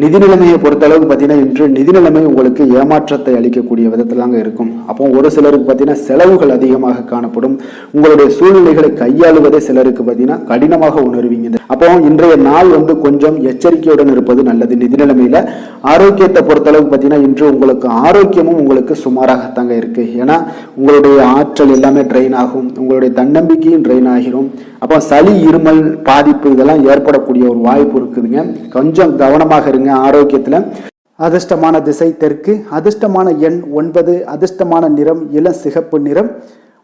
நிதி நிலைமையை பொறுத்தளவுக்கு பார்த்தீங்கன்னா இன்று நிதி நிலைமை உங்களுக்கு ஏமாற்றத்தை அளிக்கக்கூடிய விதத்திலாங்க இருக்கும். அப்போ ஒரு சிலருக்கு பார்த்தீங்கன்னா செலவுகள் அதிகமாக காணப்படும். உங்களுடைய சூழ்நிலைகளை கையாளுவதே சிலருக்கு பார்த்தீங்கன்னா கடினமாக உணர்வீங்க. அப்போ இன்றைய நாள் கொஞ்சம் எச்சரிக்கையுடன் இருப்பது நல்லது. நிதி நிலைமையில ஆரோக்கியத்தை பொறுத்தளவுக்கு பார்த்தீங்கன்னா இன்று உங்களுக்கு ஆரோக்கியமும் உங்களுக்கு சுமாராகத்தாங்க இருக்கு. ஏன்னா உங்களுடைய ஆற்றல் எல்லாமே ட்ரெயின் ஆகும், உங்களுடைய தன்னம்பிக்கையும் ட்ரெயின் ஆகிரும். அப்போ சளி, இருமல் பாதிப்பு இதெல்லாம் ஏற்படக்கூடிய ஒரு வாய்ப்பு இருக்குதுங்க. கொஞ்சம் கவனமாக இருங்க ஆரோக்கியத்துல. அதிர்ஷ்டமான திசை தெற்கு, அதிர்ஷ்டமான எண் 9, அதிர்ஷ்டமான நிறம் இளம் சிகப்பு நிறம்.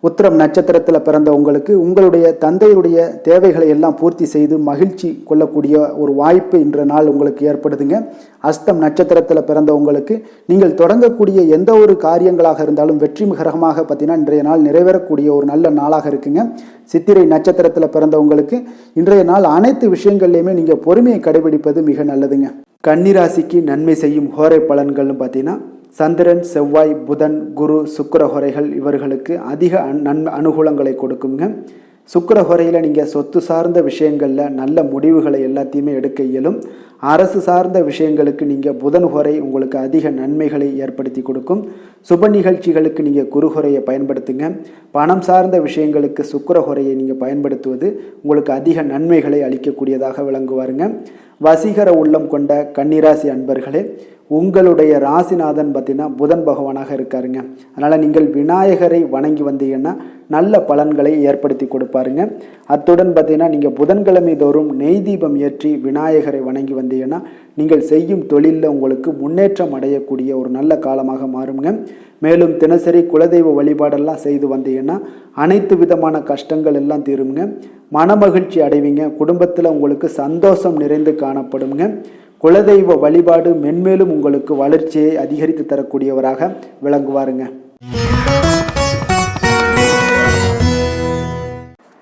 உத்திரம் நட்சத்திரத்தில் பிறந்த உங்களுக்கு உங்களுடைய தந்தையுடைய தேவைகளை எல்லாம் பூர்த்தி செய்து மகிழ்ச்சி கொள்ளக்கூடிய ஒரு வாய்ப்பு இன்ற நாள் உங்களுக்கு ஏற்படுதுங்க. அஸ்தம் நட்சத்திரத்தில் பிறந்த உங்களுக்கு நீங்கள் தொடங்கக்கூடிய எந்த ஒரு காரியங்களாக இருந்தாலும் வெற்றிகரமாக பார்த்தீங்கன்னா இன்றைய நாள் நிறைவேறக்கூடிய ஒரு நல்ல நாளாக இருக்குங்க. சித்திரை நட்சத்திரத்தில் பிறந்த உங்களுக்கு இன்றைய நாள் அனைத்து விஷயங்கள்லையுமே நீங்கள் பொறுமையை கடைபிடிப்பது மிக நல்லதுங்க. கன்னிராசிக்கு நன்மை செய்யும் ஹோரை பலன்கள்னு பார்த்தீங்கன்னா சந்திரன், செவ்வாய், புதன், குரு, சுக்கிர ஹோரைகள் இவர்களுக்கு அதிக அனுகூலங்களை கொடுக்குங்க. சுக்கிர ஹோரையில் நீங்கள் சொத்து சார்ந்த விஷயங்களில் நல்ல முடிவுகளை எல்லாத்தையுமே எடுக்க இயலும். அரசு சார்ந்த விஷயங்களுக்கு நீங்கள் புதன் ஹோரை உங்களுக்கு அதிக நன்மைகளை ஏற்படுத்தி கொடுக்கும். சுப நிகழ்ச்சிகளுக்கு நீங்கள் குரு ஹோரையை பயன்படுத்துங்க. பணம் சார்ந்த விஷயங்களுக்கு சுக்கிர ஹோரையை நீங்கள் பயன்படுத்துவது உங்களுக்கு அதிக நன்மைகளை அளிக்கக்கூடியதாக விளங்குவாருங்க. வசீகர உள்ளம் கொண்ட கன்னிராசி அன்பர்களே, உங்களுடைய ராசிநாதன் பார்த்தீங்கன்னா புதன் பகவானாக இருக்காருங்க. அதனால் நீங்கள் விநாயகரை வணங்கி வந்தீங்கன்னா நல்ல பலன்களை ஏற்படுத்தி கொடுப்பாருங்க. அத்துடன் பார்த்தீங்கன்னா நீங்கள் புதன்கிழமை தோறும் நெய் தீபம் ஏற்றி விநாயகரை வணங்கி வந்தீங்கன்னா நீங்கள் செய்யும் தொழிலில் உங்களுக்கு முன்னேற்றம் அடையக்கூடிய ஒரு நல்ல காலமாக மாறுங்க. மேலும் தினசரி குலதெய்வ வழிபாடெல்லாம் செய்து வந்தீங்கன்னா அனைத்து விதமான கஷ்டங்கள் எல்லாம் தீருங்க. மனமகிழ்ச்சி அடைவீங்க. குடும்பத்தில் உங்களுக்கு சந்தோஷம் நிறைந்து காணப்படுங்க. குலதெய்வ வழிபாடு மென்மேலும் உங்களுக்கு வளர்ச்சியை அதிகரித்து தரக்கூடியவராக விளங்குவாருங்க.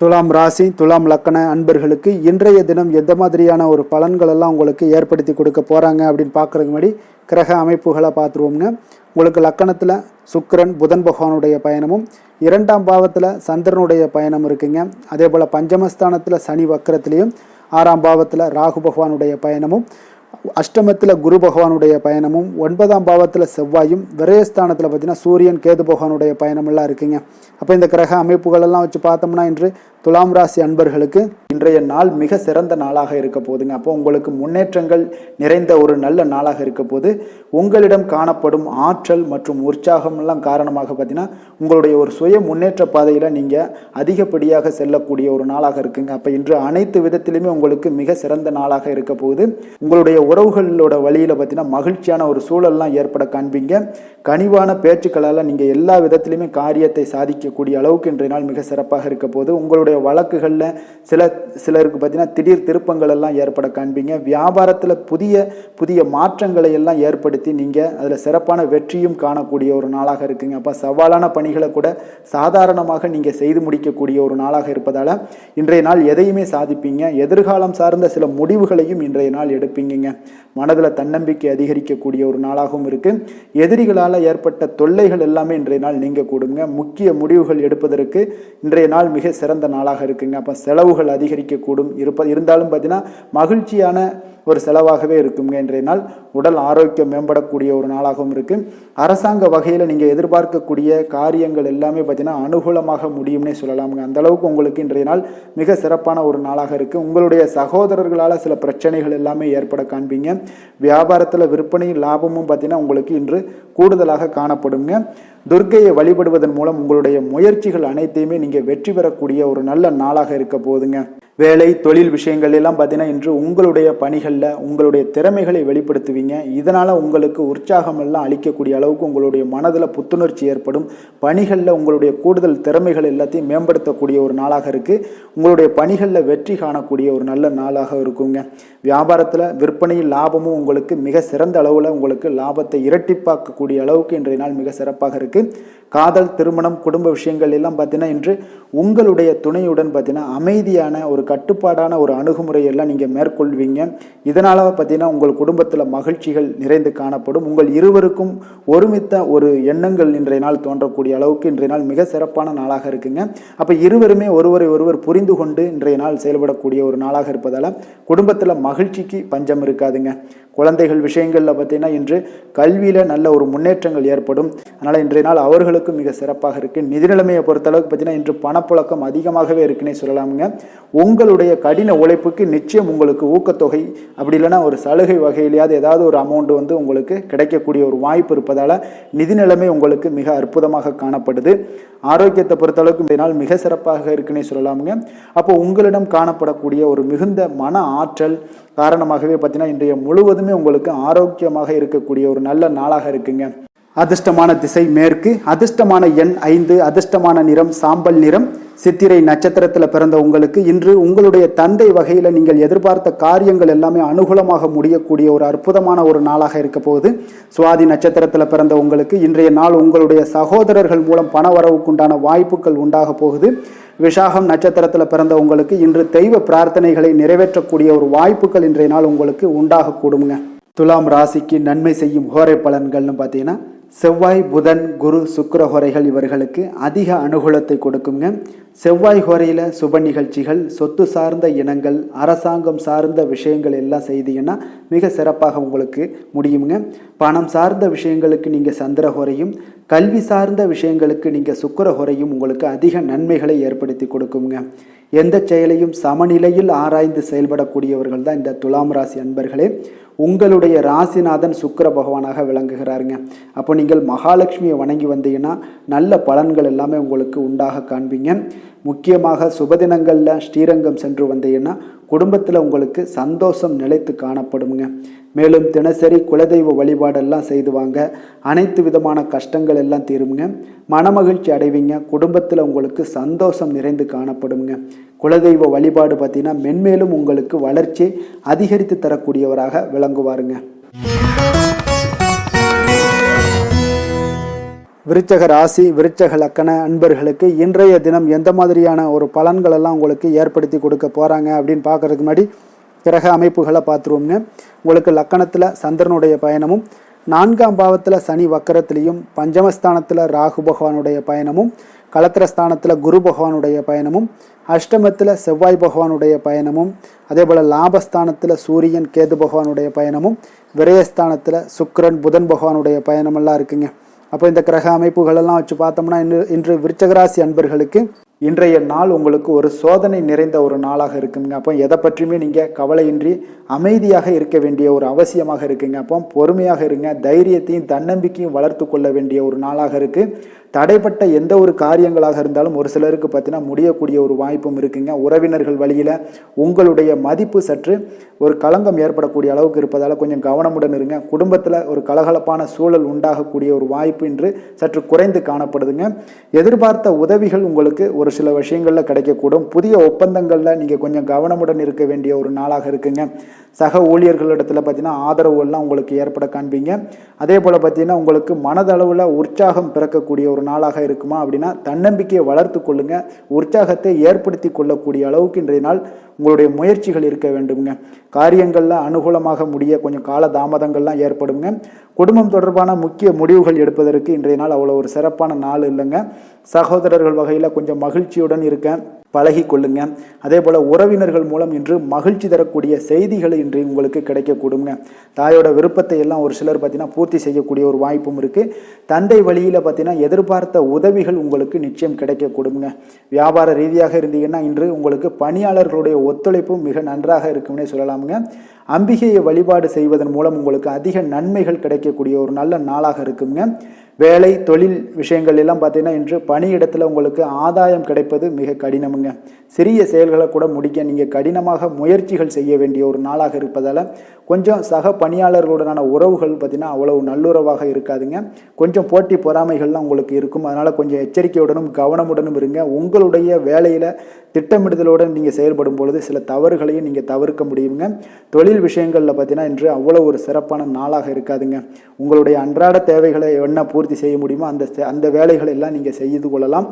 துலாம் ராசி, துலாம் லக்கண அன்பர்களுக்கு இன்றைய தினம் எந்த மாதிரியான ஒரு பலன்கள் எல்லாம் உங்களுக்கு ஏற்படுத்தி கொடுக்க போகிறாங்க அப்படின்னு பார்க்குறதுக்கு முன்னாடி கிரக அமைப்புகளை பார்த்துருவோம்ங்க. உங்களுக்கு லக்கணத்தில் சுக்கிரன், புதன் பகவானுடைய பயணமும், 2ஆம் பாவத்தில் சந்திரனுடைய பயணம் இருக்குங்க. அதே போல் பஞ்சமஸ்தானத்தில் சனி வக்கரத்திலையும், 6ஆம் பாவத்தில் ராகு பகவானுடைய பயணமும், அஷ்டமத்தில் குரு பகவானுடைய பயணமும், 9ஆம் பாவத்தில் செவ்வாயும், விரயஸ்தானத்தில் பார்த்தீங்கன்னா சூரியன், கேது பகவானுடைய பயணமெல்லாம் இருக்குங்க. அப்போ இந்த கிரக அமைப்புகளெல்லாம் வச்சு பார்த்தோம்னா இன்று துலாம் ராசி அன்பர்களுக்கு இன்றைய நாள் மிக சிறந்த நாளாக இருக்க போதுங்க. அப்போ உங்களுக்கு முன்னேற்றங்கள் நிறைந்த ஒரு நல்ல நாளாக இருக்க போது உங்களிடம் காணப்படும் ஆற்றல் மற்றும் உற்சாகம் எல்லாம் காரணமாக பார்த்தீங்கன்னா உங்களுடைய ஒரு சுய முன்னேற்ற பாதையில் நீங்கள் அதிகப்படியாக செல்லக்கூடிய ஒரு நாளாக இருக்குங்க. அப்போ இன்று அனைத்து விதத்திலுமே உங்களுக்கு மிக சிறந்த நாளாக இருக்க போகுது. உங்களுடைய உறவுகளோட வழியில் பார்த்தீங்கன்னா மகிழ்ச்சியான ஒரு சூழல்லாம் ஏற்பட காண்பீங்க. கனிவான பேச்சுக்களால் நீங்கள் எல்லா விதத்திலுமே காரியத்தை சாதிக்கக்கூடிய அளவுக்கு இன்றைய நாள் மிக சிறப்பாக இருக்க போது. உங்களுடைய வழக்குகளில் சிலருக்கு பார்த்தீங்கன்னா திடீர் திருப்பங்கள் எல்லாம் ஏற்பட காண்பீங்க. வியாபாரத்தில் புதிய புதிய மாற்றங்களை எல்லாம் ஏற்படுத்தி நீங்கள் அதில் சிறப்பான வெற்றியும் காணக்கூடிய ஒரு நாளாக இருக்குங்க. அப்போ சவாலான பணிகளை கூட சாதாரணமாக நீங்கள் செய்து முடிக்கக்கூடிய ஒரு நாளாக இருப்பதால் இன்றைய நாள் எதையுமே சாதிப்பீங்க. எதிர்காலம் சார்ந்த சில முடிவுகளையும் இன்றைய நாள் எடுப்பீங்க. மனதில் தன்னம்பிக்கை அதிகரிக்கக்கூடிய ஒரு நாளாகவும் இருக்குது. எதிரிகளால் ஏற்பட்ட தொல்லைகள் எல்லாமே இன்றைய நாள் நீங்க கூடுங்க. முக்கிய முடிவுகள் எடுப்பதற்கு இன்றைய நாள் மிக சிறந்த நாளாக இருக்குங்க. அப்போ செலவுகள் அதிகரிக்கக்கூடும். இருந்தாலும் பார்த்தீங்கன்னா மகிழ்ச்சியான ஒரு செலவாகவே இருக்குங்க. இன்றைய நாள் உடல் ஆரோக்கியம் மேம்படக்கூடிய ஒரு நாளாகவும் இருக்கு. அரசாங்க வகையில் நீங்கள் எதிர்பார்க்கக்கூடிய காரியங்கள் எல்லாமே பார்த்தீங்கன்னா அனுகூலமாக முடியும்னே சொல்லலாமுங்க. அந்த அளவுக்கு உங்களுக்கு இன்றைய நாள் மிக சிறப்பான ஒரு நாளாக இருக்கு. உங்களுடைய சகோதரர்களால் சில பிரச்சனைகள் எல்லாமே ஏற்பட காண்பீங்க. வியாபாரத்தில் விற்பனையும் லாபமும் பார்த்தீங்கன்னா உங்களுக்கு இன்று கூடுதலாக காணப்படுங்க. துர்க்கையை வழிபடுவதன் மூலம் உங்களுடைய முயற்சிகள் அனைத்தையுமே நீங்கள் வெற்றி பெறக்கூடிய ஒரு நல்ல நாளாக இருக்க போதுங்க. வேலை தொழில் விஷயங்கள் எல்லாம் பார்த்தீங்கன்னா இன்று உங்களுடைய பணிகளில் உங்களுடைய திறமைகளை வெளிப்படுத்துவீங்க. இதனால் உங்களுக்கு உற்சாகம் எல்லாம் அளிக்கக்கூடிய அளவுக்கு உங்களுடைய மனதில் புத்துணர்ச்சி ஏற்படும். பணிகளில் உங்களுடைய கூடுதல் திறமைகள் எல்லாத்தையும் மேம்படுத்தக்கூடிய ஒரு நாளாக இருக்குது. உங்களுடைய பணிகளில் வெற்றி காணக்கூடிய ஒரு நல்ல நாளாக இருக்குங்க. வியாபாரத்தில் விற்பனையில் லாபமும் உங்களுக்கு மிக சிறந்த அளவில் உங்களுக்கு லாபத்தை இரட்டிப்பாக்கக்கூடிய அளவுக்கு இன்றைய நாள் மிக சிறப்பாக இருக்குது. காதல், திருமணம், குடும்ப விஷயங்கள் எல்லாம் பார்த்தீங்கன்னா இன்று உங்களுடைய துணையுடன் பார்த்தீங்கன்னா அமைதியான ஒரு கட்டுப்பாடான ஒரு அணுகுமுறையெல்லாம் நீங்கள் மேற்கொள்வீங்க. இதனால் பார்த்தீங்கன்னா உங்கள் குடும்பத்தில் மகிழ்ச்சிகள் நிறைந்து காணப்படும். உங்கள் இருவருக்கும் ஒருமித்த ஒரு எண்ணங்கள் இன்றைய நாள் தோன்றக்கூடிய அளவுக்கு இன்றைய நாள் மிக சிறப்பான நாளாக இருக்குங்க. அப்போ இருவருமே ஒருவரை ஒருவர் புரிந்து கொண்டு இன்றைய நாள் செயல்படக்கூடிய ஒரு நாளாக இருப்பதால் குடும்பத்தில் மகிழ்ச்சிக்கு பஞ்சம் இருக்காதுங்க. குழந்தைகள் விஷயங்களில் பார்த்தீங்கன்னா இன்று கல்வியில் நல்ல ஒரு முன்னேற்றங்கள் ஏற்படும். அதனால் இன்றைய நாள் அவர்களுக்கும் மிக சிறப்பாக இருக்குது. நிதி நிலைமையை பொறுத்தளவுக்கு பார்த்தீங்கன்னா இன்று பணப்புழக்கம் அதிகமாகவே இருக்குன்னே சொல்லலாமுங்க. உங்களுடைய கடின உழைப்புக்கு நிச்சயம் உங்களுக்கு ஊக்கத்தொகை அப்படி இல்லைன்னா ஒரு சலுகை வகையிலேயாவது ஏதாவது ஒரு அமௌண்ட் உங்களுக்கு கிடைக்கக்கூடிய ஒரு வாய்ப்பு இருப்பதால் நிதி நிலைமை உங்களுக்கு மிக அற்புதமாக காணப்படுது. ஆரோக்கியத்தை பொறுத்தளவுக்கு இந்த நாள் மிக சிறப்பாக இருக்குன்னே சொல்லலாமுங்க. அப்போ உங்களிடம் காணப்படக்கூடிய ஒரு மிகுந்த மன ஆற்றல் காரணமாகவே பார்த்தீங்கன்னா இன்றைய முழுவதுமே உங்களுக்கு ஆரோக்கியமாக இருக்கக்கூடிய ஒரு நல்ல நாளாக இருக்குங்க. அதிர்ஷ்டமான திசை மேற்கு, அதிர்ஷ்டமான எண் 5, அதிர்ஷ்டமான நிறம் சாம்பல் நிறம். சித்திரை நட்சத்திரத்தில் பிறந்த உங்களுக்கு இன்று உங்களுடைய தந்தை வகையில் நீங்கள் எதிர்பார்த்த காரியங்கள் எல்லாமே அனுகூலமாக முடியக்கூடிய ஒரு அற்புதமான ஒரு நாளாக இருக்க போகுது. சுவாதி நட்சத்திரத்தில் பிறந்த உங்களுக்கு இன்றைய நாள் உங்களுடைய சகோதரர்கள் மூலம் பண வரவுக்குண்டான வாய்ப்புகள் உண்டாக போகுது. விசாகம் நட்சத்திரத்தில் பிறந்த உங்களுக்கு இன்று தெய்வ பிரார்த்தனைகளை நிறைவேற்றக்கூடிய ஒரு வாய்ப்புகள் இன்றைய நாள் உங்களுக்கு உண்டாக கூடுங்க. துலாம் ராசிக்கு நன்மை செய்யும் ஹோரை பலன்கள்னு பார்த்தீங்கன்னா செவ்வாய், புதன், குரு, சுக்கிர ஹோரைகள் இவர்களுக்கு அதிக அனுகூலத்தை கொடுக்குங்க. செவ்வாய் ஹோரையில் சுப நிகழ்ச்சிகள், சொத்து சார்ந்த இனங்கள், அரசாங்கம் சார்ந்த விஷயங்கள் எல்லாம் செய்தீங்கன்னா மிக சிறப்பாக உங்களுக்கு முடியுங்க. பணம் சார்ந்த விஷயங்களுக்கு நீங்கள் சந்திர ஹோரையும், கல்வி சார்ந்த விஷயங்களுக்கு நீங்கள் சுக்கிர ஹோரையும் உங்களுக்கு அதிக நன்மைகளை ஏற்படுத்தி கொடுக்குங்க. எந்த செயலையும் சமநிலையில் ஆராய்ந்து செயல்படக்கூடியவர்கள் தான் இந்த துலாம் ராசி அன்பர்களே. உங்களுடைய ராசிநாதன் சுக்கிர பகவானாக விளங்குகிறாருங்க. அப்போ நீங்கள் மகாலட்சுமியை வணங்கி வந்தீங்கன்னா நல்ல பலன்கள் எல்லாமே உங்களுக்கு உண்டாக காண்பீங்க. முக்கியமாக சுபதினங்களில் ஸ்ரீரங்கம் சென்று வந்தீங்கன்னா குடும்பத்தில் உங்களுக்கு சந்தோஷம் நிலைத்து காணப்படுங்க. மேலும் தினசரி குலதெய்வ வழிபாடெல்லாம் செய்து வாங்க. அனைத்து விதமான கஷ்டங்கள் எல்லாம் தீருங்க. மனமகிழ்ச்சி அடைவீங்க. குடும்பத்தில் உங்களுக்கு சந்தோஷம் நிறைந்து காணப்படுங்க. குலதெய்வ வழிபாடு பார்த்தீங்கன்னா மென்மேலும் உங்களுக்கு வளர்ச்சி அதிகரித்து தரக்கூடியவராக விளங்குவாருங்க. விருச்சக ராசி, விருச்சக லக்கண அன்பர்களுக்கு இன்றைய தினம் எந்த மாதிரியான ஒரு பலன்கள் எல்லாம் உங்களுக்கு ஏற்படுத்தி கொடுக்க போகிறாங்க அப்படின்னு பார்க்கறதுக்கு முன்னாடி கிரக அமைப்புகளை பார்த்துருவோம்ங்க. உங்களுக்கு லக்கணத்தில் சந்திரனுடைய பயணமும், 4ஆம் பாவத்தில் சனி வக்கரத்திலையும், பஞ்சமஸ்தானத்தில் ராகு பகவானுடைய பயணமும், களத்திரஸ்தானத்தில் குரு பகவானுடைய பயணமும், அஷ்டமத்தில் செவ்வாய் பகவானுடைய பயணமும், அதே போல் லாபஸ்தானத்தில் சூரியன் கேது பகவானுடைய பயணமும், விரயஸ்தானத்தில் சுக்கிரன் புதன் பகவானுடைய பயணமெல்லாம் இருக்குங்க. அப்போ இந்த கிரக அமைப்புகளெல்லாம் வச்சு பார்த்தோம்னா இன்று விருச்சகராசி அன்பர்களுக்கு இன்றைய நாள் உங்களுக்கு ஒரு சோதனை நிறைந்த ஒரு நாளாக இருக்குங்க. அப்போ எதை பற்றியுமே நீங்கள் கவலையின்றி அமைதியாக இருக்க வேண்டிய ஒரு அவசியமாக இருக்குங்க. அப்போ பொறுமையாக இருங்க. தைரியத்தையும் தன்னம்பிக்கையும் வளர்த்து கொள்ள வேண்டிய ஒரு நாளாக இருக்குது. தடைப்பட்ட எந்த ஒரு காரியங்களாக இருந்தாலும் ஒரு சிலருக்கு பார்த்தீங்கன்னா முடியக்கூடிய ஒரு வாய்ப்பும் இருக்குங்க. உறவினர்கள் வழியில் உங்களுடைய மதிப்பு சற்று ஒரு களங்கம் ஏற்படக்கூடிய அளவுக்கு இருப்பதால் கொஞ்சம் கவனமுடன் இருங்க. குடும்பத்தில் ஒரு கலகலப்பான சூழல் உண்டாகக்கூடிய ஒரு வாய்ப்பு இன்று சற்று குறைந்து காணப்படுதுங்க. எதிர்பார்த்த உதவிகள் உங்களுக்கு ஒரு சில விஷயங்களில் கிடைக்கக்கூடும். புதிய ஒப்பந்தங்களில் நீங்கள் கொஞ்சம் கவனமுடன் இருக்க வேண்டிய ஒரு நாளாக இருக்குங்க. சக ஊழியர்களிடத்தில் பார்த்தீங்கன்னா ஆதரவுலாம் உங்களுக்கு ஏற்பட காண்பீங்க. அதே போல் பார்த்தீங்கன்னா உங்களுக்கு மனதளவில் உற்சாகம் பிறக்கக்கூடிய ஒரு நாளாக இருக்குமா அப்படின்னா தன்னம்பிக்கையை வளர்த்து கொள்ளுங்க. உற்சாகத்தை ஏற்படுத்தி கொள்ளக்கூடிய அளவுக்கு இன்றைய நாள் உங்களுடைய முயற்சிகள் இருக்க வேண்டுங்க. காரியங்களில் அனுகூலமாக முடிய கொஞ்சம் கால தாமதங்கள்லாம் ஏற்படுங்க. குடும்பம் தொடர்பான முக்கிய முடிவுகள் எடுப்பதற்கு இன்றைய நாள் அவ்வளோ ஒரு சிறப்பான நாள் இல்லைங்க. சகோதரர்கள் வகையில் கொஞ்சம் மகிழ்ச்சியுடன் இருக்க பழகி கொள்ளுங்க. அதே போல் உறவினர்கள் மூலம் இன்று மகிழ்ச்சி தரக்கூடிய செய்திகள் இன்று உங்களுக்கு கிடைக்கக்கூடுங்க. தாயோட விருப்பத்தை எல்லாம் ஒரு சிலர் பார்த்தீங்கன்னா பூர்த்தி செய்யக்கூடிய ஒரு வாய்ப்பும் இருக்குது. தந்தை வழியில் பார்த்தீங்கன்னா எதிர்பார்த்த உதவிகள் உங்களுக்கு நிச்சயம் கிடைக்கக்கூடுங்க. வியாபார ரீதியாக இருந்தீங்கன்னா இன்று உங்களுக்கு பணியாளர்களுடைய ஒத்துழைப்பும் மிக நன்றாக இருக்கும்னே சொல்லலாமுங்க. அம்பிகையை வழிபாடு செய்வதன் மூலம் உங்களுக்கு அதிக நன்மைகள் கிடைக்கக்கூடிய ஒரு நல்ல நாளாக இருக்குங்க. வேலை தொழில் விஷயங்கள் எல்லாம் பார்த்தீங்கன்னா இன்று பணியிடத்தில் உங்களுக்கு ஆதாயம் கிடைப்பது மிக கடினமுங்க. சிறிய செயல்களை கூட முடிக்க நீங்கள் கடினமாக முயற்சிகள் செய்ய வேண்டிய ஒரு நாளாக இருப்பதால் கொஞ்சம் சக பணியாளர்களுடனான உறவுகள் பார்த்தீங்கன்னா அவ்வளவு நல்லுறவாக இருக்காதுங்க. கொஞ்சம் போட்டி பொறாமைகள்லாம் உங்களுக்கு இருக்கும். அதனால் கொஞ்சம் எச்சரிக்கையுடனும் கவனமுடனும் இருங்க. உங்களுடைய வேலையில் திட்டமிடுதலுடன் நீங்கள் செயல்படும் பொழுது சில தவறுகளையும் நீங்கள் தவிர்க்க முடியுங்க. தொழில் விஷயங்களில் பார்த்தீங்கன்னா இன்று அவ்வளோ ஒரு சிறப்பான நாளாக இருக்காதுங்க. உங்களுடைய அன்றாட தேவைகளை என்ன பூர்த்தி செய்ய முடியுமோ அந்த வேலைகளை எல்லாம் நீங்கள் செய்து கொள்ளலாம்.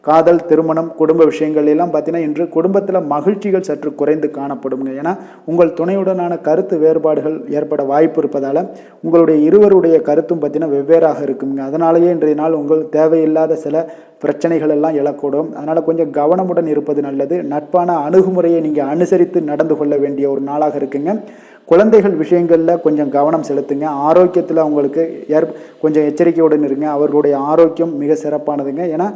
காதல், திருமணம், குடும்ப விஷயங்கள் எல்லாம் பார்த்தீங்கன்னா இன்று குடும்பத்தில் மகிழ்ச்சிகள் சற்று குறைந்து காணப்படுங்க. ஏன்னா உங்கள் துணையுடனான கருத்து வேறுபாடுகள் ஏற்பட வாய்ப்பு இருப்பதால் உங்களுடைய இருவருடைய கருத்தும் பார்த்தீங்கன்னா வெவ்வேறாக இருக்குங்க. அதனாலேயே இன்றைய நாள் உங்கள் தேவையில்லாத சில பிரச்சனைகள் எல்லாம் எழக்கூடும். அதனால் கொஞ்சம் கவனமுடன் இருப்பது நல்லது. நட்பான அணுகுமுறையை நீங்கள் அனுசரித்து நடந்து கொள்ள வேண்டிய ஒரு நாளாக இருக்குங்க. குழந்தைகள் விஷயங்களில் கொஞ்சம் கவனம் செலுத்துங்க. ஆரோக்கியத்தில் அவங்களுக்கு கொஞ்சம் எச்சரிக்கையுடன் இருங்க. அவர்களுடைய ஆரோக்கியம் மிக சிறப்பானதுங்க. ஏன்னா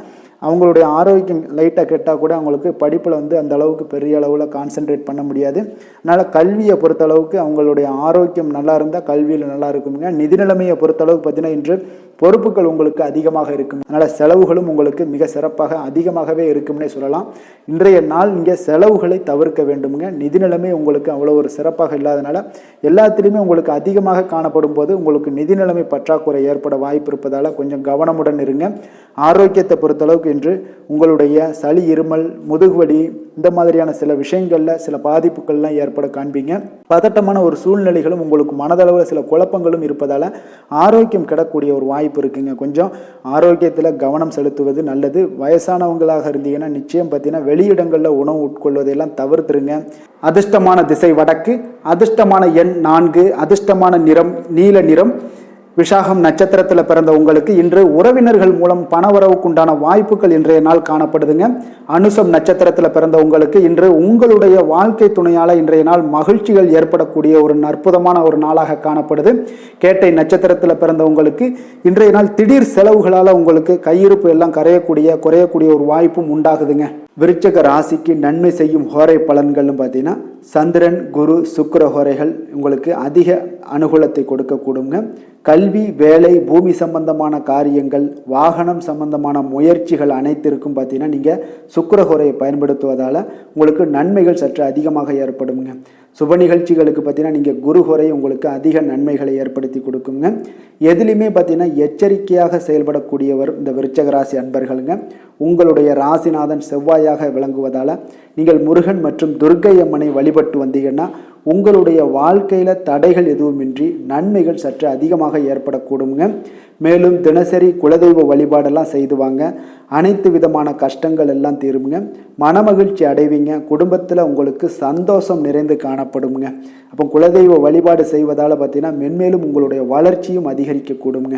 அவங்களுடைய ஆரோக்கியம் லைட்டாக கெட்டால் கூட அவங்களுக்கு படிப்பில் அந்த அளவுக்கு பெரிய அளவில் கான்சென்ட்ரேட் பண்ண முடியாது. அதனால் கல்வியை பொறுத்தளவுக்கு அவங்களுடைய ஆரோக்கியம் நல்லா இருந்தால் கல்வியில் நல்லா இருக்குங்க. நிதி நிலைமையை பொறுத்தளவுக்கு பார்த்தீங்கன்னா இன்று பொறுப்புகள் உங்களுக்கு அதிகமாக இருக்கும். அதனால் செலவுகளும் உங்களுக்கு மிக சிறப்பாக அதிகமாகவே இருக்கும்னே சொல்லலாம். இன்றைய நாள் நீங்கள் செலவுகளை தவிர்க்க வேண்டுமுங்க. நிதி நிலைமை உங்களுக்கு அவ்வளோ ஒரு சிறப்பாக இல்லாதனால எல்லாத்திலையுமே உங்களுக்கு அதிகமாக காணப்படும் போது உங்களுக்கு நிதி நிலைமை பற்றாக்குறை ஏற்பட வாய்ப்பு இருப்பதால் கொஞ்சம் கவனமுடன் இருங்க. ஆரோக்கியத்தை பொறுத்தளவுக்கு இன்று உங்களுடைய சளி, இருமல், முதுகுவலி இந்த மாதிரியான சில விஷயங்களில் சில பாதிப்புகள்லாம் ஏற்பட காண்பீங்க. பதட்டமான ஒரு சூழ்நிலைகளும் உங்களுக்கு மனதளவில் சில குழப்பங்களும் இருப்பதால் ஆரோக்கியம் கிடக்கூடிய ஒரு வாய்ப்பு இருக்குங்க. கொஞ்சம் ஆரோக்கியத்தில் கவனம் செலுத்துவது நல்லது. வயசானவங்களாக இருந்தீங்கன்னா நிச்சயம் பார்த்தீங்கன்னா வெளியிடங்களில் உணவு உட்கொள்வதையெல்லாம் தவிர்த்துருங்க. அதிர்ஷ்டமான திசை வடக்கு, அதிர்ஷ்டமான எண் 4, அதிர்ஷ்டமான நிறம் நீல நிறம். விஷாகம் நட்சத்திரத்தில் பிறந்த உங்களுக்கு இன்று உறவினர்கள் மூலம் பணவரவுக்குண்டான வாய்ப்புகள் இன்றைய நாள் காணப்படுதுங்க. அனுசம் நட்சத்திரத்தில் பிறந்த உங்களுக்கு இன்று உங்களுடைய வாழ்க்கை துணையால் இன்றைய நாள் மகிழ்ச்சிகள் ஏற்படக்கூடிய ஒரு அற்புதமான ஒரு நாளாக காணப்படுது. கேட்டை நட்சத்திரத்தில் பிறந்த உங்களுக்கு இன்றைய நாள் திடீர் செலவுகளால் உங்களுக்கு கையிருப்பு எல்லாம் குறையக்கூடிய ஒரு வாய்ப்பும் உண்டாகுதுங்க. விருச்சக ராசிக்கு நன்மை செய்யும் ஹோரை பலன்கள்னு பார்த்தீங்கன்னா சந்திரன், குரு, சுக்கிர ஹோரைகள் உங்களுக்கு அதிக அனுகூலத்தை கொடுக்கக்கூடுங்க. கல்வி, வேலை, பூமி சம்பந்தமான காரியங்கள், வாகனம் சம்பந்தமான முயற்சிகள் அனைத்திற்கும் பார்த்தீங்கன்னா நீங்கள் சுக்கிர ஹோரையை பயன்படுத்துவதால் உங்களுக்கு நன்மைகள் சற்று அதிகமாக ஏற்படுங்க. சுப நிகழ்ச்சிகளுக்கு பார்த்தீங்கன்னா நீங்கள் குரு ஹோரை உங்களுக்கு அதிக நன்மைகளை ஏற்படுத்தி கொடுக்குங்க. எதுலையுமே பார்த்தீங்கன்னா எச்சரிக்கையாக செயல்படக்கூடியவர் இந்த விருச்சக ராசி அன்பர்களுங்க. உங்களுடைய ராசிநாதன் செவ்வாயாக விளங்குவதால் நீங்கள் முருகன் மற்றும் துர்க்கை அம்மனை வழிபட்டு வந்தீங்கன்னா உங்களுடைய வாழ்க்கையில் தடைகள் எதுவுமின்றி நன்மைகள் சற்று அதிகமாக ஏற்படக்கூடுங்க. மேலும் தினசரி குலதெய்வ வழிபாடெல்லாம் செய்து வாங்க. அனைத்து விதமான கஷ்டங்கள் எல்லாம் தீருங்க. மனமகிழ்ச்சி அடைவீங்க. குடும்பத்தில் உங்களுக்கு சந்தோஷம் நிறைந்து காணப்படுங்க. அப்போ குலதெய்வ வழிபாடு செய்வதால் பார்த்தீங்கன்னா மென்மேலும் உங்களுடைய வளர்ச்சியும் அதிகரிக்கக்கூடுங்க.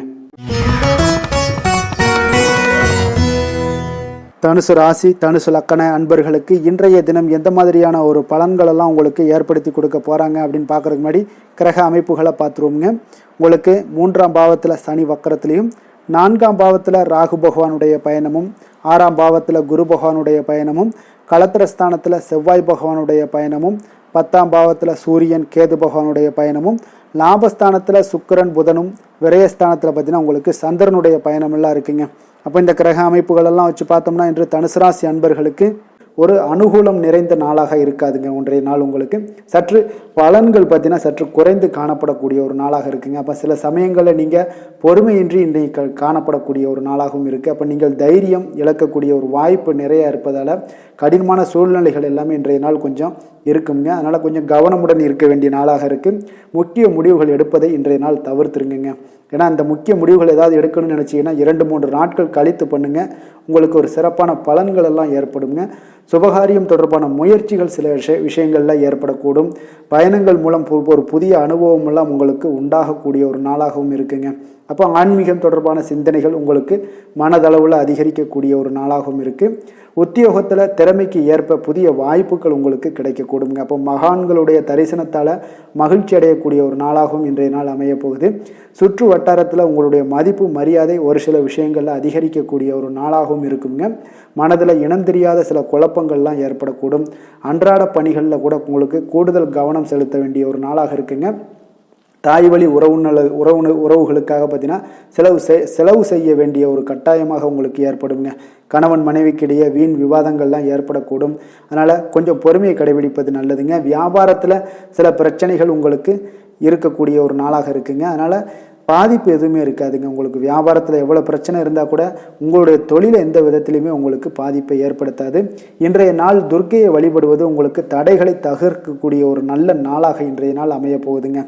தனுசு ராசி, தனுசு லக்கண அன்பர்களுக்கு இன்றைய தினம் எந்த மாதிரியான ஒரு பலன்களெல்லாம் உங்களுக்கு ஏற்படுத்தி கொடுக்க போகிறாங்க அப்படின்னு பார்க்குறதுக்கு முன்னாடி கிரக அமைப்புகளை பார்த்துருவோங்க. உங்களுக்கு 3ஆம் பாவத்தில் சனி வக்கரத்துலேயும் 4ஆம் பாவத்தில் ராகு பகவானுடைய பயணமும் 6ஆம் பாவத்தில் குரு பகவானுடைய பயணமும் களத்திரஸ்தானத்தில் செவ்வாய் பகவானுடைய பயணமும் 10ஆம் பாவத்தில் சூரியன் கேது பகவானுடைய பயணமும் லாபஸ்தானத்தில் சுக்கிரன் புதனும் விரயஸ்தானத்தில் பார்த்தீங்கன்னா உங்களுக்கு சந்திரனுடைய பயணமெல்லாம் இருக்குங்க. அப்போ இந்த கிரக அமைப்புகளெல்லாம் வச்சு பார்த்தோம்னா இன்று தனுசு ராசி அன்பர்களுக்கு ஒரு அனுகூலம் நிறைந்த நாளாக இருக்காதுங்க. ஒன்றைய நாள் உங்களுக்கு சற்று பலன்கள் பார்த்தீங்கன்னா சற்று குறைந்து காணப்படக்கூடிய ஒரு நாளாக இருக்குங்க. அப்போ சில சமயங்களில் நீங்கள் பொறுமையின்றி இன்றைக்கு காணப்படக்கூடிய ஒரு நாளாகவும் இருக்குது. அப்போ நீங்கள் தைரியம் இழக்கக்கூடிய ஒரு வாய்ப்பு நிறைய இருப்பதால் கடினமான சூழ்நிலைகள் எல்லாமே இன்றைய நாள் கொஞ்சம் இருக்குங்க. அதனால் கொஞ்சம் கவனமுடன் இருக்க வேண்டிய நாளாக இருக்குது. முக்கிய முடிவுகள் எடுப்பதை இன்றைய நாள் தவிர்த்துருங்க. ஏன்னா அந்த முக்கிய முடிவுகள் ஏதாவது எடுக்கணும்னு நினச்சிங்கன்னா 2-3 நாட்கள் கழித்து பண்ணுங்கள். உங்களுக்கு ஒரு சிறப்பான பலன்கள் எல்லாம் ஏற்படுங்க. சுபகாரியம் தொடர்பான முயற்சிகள் சில விஷயங்களில் ஏற்படக்கூடும். பயணங்கள் மூலம் ஒரு புதிய அனுபவம் எல்லாம் உங்களுக்கு உண்டாகக்கூடிய ஒரு நாளாகவும் இருக்குங்க. அப்போ ஆன்மீகம் தொடர்பான சிந்தனைகள் உங்களுக்கு மனதளவில் அதிகரிக்கக்கூடிய ஒரு நாளாகவும் இருக்குது. உத்தியோகத்தில் திறமைக்கு ஏற்ப புதிய வாய்ப்புகள் உங்களுக்கு கிடைக்கக்கூடுங்க. அப்போ மகான்களுடைய தரிசனத்தால் மகிழ்ச்சி அடையக்கூடிய ஒரு நாளாகவும் இன்றைய நாள் அமைய போகுது. சுற்று வட்டாரத்தில் உங்களுடைய மதிப்பு மரியாதை ஒரு சில விஷயங்களில் அதிகரிக்கக்கூடிய ஒரு நாளாகவும் இருக்குங்க. மனதில் இனம் தெரியாத சில குழப்பங்கள்லாம் ஏற்படக்கூடும். அன்றாட பணிகளில் கூட உங்களுக்கு கூடுதல் கவனம் செலுத்த வேண்டிய ஒரு நாளாக இருக்குங்க. தாய் வழி உறவுகளுக்காக பார்த்தீங்கன்னா செலவு செய்ய வேண்டிய ஒரு கட்டாயமாக உங்களுக்கு ஏற்படுங்க. கணவன் மனைவிக்கிடையே வீண் விவாதங்கள்லாம் ஏற்படக்கூடும். அதனால் கொஞ்சம் பொறுமையை கடைபிடிப்பது நல்லதுங்க. வியாபாரத்தில் சில பிரச்சனைகள் உங்களுக்கு இருக்கக்கூடிய ஒரு நாளாக இருக்குங்க. அதனால் பாதிப்பு எதுவுமே இருக்காதுங்க. உங்களுக்கு வியாபாரத்தில் எவ்வளோ பிரச்சனை இருந்தால் கூட உங்களுடைய தொழிலை எந்த விதத்திலையுமே உங்களுக்கு பாதிப்பை ஏற்படுத்தாது. இன்றைய நாள் துர்க்கையை வழிபடுவது உங்களுக்கு தடைகளை தகர்க்கக்கூடிய ஒரு நல்ல நாளாக இன்றைய நாள் அமைய போகுதுங்க.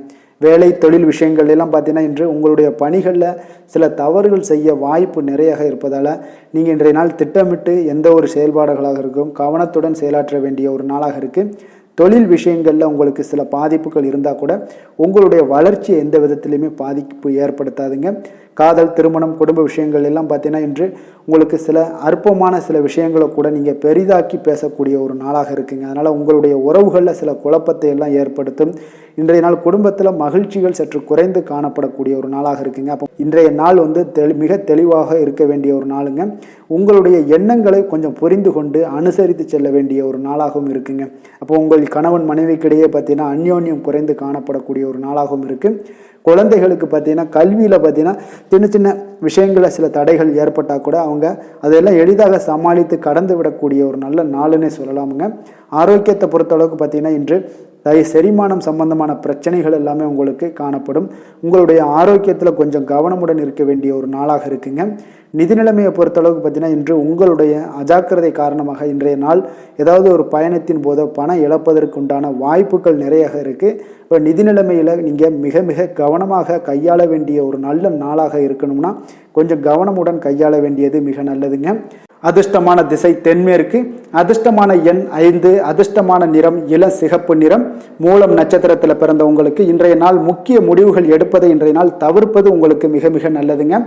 வேலை தொழில் விஷயங்கள் எல்லாம் பார்த்தீங்கன்னா இன்று உங்களுடைய பணிகளில் சில தவறுகள் செய்ய வாய்ப்பு நிறையாக இருப்பதால் நீங்கள் இன்றைய நாள் திட்டமிட்டு எந்த ஒரு செயல்பாடுகளாக இருக்கும் கவனத்துடன் செயலாற்ற வேண்டிய ஒரு நாளாக இருக்குது. தொழில் விஷயங்களில் உங்களுக்கு சில பாதிப்புகள் இருந்தால் கூட உங்களுடைய வளர்ச்சியை எந்த விதத்திலையுமே பாதிப்பு ஏற்படுத்தாதுங்க. காதல், திருமணம், குடும்ப விஷயங்கள் எல்லாம் பார்த்தீங்கன்னா இன்று உங்களுக்கு சில அற்பமான சில விஷயங்களை கூட நீங்கள் பெரிதாக்கி பேசக்கூடிய ஒரு நாளாக இருக்குங்க. அதனால் உங்களுடைய உறவுகளில் சில குழப்பத்தை எல்லாம் ஏற்படுத்தும். இன்றைய நாள் குடும்பத்தில் மகிழ்ச்சிகள் சற்று குறைந்து காணப்படக்கூடிய ஒரு நாளாக இருக்குங்க. அப்போ இன்றைய நாள் மிக தெளிவாக இருக்க வேண்டிய ஒரு நாளுங்க. உங்களுடைய எண்ணங்களை கொஞ்சம் புரிந்து கொண்டு அனுசரித்து செல்ல வேண்டிய ஒரு நாளாகவும் இருக்குங்க. அப்போ உங்கள் கணவன் மனைவிக்கிடையே பார்த்தீங்கன்னா அந்யோன்யம் குறைந்து காணப்படக்கூடிய ஒரு நாளாகவும் இருக்குது. குழந்தைகளுக்கு பார்த்தீங்கன்னா கல்வியில் பார்த்தீங்கன்னா சின்ன சின்ன விஷயங்களில் சில தடைகள் ஏற்பட்டால் கூட அவங்க அதெல்லாம் எளிதாக சமாளித்து கடந்து விடக்கூடிய ஒரு நல்ல நாளுன்னே சொல்லலாமுங்க. ஆரோக்கியத்தை பொறுத்தளவுக்கு பார்த்தீங்கன்னா இன்று செரிமானம் சம்பந்தமான பிரச்சனைகள் எல்லாமே உங்களுக்கு காணப்படும். உங்களுடைய ஆரோக்கியத்தில் கொஞ்சம் கவனமுடன் இருக்க வேண்டிய ஒரு நாளாக இருக்குங்க. நிதி நிலைமையை பொறுத்தளவுக்கு பார்த்தீங்கன்னா இன்று உங்களுடைய அஜாக்கிரதை காரணமாக இன்றைய நாள் ஏதாவது ஒரு பயணத்தின் போது பணம் இழப்பதற்கு உண்டான வாய்ப்புகள் நிறைய இருக்குது. இப்போ நிதி நிலைமையில் நீங்கள் மிக மிக கவனமாக கையாள வேண்டிய ஒரு நல்ல நாளாக இருக்கணும்னா கொஞ்சம் கவனமுடன் கையாள வேண்டியது மிக நல்லதுங்க. அதிர்ஷ்டமான திசை தென்மேற்கு, அதிர்ஷ்டமான எண் 5, அதிர்ஷ்டமான நிறம் இளம் சிகப்பு நிறம். மூலம் நட்சத்திரத்தில் பிறந்த உங்களுக்கு இன்றைய நாள் முக்கிய முடிவுகள் எடுப்பதை இன்றைய நாள் தவிர்ப்பது உங்களுக்கு மிக மிக நல்லதுங்க.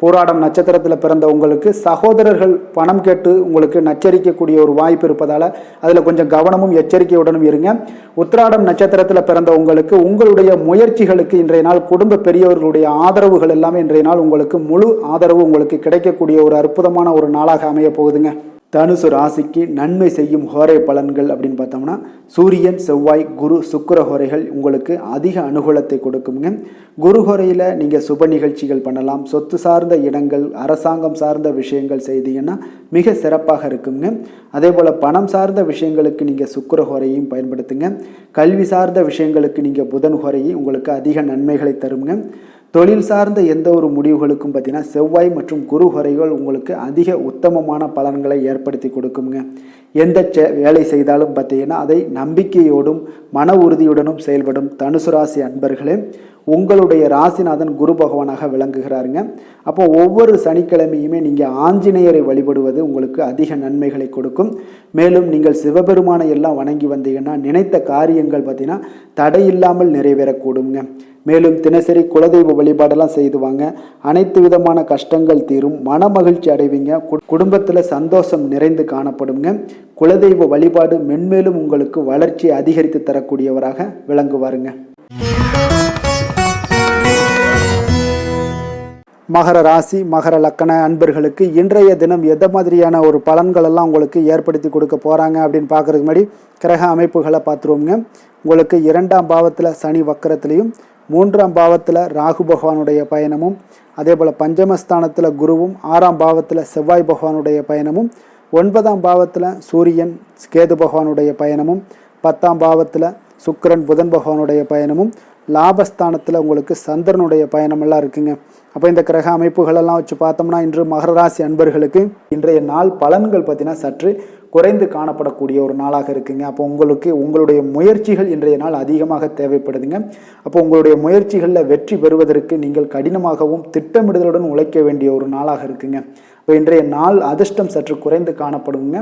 போராடம் நட்சத்திரத்தில் பிறந்த உங்களுக்கு சகோதரர்கள் பணம் கேட்டு உங்களுக்கு நச்சரிக்கக்கூடிய ஒரு வாய்ப்பு இருப்பதால் அதில் கொஞ்சம் கவனமும் எச்சரிக்கையுடனும் இருங்க. உத்திராடம் நட்சத்திரத்தில் பிறந்த உங்களுக்கு உங்களுடைய முயற்சிகளுக்கு இன்றைய நாள் குடும்ப பெரியவர்களுடைய ஆதரவுகள் எல்லாமே இன்றைய நாள் உங்களுக்கு முழு ஆதரவு உங்களுக்கு கிடைக்கக்கூடிய ஒரு அற்புதமான ஒரு நாளாக அமைய போகுதுங்க. தனுசு ராசிக்கு நன்மை செய்யும் ஹோரை பலன்கள் அப்படின்னு பார்த்தோம்னா சூரியன், செவ்வாய், குரு, சுக்கிர ஹோரைகள் உங்களுக்கு அதிக அனுகூலத்தை கொடுக்குங்க. குரு ஹோரையில் நீங்கள் சுப நிகழ்ச்சிகள் பண்ணலாம். சொத்து சார்ந்த இடங்கள், அரசாங்கம் சார்ந்த விஷயங்கள் செய்தீங்கன்னா மிக சிறப்பாக இருக்குங்க. அதே போல் பணம் சார்ந்த விஷயங்களுக்கு நீங்கள் சுக்கிர ஹோரையும் பயன்படுத்துங்க. கல்வி சார்ந்த விஷயங்களுக்கு நீங்கள் புதன் ஹோரையும் உங்களுக்கு அதிக நன்மைகளை தருங்க. தொழில் சார்ந்த எந்த ஒரு முடிவுகளுக்கும் பார்த்தீங்கன்னா செவ்வாய் மற்றும் குரு ஹோரைகள் உங்களுக்கு அதிக உத்தமமான பலன்களை ஏற்படுத்தி கொடுக்குங்க. எந்த வேலை செய்தாலும் பார்த்தீங்கன்னா அதை நம்பிக்கையோடும் மன உறுதியுடனும் செயல்படும் தனுசு ராசி அன்பர்களே, உங்களுடைய ராசிநாதன் குரு பகவானாக விளங்குகிறாருங்க. அப்போ ஒவ்வொரு சனிக்கிழமையுமே நீங்கள் ஆஞ்சநேயரை வழிபடுவது உங்களுக்கு அதிக நன்மைகளை கொடுக்கும். மேலும் நீங்கள் சிவபெருமானை எல்லாம் வணங்கி வந்தீங்கன்னா நினைத்த காரியங்கள் பார்த்தீங்கன்னா தடையில்லாமல் நிறைவேறக்கூடுங்க. மேலும் தினசரி குலதெய்வ வழிபாடெல்லாம் செய்துவாங்க. அனைத்து விதமான கஷ்டங்கள் தீரும், மன மகிழ்ச்சி அடைவீங்க. குடும்பத்தில் சந்தோஷம் நிறைந்து காணப்படுங்க. குலதெய்வ வழிபாடு மென்மேலும் உங்களுக்கு வளர்ச்சி அதிகரித்து மகர ராசி மகர லக்கண அன்பர்களுக்கு இன்றைய தினம் எந்த மாதிரியான ஒரு பலன்கள் எல்லாம் உங்களுக்கு ஏற்படுத்தி கொடுக்க போகிறாங்க அப்படின்னு பார்க்குறதுக்கு முன்னாடி கிரக அமைப்புகளை பார்த்துருவோங்க. உங்களுக்கு 2ஆம் பாவத்தில் சனி வக்கரத்திலையும் 3ஆம் பாவத்தில் ராகு பகவானுடைய பயணமும், அதே போல் பஞ்சமஸ்தானத்தில் குருவும், 6ஆம் பாவத்தில் செவ்வாய் பகவானுடைய பயணமும், 9ஆம் பாவத்தில் சூரியன் கேது பகவானுடைய பயணமும், 10ஆம் பாவத்தில் சுக்கிரன் புதன் பகவானுடைய பயணமும், லாபஸ்தானத்தில் உங்களுக்கு சந்திரனுடைய பயணமெல்லாம் இருக்குங்க. அப்போ இந்த கிரக அமைப்புகளெல்லாம் வச்சு பார்த்தோம்னா இன்று மகர ராசி அன்பர்களுக்கு இன்றைய நாள் பலன்கள் பார்த்தீங்கன்னா சற்று குறைந்து காணப்படக்கூடிய ஒரு நாளாக இருக்குங்க. அப்போ உங்களுடைய முயற்சிகள் இன்றைய நாள் அதிகமாக தேவைப்படுதுங்க. அப்போ உங்களுடைய முயற்சிகளில் வெற்றி பெறுவதற்கு நீங்கள் கடினமாகவும் திட்டமிடுதலுடன் உழைக்க வேண்டிய ஒரு நாளாக இருக்குங்க. இப்போ இன்றைய நாள் அதிர்ஷ்டம் சற்று குறைந்து காணப்படுங்க.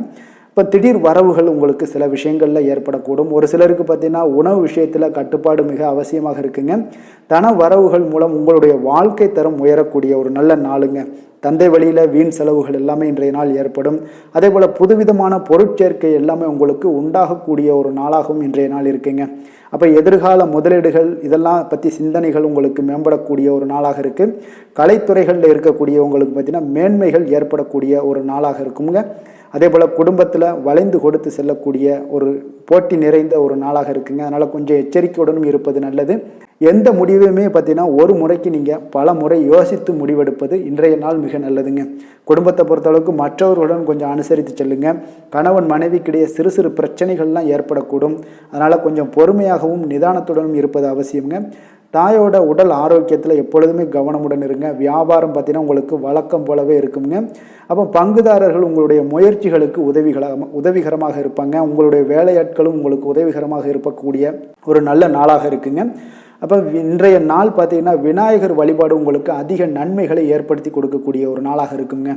இப்போ திடீர் வரவுகள் உங்களுக்கு சில விஷயங்களில் ஏற்படக்கூடும். ஒரு சிலருக்கு பார்த்தீங்கன்னா உணவு விஷயத்தில் கட்டுப்பாடு மிக அவசியமாக இருக்குங்க. தன வரவுகள் மூலம் உங்களுடைய வாழ்க்கை தரம் உயரக்கூடிய ஒரு நல்ல நாளுங்க. தந்தை வழியில் வீண் செலவுகள் எல்லாமே இன்றைய நாள் ஏற்படும். அதே போல் புதுவிதமான பொருட்சேர்க்கை எல்லாமே உங்களுக்கு உண்டாகக்கூடிய ஒரு நாளாகவும் இன்றைய நாள் இருக்குங்க. அப்போ எதிர்கால முதலீடுகள் இதெல்லாம் பற்றி சிந்தனைகள் உங்களுக்கு மேம்படக்கூடிய ஒரு நாளாக இருக்குது. கலைத்துறைகளில் இருக்கக்கூடியவங்களுக்கு பார்த்தீங்கன்னா மேன்மைகள் ஏற்படக்கூடிய ஒரு நாளாக இருக்குங்க. அதே போல் குடும்பத்தில் வளைந்து கொடுத்து செல்லக்கூடிய ஒரு போட்டி நிறைந்த ஒரு நாளாக இருக்குங்க. அதனால் கொஞ்சம் எச்சரிக்கையுடனும் இருப்பது நல்லது. எந்த முடிவையுமே பார்த்தீங்கன்னா ஒரு முறைக்கு நீங்கள் பல முறை யோசித்து முடிவெடுப்பது இன்றைய நாள் மிக நல்லதுங்க. குடும்பத்தை பொறுத்தளவுக்கு மற்றவர்களுடன் கொஞ்சம் அனுசரித்து செல்லுங்க. கணவன் மனைவிக்கிடையே சிறு சிறு பிரச்சனைகள்லாம் ஏற்படக்கூடும். அதனால் கொஞ்சம் பொறுமையாகவும் நிதானத்துடனும் இருப்பது அவசியங்க. தாயோட உடல் ஆரோக்கியத்தில் எப்பொழுதுமே கவனமுடன் இருங்க. வியாபாரம் பார்த்தீங்கன்னா உங்களுக்கு வழக்கம் போலவே இருக்குங்க. அப்போ பங்குதாரர்கள் உங்களுடைய முயற்சிகளுக்கு உதவிகரமாக இருப்பாங்க. உங்களுடைய வேலையாட்களும் உங்களுக்கு உதவிகரமாக இருக்கக்கூடிய ஒரு நல்ல நாளாக இருக்குங்க. அப்போ இன்றைய நாள் பார்த்தீங்கன்னா விநாயகர் வழிபாடு உங்களுக்கு அதிக நன்மைகளை ஏற்படுத்தி கொடுக்கக்கூடிய ஒரு நாளாக இருக்குங்க.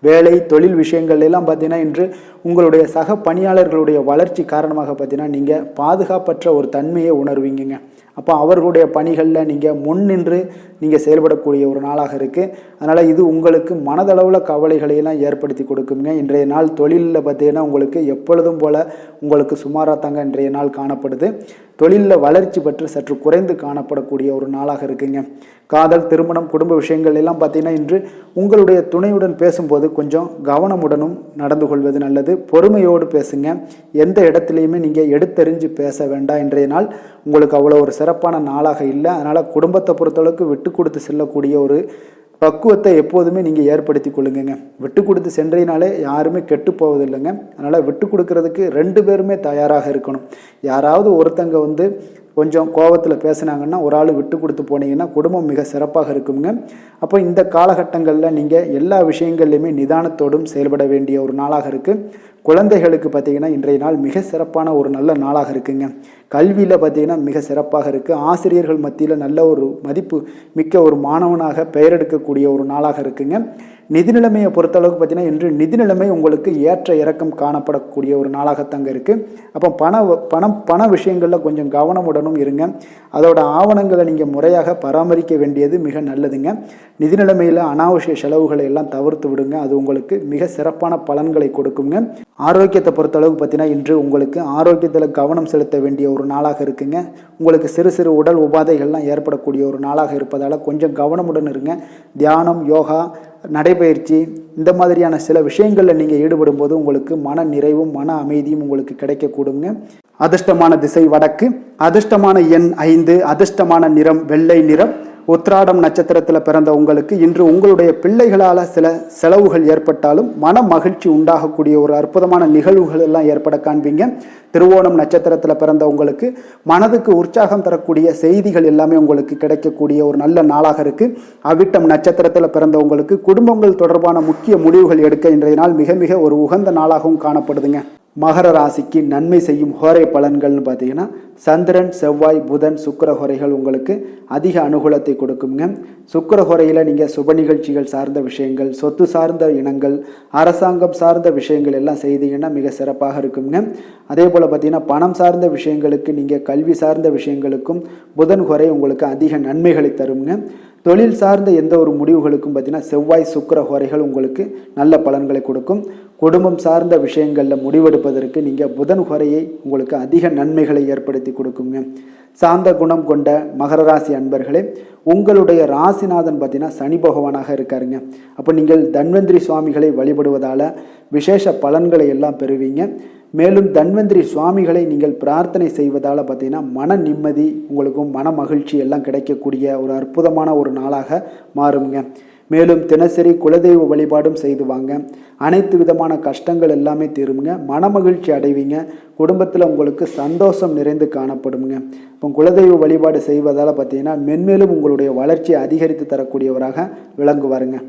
வேலை தொழில் விஷயங்கள் எல்லாம் பார்த்தீங்கன்னா இன்று உங்களுடைய சக பணியாளர்களுடைய வளர்ச்சி காரணமாக பார்த்தீங்கன்னா நீங்கள் பாதுகாப்பற்ற ஒரு தன்மையை உணர்வீங்க. அப்போ அவர்களுடைய பணிகளில் நீங்கள் முன்னின்று நீங்கள் செயல்படக்கூடிய ஒரு நாளாக இருக்குது. அதனால் இது உங்களுக்கு மனதளவில் கவலைகளையெல்லாம் ஏற்படுத்தி கொடுக்குங்க. இன்றைய நாள் தொழிலில் பார்த்தீங்கன்னா உங்களுக்கு எப்பொழுதும் போல் உங்களுக்கு சுமாராக தாங்க இன்றைய நாள் காணப்படுது. தொழிலில் வளர்ச்சி பற்றி சற்று குறைந்து காணப்படக்கூடிய ஒரு நாளாக இருக்குங்க. காதல் திருமணம் குடும்ப விஷயங்கள் எல்லாம் பார்த்தீங்கன்னா இன்று உங்களுடைய துணையுடன் பேசும்போது கொஞ்சம் கவனமுடனும் நடந்து கொள்வது நல்லது. பொறுமையோடு பேசுங்க. எந்த இடத்துலையுமே நீங்கள் எடுத்தெறிஞ்சு பேச வேண்டாம். இன்றைய நாள் உங்களுக்கு அவ்வளோ ஒரு சிறப்பான நாளாக இல்லை. அதனால் குடும்பத்தை பொறுத்தளவுக்கு விட்டு கொடுத்து செல்லக்கூடிய ஒரு பக்குவத்தை எப்போதுமே நீங்கள் ஏற்படுத்தி கொள்ளுங்க. விட்டு கொடுத்து சென்றீனாலே யாருமே கெட்டு போவதில்லைங்க. அதனால் விட்டு கொடுக்கறதுக்கு 2 பேருமே தயாராக இருக்கணும். யாராவது ஒருத்தங்க கொஞ்சம் கோபத்தில் பேசுனாங்கன்னா ஒரு ஆள் விட்டு கொடுத்து போனீங்கன்னா குடும்பம் மிக சிறப்பாக இருக்குங்க. அப்போ இந்த காலகட்டங்களில் நீங்கள் எல்லா விஷயங்கள்லையுமே நிதானத்தோடும் செயல்பட வேண்டிய ஒரு நாளாக இருக்குது. குழந்தைகளுக்கு பார்த்தீங்கன்னா இன்றைய நாள் மிக சிறப்பான ஒரு நல்ல நாளாக இருக்குங்க. கல்வியில் பார்த்தீங்கன்னா மிக சிறப்பாக இருக்குது. ஆசிரியர்கள் மத்தியில் நல்ல ஒரு மதிப்பு மிக்க ஒரு மாணவனாக பெயர் எடுக்கக்கூடிய ஒரு நாளாக இருக்குங்க. நிதி நிலைமையை பொறுத்தளவுக்கு பார்த்தீங்கன்னா இன்று நிதி நிலைமை உங்களுக்கு ஏற்ற இறக்கம் காணப்படக்கூடிய ஒரு நாளாகத்தாங்க இருக்குது. அப்போ பண விஷயங்களில் கொஞ்சம் கவனமுடனும் இருங்க. அதோட ஆவணங்களை நீங்கள் முறையாக பராமரிக்க வேண்டியது மிக நல்லதுங்க. நிதி நிலைமையில் அனாவசிய செலவுகளை எல்லாம் தவிர்த்து விடுங்க. அது உங்களுக்கு மிக சிறப்பான பலன்களை கொடுக்குங்க. ஆரோக்கியத்தை பொறுத்தளவுக்கு பார்த்தீங்கன்னா இன்று உங்களுக்கு ஆரோக்கியத்தில் கவனம் செலுத்த வேண்டிய ஒரு நாளாக இருக்குங்க. உங்களுக்கு சிறு சிறு உடல் உபாதைகள்லாம் ஏற்படக்கூடிய ஒரு நாளாக இருப்பதால் கொஞ்சம் கவனமுடன் இருங்க. தியானம், யோகா, நடைபயிற்சி இந்த மாதிரியான சில விஷயங்களில் நீங்கள் ஈடுபடும் போது உங்களுக்கு மன நிறைவும் மன அமைதியும் உங்களுக்கு கிடைக்கக்கூடுங்க. அதிர்ஷ்டமான திசை வடக்கு, அதிர்ஷ்டமான எண் 5, அதிர்ஷ்டமான நிறம் வெள்ளை நிறம். உத்திராடம் நட்சத்திரத்தில் பிறந்த உங்களுக்கு இன்று உங்களுடைய பிள்ளைகளால் சில செலவுகள் ஏற்பட்டாலும் மன மகிழ்ச்சி உண்டாகக்கூடிய ஒரு அற்புதமான நிகழ்வுகள் எல்லாம் ஏற்பட காண்பீங்க. திருவோணம் நட்சத்திரத்தில் பிறந்த உங்களுக்கு மனதுக்கு உற்சாகம் தரக்கூடிய செய்திகள் எல்லாமே உங்களுக்கு கிடைக்கக்கூடிய ஒரு நல்ல நாளாக இருக்குது. அவிட்டம் நட்சத்திரத்தில் பிறந்த உங்களுக்கு குடும்பங்கள் தொடர்பான முக்கிய முடிவுகள் எடுக்க இன்றைய நாள் மிக மிக ஒரு உகந்த நாளாகவும் காணப்படுதுங்க. மகர ராசிக்கு நன்மை செய்யும் ஹோரை பலன்கள்னு பார்த்தீங்கன்னா சந்திரன், செவ்வாய், புதன், சுக்கிர ஹோரைகள் உங்களுக்கு அதிக அனுகூலத்தை கொடுக்குங்க. சுக்கிர ஹோரையில் நீங்கள் சுப நிகழ்ச்சிகள் சார்ந்த விஷயங்கள், சொத்து சார்ந்த இனங்கள், அரசாங்கம் சார்ந்த விஷயங்கள் எல்லாம் செய்தீங்கன்னா மிக சிறப்பாக இருக்குங்க. அதே போல் பார்த்தீங்கன்னா பணம் சார்ந்த விஷயங்களுக்கு, நீங்கள் கல்வி சார்ந்த விஷயங்களுக்கும் புதன் ஹோரை உங்களுக்கு அதிக நன்மைகளை தருங்க. தொழில் சார்ந்த எந்த ஒரு முடிவுகளுக்கும் பார்த்தீங்கன்னா செவ்வாய், சுக்கிர ஹோரைகள் உங்களுக்கு நல்ல பலன்களை கொடுக்கும். குடும்பம் சார்ந்த விஷயங்களில் முடிவெடுப்பதற்கு நீங்கள் புதன் ஹோரையை உங்களுக்கு அதிக நன்மைகளை ஏற்படுத்தி கொடுக்குங்க. சாந்த குணம் கொண்ட மகர ராசி அன்பர்களே, உங்களுடைய ராசிநாதன் பார்த்தீங்கன்னா சனி பகவானாக இருக்காருங்க. அப்போ நீங்கள் தன்வந்திரி சுவாமிகளை வழிபடுவதால் விசேஷ பலன்களை எல்லாம் பெறுவீங்க. மேலும் தன்வந்திரி சுவாமிகளை நீங்கள் பிரார்த்தனை செய்வதால் பார்த்தீங்கன்னா மன நிம்மதி உங்களுக்கும் மன மகிழ்ச்சி எல்லாம் கிடைக்கக்கூடிய ஒரு அற்புதமான ஒரு நாளாக மாறுங்க. மேலும் தினசரி குலதெய்வ வழிபாடும் செய்து வாங்க. அனைத்து விதமான கஷ்டங்கள் எல்லாமே தீருங்க. மனமகிழ்ச்சி அடைவீங்க. குடும்பத்தில் உங்களுக்கு சந்தோஷம் நிறைந்து காணப்படுங்க. இப்போ குலதெய்வ வழிபாடு செய்வதால் பார்த்தீங்கன்னா மென்மேலும் உங்களுடைய வளர்ச்சியை அதிகரித்து தரக்கூடியவராக விளங்குவாருங்க.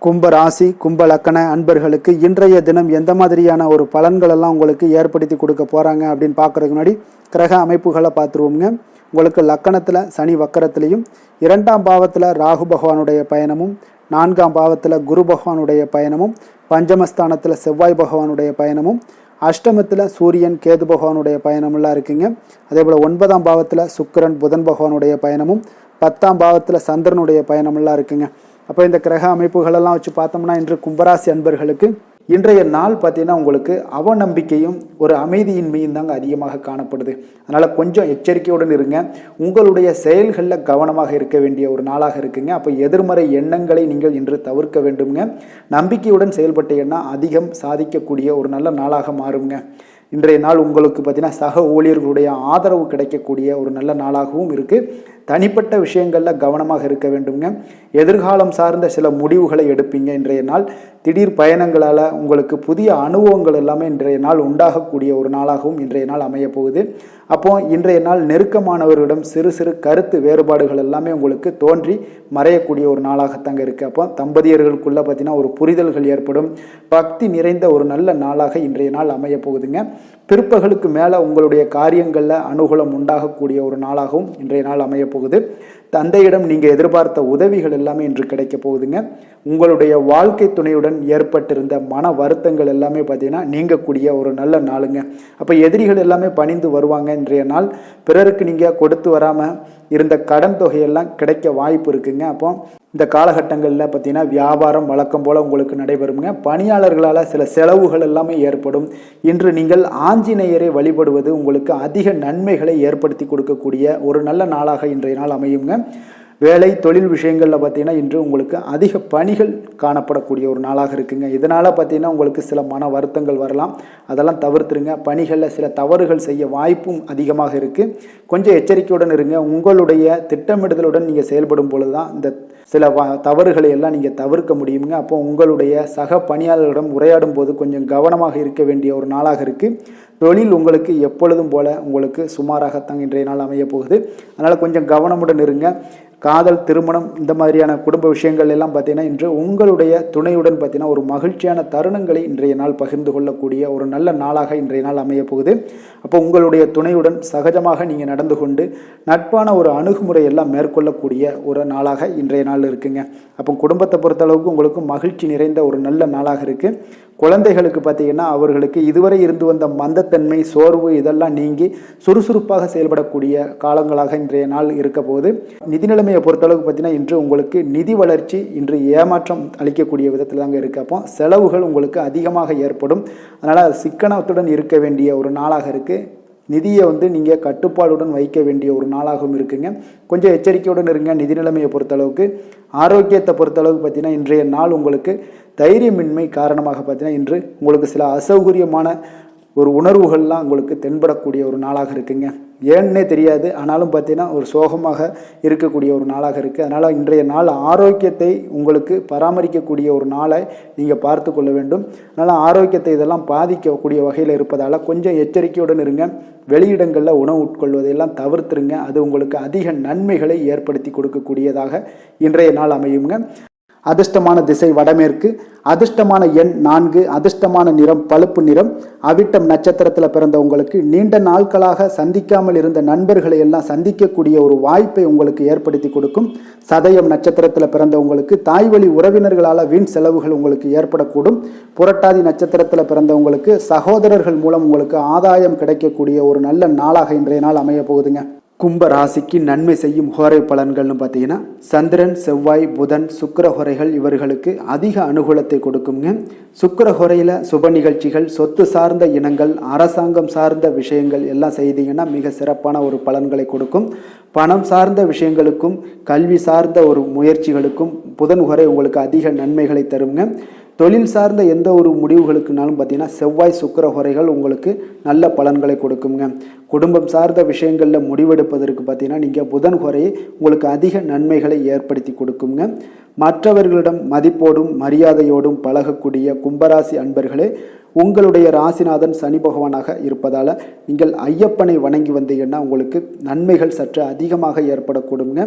கும்ப ராசி கும்ப லக்கண அன்பர்களுக்கு இன்றைய தினம் எந்த மாதிரியான ஒரு பலன்கள் எல்லாம் உங்களுக்கு ஏற்படுத்தி கொடுக்க போகிறாங்க அப்படின்னு பார்க்குறதுக்கு முன்னாடி கிரக அமைப்புகளை பார்த்துருவோங்க. உங்களுக்கு லக்கணத்தில் சனி வக்கரத்திலையும், 2ஆம் பாவத்தில் ராகு பகவானுடைய பயணமும், 4ஆம் பாவத்தில் குரு பகவானுடைய பயணமும், பஞ்சமஸ்தானத்தில் செவ்வாய் பகவானுடைய பயணமும், அஷ்டமத்தில் சூரியன் கேது பகவானுடைய பயணமெல்லாம் இருக்குங்க. அதே போல் 9ஆம் பாவத்தில் சுக்கிரன் புதன் பகவானுடைய பயணமும், 10ஆம் பாவத்தில் சந்திரனுடைய பயணமெல்லாம் இருக்குங்க. அப்போ இந்த கிரக அமைப்புகளெல்லாம் வச்சு பார்த்தோம்னா இன்று கும்பராசி அன்பர்களுக்கு இன்றைய நாள் பார்த்தீங்கன்னா உங்களுக்கு அவநம்பிக்கையும் ஒரு அமைதியின்மையும் தாங்க அதிகமாக காணப்படுது. அதனால் கொஞ்சம் எச்சரிக்கையுடன் இருங்க. உங்களுடைய செயல்களில் கவனமாக இருக்க வேண்டிய ஒரு நாளாக இருக்குங்க. அப்போ எதிர்மறை எண்ணங்களை நீங்கள் இன்று தவிர்க்க வேண்டுங்க. நம்பிக்கையுடன் செயல்பட்டீங்கன்னா அதிகம் சாதிக்கக்கூடிய ஒரு நல்ல நாளாக மாறுங்க. இன்றைய நாள் உங்களுக்கு பார்த்தீங்கன்னா சக ஊழியர்களுடைய ஆதரவு கிடைக்கக்கூடிய ஒரு நல்ல நாளாகவும் இருக்குது. தனிப்பட்ட விஷயங்களில் கவனமாக இருக்க வேண்டுங்க. எதிர்காலம் சார்ந்த சில முடிவுகளை எடுப்பீங்க. இன்றைய நாள் திடீர் பயணங்களால் உங்களுக்கு புதிய அனுபவங்கள் எல்லாமே இன்றைய நாள் உண்டாகக்கூடிய ஒரு நாளாகவும் இன்றைய நாள் அமைய போகுது. அப்போ இன்றைய நாள் நெருக்கமானவர்களிடம் சிறு சிறு கருத்து வேறுபாடுகள் எல்லாமே உங்களுக்கு தோன்றி மறையக்கூடிய ஒரு நாளாகத்தாங்க இருக்குது. அப்போ தம்பதியர்களுக்குள்ளே பார்த்தீங்கன்னா ஒரு புரிதல்கள் ஏற்படும். பக்தி நிறைந்த ஒரு நல்ல நாளாக இன்றைய நாள் அமைய போகுதுங்க. பிற்பகலுக்கு மேலே உங்களுடைய காரியங்களில் அனுகூலம் உண்டாகக்கூடிய ஒரு நாளாகவும் இன்றைய நாள் அமைய போகுது. தந்தையிடம் நீங்கள் எதிர்பார்த்த உதவிகள் எல்லாமே இன்று கிடைக்க போகுதுங்க. உங்களுடைய வாழ்க்கை துணையுடன் ஏற்பட்டிருந்த மன வருத்தங்கள் எல்லாமே பார்த்தீங்கன்னா நீங்கக்கூடிய ஒரு நல்ல நாளுங்க. அப்போ எதிரிகள் எல்லாமே பணிந்து வருவாங்க. இன்றைய நாள் பிறருக்கு நீங்கள் கொடுத்து வராமல் இருந்த கடன் தொகையெல்லாம் கிடைக்க வாய்ப்பு இருக்குங்க. அப்போ இந்த காலகட்டங்களில் பார்த்தீங்கன்னா வியாபாரம் வழக்கம் போல் உங்களுக்கு நடைபெறுங்க. பணியாளர்களால் சில செலவுகள் எல்லாமே ஏற்படும். இன்று நீங்கள் ஆஞ்சநேயரை வழிபடுவது உங்களுக்கு அதிக நன்மைகளை ஏற்படுத்தி கொடுக்கக்கூடிய ஒரு நல்ல நாளாக இன்றைய நாள் அமையுங்க. வேலை தொழில் விஷயங்களில் பார்த்தீங்கன்னா இன்று உங்களுக்கு அதிக பணிகள் காணப்படக்கூடிய ஒரு நாளாக இருக்குங்க. இதனால் பார்த்தீங்கன்னா உங்களுக்கு சில மன வருத்தங்கள் வரலாம். அதெல்லாம் தவிர்த்துருங்க. பணிகளில் சில தவறுகள் செய்ய வாய்ப்பும் அதிகமாக இருக்குது. கொஞ்சம் எச்சரிக்கையுடன் இருங்க. உங்களுடைய திட்டமிடுதலுடன் நீங்கள் செயல்படும் பொழுது தான் இந்த சில தவறுகளை எல்லாம் நீங்கள் தவிர்க்க முடியுங்க. அப்போ உங்களுடைய சக பணியாளர்களிடம் உரையாடும் போது கொஞ்சம் கவனமாக இருக்க வேண்டிய ஒரு நாளாக இருக்குது. தொழில் உங்களுக்கு எப்பொழுதும் போல உங்களுக்கு சுமாராகத்தான் இன்றைய நாள் அமைய போகுது. அதனால் கொஞ்சம் கவனமுடன் இருங்க. காதல், திருமணம் இந்த மாதிரியான குடும்ப விஷயங்கள் எல்லாம் பார்த்தீங்கன்னா இன்று உங்களுடைய துணையுடன் பார்த்தீங்கன்னா ஒரு மகிழ்ச்சியான தருணங்களை இன்றைய நாள் பகிர்ந்து கொள்ளக்கூடிய ஒரு நல்ல நாளாக இன்றைய நாள் அமைய போகுது. அப்போ உங்களுடைய துணையுடன் சகஜமாக நீங்கள் நடந்து கொண்டு நட்பான ஒரு அணுகுமுறை எல்லாம் மேற்கொள்ளக்கூடிய ஒரு நாளாக இன்றைய நாள் இருக்குங்க. அப்போ குடும்பத்தை பொறுத்தளவுக்கு உங்களுக்கு மகிழ்ச்சி நிறைந்த ஒரு நல்ல நாளாக இருக்குது. குழந்தைகளுக்கு பார்த்தீங்கன்னா அவர்களுக்கு இதுவரை இருந்து வந்த மந்தத்தன்மை, சோர்வு இதெல்லாம் நீங்கி சுறுசுறுப்பாக செயல்படக்கூடிய காலங்களாக இன்றைய நாள் இருக்க போகுது. நிதி நிலைமையை பொறுத்தளவுக்கு பார்த்தீங்கன்னா இன்று உங்களுக்கு நிதி வளர்ச்சி இன்று ஏமாற்றம் அளிக்கக்கூடிய விதத்தில் தாங்க இருக்குது. அப்போ செலவுகள் உங்களுக்கு அதிகமாக ஏற்படும். அதனால் சிக்கனத்துடன் இருக்க வேண்டிய ஒரு நாளாக இருக்குது. நிதியை நீங்கள் கட்டுப்பாடுடன் வைக்க வேண்டிய ஒரு நாளாகவும் இருக்குங்க. கொஞ்சம் எச்சரிக்கையுடன் இருங்க. நிதி நிலைமையை பொறுத்தளவுக்கு ஆரோக்கியத்தை பொறுத்தளவுக்கு பார்த்தீங்கன்னா இன்றைய நாள் உங்களுக்கு தைரியமின்மை காரணமாக பார்த்தீங்கன்னா இன்று உங்களுக்கு சில அசௌகரியமான ஒரு உணர்வுகள்லாம் உங்களுக்கு தென்படக்கூடிய ஒரு நாளாக இருக்குங்க. ஏன்னே தெரியாது, ஆனாலும் பார்த்தீங்கன்னா ஒரு சோகமாக இருக்கக்கூடிய ஒரு நாளாக இருக்குது. அதனால் இன்றைய நாள் ஆரோக்கியத்தை உங்களுக்கு பராமரிக்கக்கூடிய ஒரு நாளை நீங்கள் பார்த்து கொள்ள வேண்டும். அதனால் ஆரோக்கியத்தை இதெல்லாம் பாதிக்கக்கூடிய வகையில் இருப்பதால் கொஞ்சம் எச்சரிக்கையுடன் இருங்க. வெளியிடங்களில் உணவு உட்கொள்வதையெல்லாம் தவிர்த்துருங்க. அது உங்களுக்கு அதிக நன்மைகளை ஏற்படுத்தி கொடுக்கக்கூடியதாக இன்றைய நாள் அமையுங்க. அதிர்ஷ்டமான திசை வடமேற்கு, அதிர்ஷ்டமான எண் 4, அதிர்ஷ்டமான நிறம் பழுப்பு நிறம். அவிட்டம் நட்சத்திரத்தில் பிறந்த உங்களுக்கு நீண்ட நாட்களாக சந்திக்காமல் இருந்த நண்பர்களை எல்லாம் சந்திக்கக்கூடிய ஒரு வாய்ப்பை உங்களுக்கு ஏற்படுத்தி கொடுக்கும். சதயம் நட்சத்திரத்தில் பிறந்த உங்களுக்கு தாய்வழி உறவினர்களால் வீண் செலவுகள் உங்களுக்கு ஏற்படக்கூடும். புரட்டாதி நட்சத்திரத்தில் பிறந்தவங்களுக்கு சகோதரர்கள் மூலம் உங்களுக்கு ஆதாயம் கிடைக்கக்கூடிய ஒரு நல்ல நாளாக இன்றைய நாள் அமைய போகுதுங்க. கும்ப ராசிக்கு நன்மை செய்யும் ஹோரை பலன்கள்னு பார்த்தீங்கன்னா சந்திரன், செவ்வாய், புதன், சுக்கிர ஹோரைகள் இவர்களுக்கு அதிக அனுகூலத்தை கொடுக்குங்க. சுக்கிர ஹோரையில் சுப நிகழ்ச்சிகள், சொத்து சார்ந்த இனங்கள், அரசாங்கம் சார்ந்த விஷயங்கள் எல்லாம் செய்தீங்கன்னா மிக சிறப்பான ஒரு பலன்களை கொடுக்கும். பணம் சார்ந்த விஷயங்களுக்கும் கல்வி சார்ந்த ஒரு முயற்சிகளுக்கும் புதன் ஹோரை உங்களுக்கு அதிக நன்மைகளை தருங்க. தொழில் சார்ந்த எந்த ஒரு முடிவுகளுக்குனாலும் பார்த்தீங்கன்னா செவ்வாய், சுக்கிர ஹோரைகள் உங்களுக்கு நல்ல பலன்களை கொடுக்குங்க. குடும்பம் சார்ந்த விஷயங்களில் முடிவெடுப்பதற்கு பார்த்தீங்கன்னா நீங்கள் புதன் ஹோரையை உங்களுக்கு அதிக நன்மைகளை ஏற்படுத்தி கொடுக்குங்க. மற்றவர்களிடம் மதிப்போடும் மரியாதையோடும் பழகக்கூடிய கும்பராசி அன்பர்களே, உங்களுடைய ராசிநாதன் சனி பகவானாக இருப்பதால் நீங்கள் ஐயப்பனை வணங்கி வந்தீங்கன்னா உங்களுக்கு நன்மைகள் சற்று அதிகமாக ஏற்படக்கூடுங்க.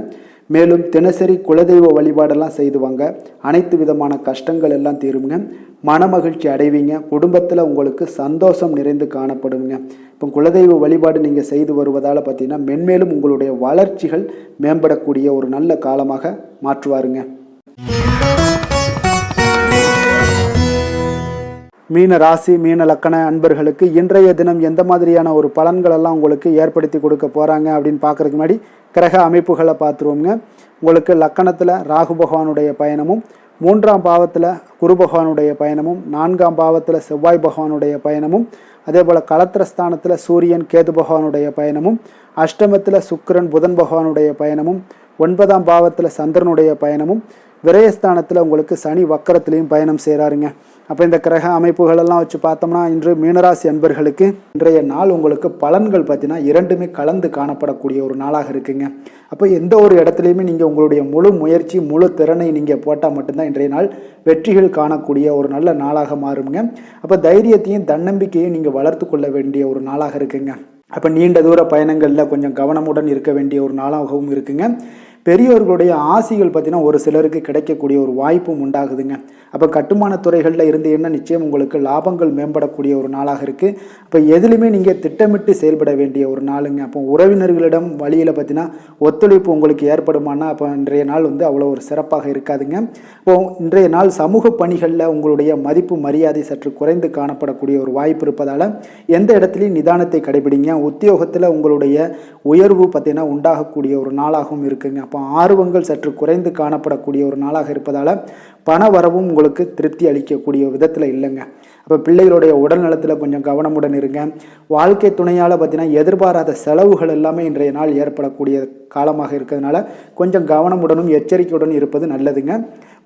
மேலும் தினசரி குலதெய்வ வழிபாடெல்லாம் செய்து வாங்க, அனைத்து விதமான கஷ்டங்கள் எல்லாம் தீருங்க, மனமகிழ்ச்சி அடைவீங்க, குடும்பத்தில் உங்களுக்கு சந்தோஷம் நிறைந்து காணப்படுங்க. இப்போ குலதெய்வ வழிபாடு நீங்கள் செய்து வருவதால் பார்த்தீங்கன்னா மென்மேலும் உங்களுடைய வளர்ச்சிகள் மேம்படக்கூடிய ஒரு நல்ல காலமாக மாற்றுவாருங்க. மீன ராசி, மீன லக்கண அன்பர்களுக்கு இன்றைய தினம் எந்த மாதிரியான ஒரு பலன்களெல்லாம் உங்களுக்கு ஏற்படுத்தி கொடுக்க போகிறாங்க அப்படின்னு பார்க்குறதுக்கு முன்னாடி கிரக அமைப்புகளை பார்த்துருவோங்க. உங்களுக்கு லக்கணத்தில் ராகு பகவானுடைய பயணமும், 3ஆம் பாவத்தில் குரு பகவானுடைய பயணமும், 4ஆம் பாவத்தில் செவ்வாய் பகவானுடைய பயணமும், அதே போல் களத்திரஸ்தானத்தில் சூரியன் கேது பகவானுடைய பயணமும், அஷ்டமத்தில் சுக்கிரன் புதன் பகவானுடைய பயணமும், 9ஆம் பாவத்தில் சந்திரனுடைய பயணமும், விரயஸ்தானத்தில் உங்களுக்கு சனி வக்கரத்திலையும் பயணம் செய்கிறாருங்க. அப்போ இந்த கிரக அமைப்புகளெல்லாம் வச்சு பார்த்தோம்னா இன்று மீனராசி அன்பர்களுக்கு இன்றைய நாள் உங்களுக்கு பலன்கள் பார்த்தீங்கன்னா இரண்டுமே கலந்து காணப்படக்கூடிய ஒரு நாளாக இருக்குங்க. அப்போ எந்த ஒரு இடத்துலையுமே நீங்கள் உங்களுடைய முழு முயற்சி, முழு திறனை நீங்கள் போட்டால் மட்டும்தான் இன்றைய நாள் வெற்றிகள் காணக்கூடிய ஒரு நல்ல நாளாக மாறுங்க. அப்போ தைரியத்தையும் தன்னம்பிக்கையும் நீங்கள் வளர்த்து கொள்ள வேண்டிய ஒரு நாளாக இருக்குங்க. அப்போ நீண்ட தூர பயணங்களில் கொஞ்சம் கவனமுடன் இருக்க வேண்டிய ஒரு நாளாகவும் இருக்குங்க. பெரியோர்களுடைய ஆசிகள் பார்த்தீங்கன்னா ஒரு சிலருக்கு கிடைக்கக்கூடிய ஒரு வாய்ப்பும் உண்டாகுதுங்க. அப்போ கட்டுமான துறைகளில் இருந்தீங்கன்னா நிச்சயம் உங்களுக்கு லாபங்கள் மேம்படக்கூடிய ஒரு நாளாக இருக்குது. அப்போ எதுலையுமே நீங்கள் திட்டமிட்டு செயல்பட வேண்டிய ஒரு நாளுங்க. அப்போ உறவினர்களிடம் வழியில் பார்த்தீங்கன்னா ஒத்துழைப்பு உங்களுக்கு ஏற்படுமானா அப்போ இன்றைய நாள் அவ்வளோ ஒரு சிறப்பாக இருக்காதுங்க. இப்போ இன்றைய நாள் சமூக பணிகளில் உங்களுடைய மதிப்பு மரியாதை சற்று குறைந்து காணப்படக்கூடிய ஒரு வாய்ப்பு இருப்பதால் எந்த இடத்துலையும் நிதானத்தை கடைபிடிங்க. உத்தியோகத்தில் உங்களுடைய உயர்வு பார்த்தீங்கன்னா உண்டாகக்கூடிய ஒரு நாளாகவும் இருக்குங்க. அப்போ ஆர்வங்கள் சற்று குறைந்து காணப்படக்கூடிய ஒரு நாளாக இருப்பதால் பண வரவும் உங்களுக்கு திருப்தி அளிக்கக்கூடிய விதத்தில் இல்லைங்க. அப்போ பிள்ளைகளுடைய உடல் நலத்தில் கொஞ்சம் கவனமுடன் இருங்க. வாழ்க்கை துணையால் பார்த்தீங்கன்னா எதிர்பாராத செலவுகள் எல்லாமே இன்றைய நாள் ஏற்படக்கூடிய காலமாக இருக்கிறதுனால கொஞ்சம் கவனமுடனும் எச்சரிக்கையுடன் இருப்பது நல்லதுங்க.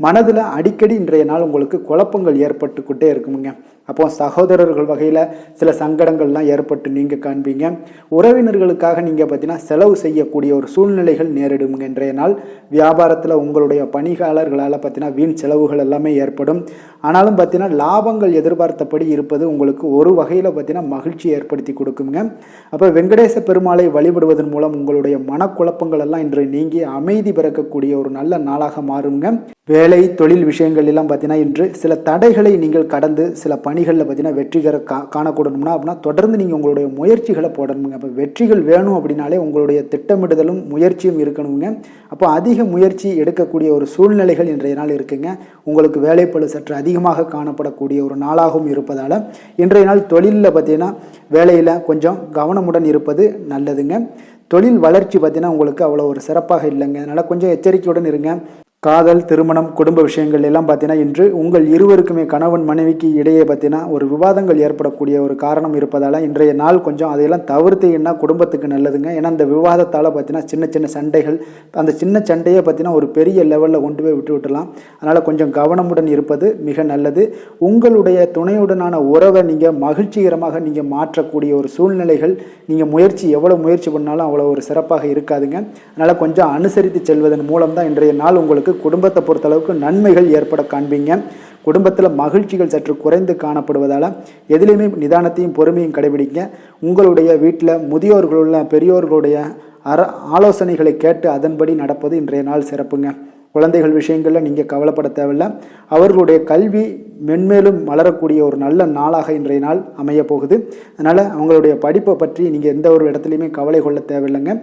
மனதில் அடிக்கடி இன்றைய நாள் உங்களுக்கு குழப்பங்கள் ஏற்பட்டுக்கிட்டே இருக்குமுங்க. அப்போ சகோதரர்கள் வகையில் சில சங்கடங்கள்லாம் ஏற்பட்டு நீங்கள் காண்பீங்க. உறவினர்களுக்காக நீங்கள் பார்த்தீங்கன்னா செலவு செய்யக்கூடிய ஒரு சூழ்நிலைகள் நேரிடுங்க. இன்றைய நாள் வியாபாரத்தில் உங்களுடைய பணியாளர்களால் பார்த்தீங்கன்னா வீண் செலவுகள் எல்லாமே ஏற்படும். ஆனாலும் பார்த்தீங்கன்னா லாபங்கள் எதிர்பார்த்தபடி இருப்பது உங்களுக்கு ஒரு வகையில் பார்த்தீங்கன்னா மகிழ்ச்சி ஏற்படுத்தி கொடுக்குங்க. அப்போ வெங்கடேச பெருமாளை வழிபடுவதன் மூலம் உங்களுடைய மனக்குழப்பங்கள் எல்லாம் இன்று நீங்கி அமைதி பிறக்கக்கூடிய ஒரு நல்ல நாளாக மாறுங்க. வேலை தொழில் விஷயங்கள் எல்லாம் பார்த்தீங்கன்னா இன்று சில தடைகளை நீங்கள் கடந்து சில பணிகளில் பார்த்தீங்கன்னா வெற்றிகர காணக்கூடணும்னா அப்படின்னா தொடர்ந்து நீங்கள் உங்களுடைய முயற்சிகளை போடணுங்க. அப்போ வெற்றிகள் வேணும் அப்படின்னாலே உங்களுடைய திட்டமிடுதலும் முயற்சியும் இருக்கணுங்க. அப்போ அதிக முயற்சி எடுக்கக்கூடிய ஒரு சூழ்நிலைகள் இன்றைய நாள் இருக்குங்க. உங்களுக்கு வேலைப்பளு சற்று அதிகமாக காணப்படக்கூடிய ஒரு நாளாகவும் இருப்பதால் இன்றைய நாள் தொழிலில் பார்த்தீங்கன்னா வேலையில் கொஞ்சம் கவனமுடன் இருப்பது நல்லதுங்க. தொழில் வளர்ச்சி பார்த்தீங்கன்னா உங்களுக்கு அவ்வளோ ஒரு சிறப்பாக இல்லைங்க. அதனால் கொஞ்சம் எச்சரிக்கையுடன் இருங்க. காதல், திருமணம், குடும்ப விஷயங்கள் எல்லாம் பார்த்தீங்கன்னா இன்று உங்கள் இருவருக்குமே கணவன் மனைவிக்கு இடையே பார்த்தீங்கன்னா ஒரு விவாதங்கள் ஏற்படக்கூடிய ஒரு காரணம் இருப்பதால் இன்றைய நாள் கொஞ்சம் அதையெல்லாம் தவிர்த்தீங்கன்னா குடும்பத்துக்கு நல்லதுங்க. ஏன்னா அந்த விவாதத்தால் பார்த்தீங்கன்னா சின்ன சின்ன சண்டைகள், அந்த சின்ன சண்டையை பார்த்தீங்கன்னா ஒரு பெரிய லெவலில் கொண்டு போய் விட்டுலாம். அதனால் கொஞ்சம் கவனமுடன் இருப்பது மிக நல்லது. உங்களுடைய துணையுடனான உறவை நீங்கள் மகிழ்ச்சிகரமாக நீங்கள் மாற்றக்கூடிய ஒரு சூழ்நிலைகள் நீங்கள் எவ்வளோ முயற்சி பண்ணாலும் அவ்வளோ ஒரு சிறப்பாக இருக்காதுங்க. அதனால் கொஞ்சம் அனுசரித்து செல்வதன் மூலம் தான் இன்றைய நாள் உங்களுக்கு குடும்பத்தை பொறுத்தளவுக்கு நன்மைகள் ஏற்பட காண்பீங்க. குடும்பத்தில் மகிழ்ச்சிகள் சற்று குறைந்து காணப்படுவதால் எதிலையுமே நிதானத்தையும் பொறுமையும் கடைபிடிங்க. உங்களுடைய வீட்டில் முதியோர்களுள்ள பெரியோர்களுடைய ஆலோசனைகளை கேட்டு அதன்படி நடப்பது இன்றைய நாள் சிறப்புங்க. குழந்தைகள் விஷயங்களில் நீங்கள் கவலைப்பட தேவையில்லை. அவர்களுடைய கல்வி மென்மேலும் வளரக்கூடிய ஒரு நல்ல நாளாக இன்றைய நாள் அமைய போகுது. அதனால் அவங்களுடைய படிப்பை பற்றி நீங்கள் எந்த ஒரு இடத்துலையுமே கவலை கொள்ள தேவையில்லைங்க.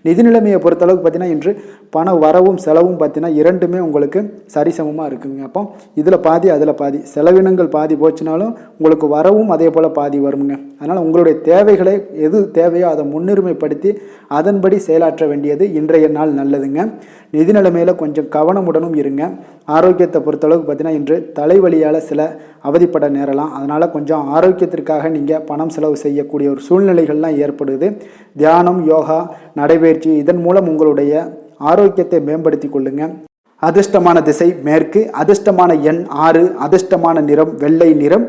நிதி நிலைமையை பொறுத்தளவுக்கு பார்த்தீங்கன்னா இன்று பண வரவும் செலவும் பார்த்தீங்கன்னா இரண்டுமே உங்களுக்கு சரிசமமாக இருக்குங்க. அப்போ இதில் பாதி அதில் பாதி, செலவினங்கள் பாதி போச்சுனாலும் உங்களுக்கு வரவும் அதே போல் பாதி வருங்க. அதனால் உங்களுடைய தேவைகளை எது தேவையோ அதை முன்னுரிமைப்படுத்தி அதன்படி செயலாற்ற வேண்டியது இன்றைய நாள் நல்லதுங்க. நிதி நிலைமையில் கொஞ்சம் கவனமுடனும் இருங்க. ஆரோக்கியத்தை பொறுத்தளவுக்கு பார்த்தீங்கன்னா இன்று தலைவலியால் சில அவதிப்பட நேரலாம். அதனால் கொஞ்சம் ஆரோக்கியத்திற்காக நீங்கள் பணம் செலவு செய்யக்கூடிய ஒரு சூழ்நிலைகள்லாம் ஏற்படுது. தியானம், யோகா, நடைபயிற்சி இதன் மூலம் உங்களுடைய ஆரோக்கியத்தை மேம்படுத்தி கொள்ளுங்க. அதிர்ஷ்டமான திசை மேற்கு, அதிர்ஷ்டமான எண் 6, அதிர்ஷ்டமான நிறம் வெள்ளை நிறம்.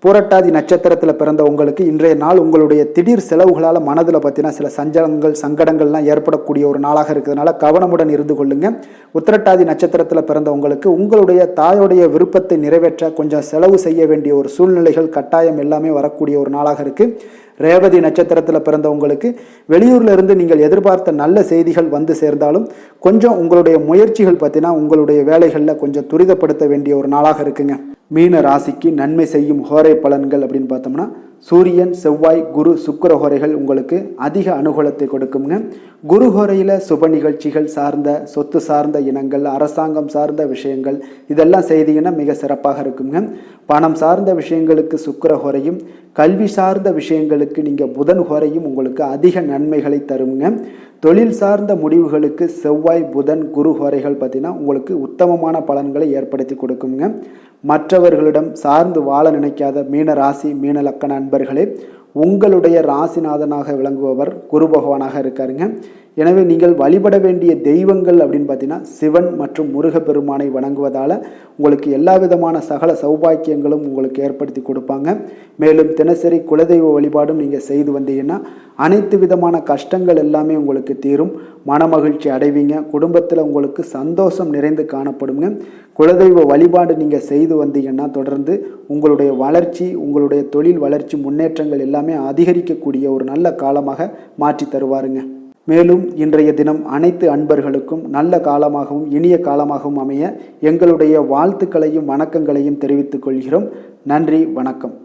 புரட்டாதி நட்சத்திரத்தில் பிறந்த உங்களுக்கு இன்றைய நாள் உங்களுடைய திடீர் செலவுகளால் மனதில் பார்த்தீங்கன்னா சில சங்கடங்கள்லாம் ஏற்படக்கூடிய ஒரு நாளாக இருக்கிறதுனால கவனமுடன் இருந்து கொள்ளுங்க. உத்திரட்டாதி நட்சத்திரத்தில் பிறந்த உங்களுக்கு உங்களுடைய தாயோடைய விருப்பத்தை நிறைவேற்ற கொஞ்சம் செலவு செய்ய வேண்டிய ஒரு சூழ்நிலைகள் கட்டாயம் எல்லாமே வரக்கூடிய ஒரு நாளாக இருக்குது. ரேவதி நட்சத்திரத்தில் பிறந்த உங்களுக்கு வெளியூரில் இருந்து நீங்கள் எதிர்பார்த்த நல்ல செய்திகள் வந்து சேர்ந்தாலும் கொஞ்சம் உங்களுடைய முயற்சிகள் பார்த்தீங்கன்னா உங்களுடைய வேலைகளில் கொஞ்சம் துரிதப்படுத்த வேண்டிய ஒரு நாளாக இருக்குங்க. மீன ராசிக்கு நன்மை செய்யும் ஹோரை பலன்கள் அப்படின்னு பார்த்தோம்னா சூரியன், செவ்வாய், குரு, சுக்கிர ஹோரைகள் உங்களுக்கு அதிக அனுகூலத்தை கொடுக்குங்க. குரு ஹோரையில் சுப நிகழ்ச்சிகள் சார்ந்த, சொத்து சார்ந்த இனங்கள், அரசாங்கம் சார்ந்த விஷயங்கள் இதெல்லாம் செய்தீங்கன்னா மிக சிறப்பாக இருக்குங்க. பணம் சார்ந்த விஷயங்களுக்கு சுக்கிர ஹோரையும், கல்வி சார்ந்த விஷயங்களுக்கு நீங்கள் புதன் ஹோரையும் உங்களுக்கு அதிக நன்மைகளை தருங்க. தொழில் சார்ந்த முடிவுகளுக்கு செவ்வாய், புதன், குரு ஹோரைகள் பார்த்தீங்கன்னா உங்களுக்கு உத்தமமான பலன்களை ஏற்படுத்தி கொடுக்குங்க. மற்றவர்களிடம் சார்ந்து வாழ நினைக்காத மீன ராசி, மீன லக்கண அன்பர்களே, உங்களுடைய ராசிநாதனாக விளங்குபவர் குரு பகவானாக இருக்காருங்க. எனவே நீங்கள் வழிபட வேண்டிய தெய்வங்கள் அப்படின்னு பார்த்தீங்கன்னா சிவன் மற்றும் முருகப்பெருமானை வணங்குவதால் உங்களுக்கு எல்லா விதமான சகல சௌபாக்கியங்களும் உங்களுக்கு ஏற்படுத்தி கொடுப்பாங்க. மேலும் தினசரி குலதெய்வ வழிபாடும் நீங்கள் செய்து வந்தீங்கன்னா அனைத்து விதமான கஷ்டங்கள் எல்லாமே உங்களுக்கு தீரும். மனமகிழ்ச்சி அடைவீங்க. குடும்பத்தில் உங்களுக்கு சந்தோஷம் நிறைந்து காணப்படுங்க. குலதெய்வ வழிபாடு நீங்கள் செய்து வந்தீங்கன்னா தொடர்ந்து உங்களுடைய வளர்ச்சி, உங்களுடைய தொழில் வளர்ச்சி, முன்னேற்றங்கள் எல்லாமே அதிகரிக்கக்கூடிய ஒரு நல்ல காலமாக மாற்றி தருவாருங்க. மேலும் இன்றைய தினம் அனைத்து அன்பர்களுக்கும் நல்ல காலமாகவும் இனிய காலமாகவும் அமைய எங்களுடைய வாழ்த்துக்களையும் வணக்கங்களையும் தெரிவித்துக் கொள்கிறோம். நன்றி, வணக்கம்.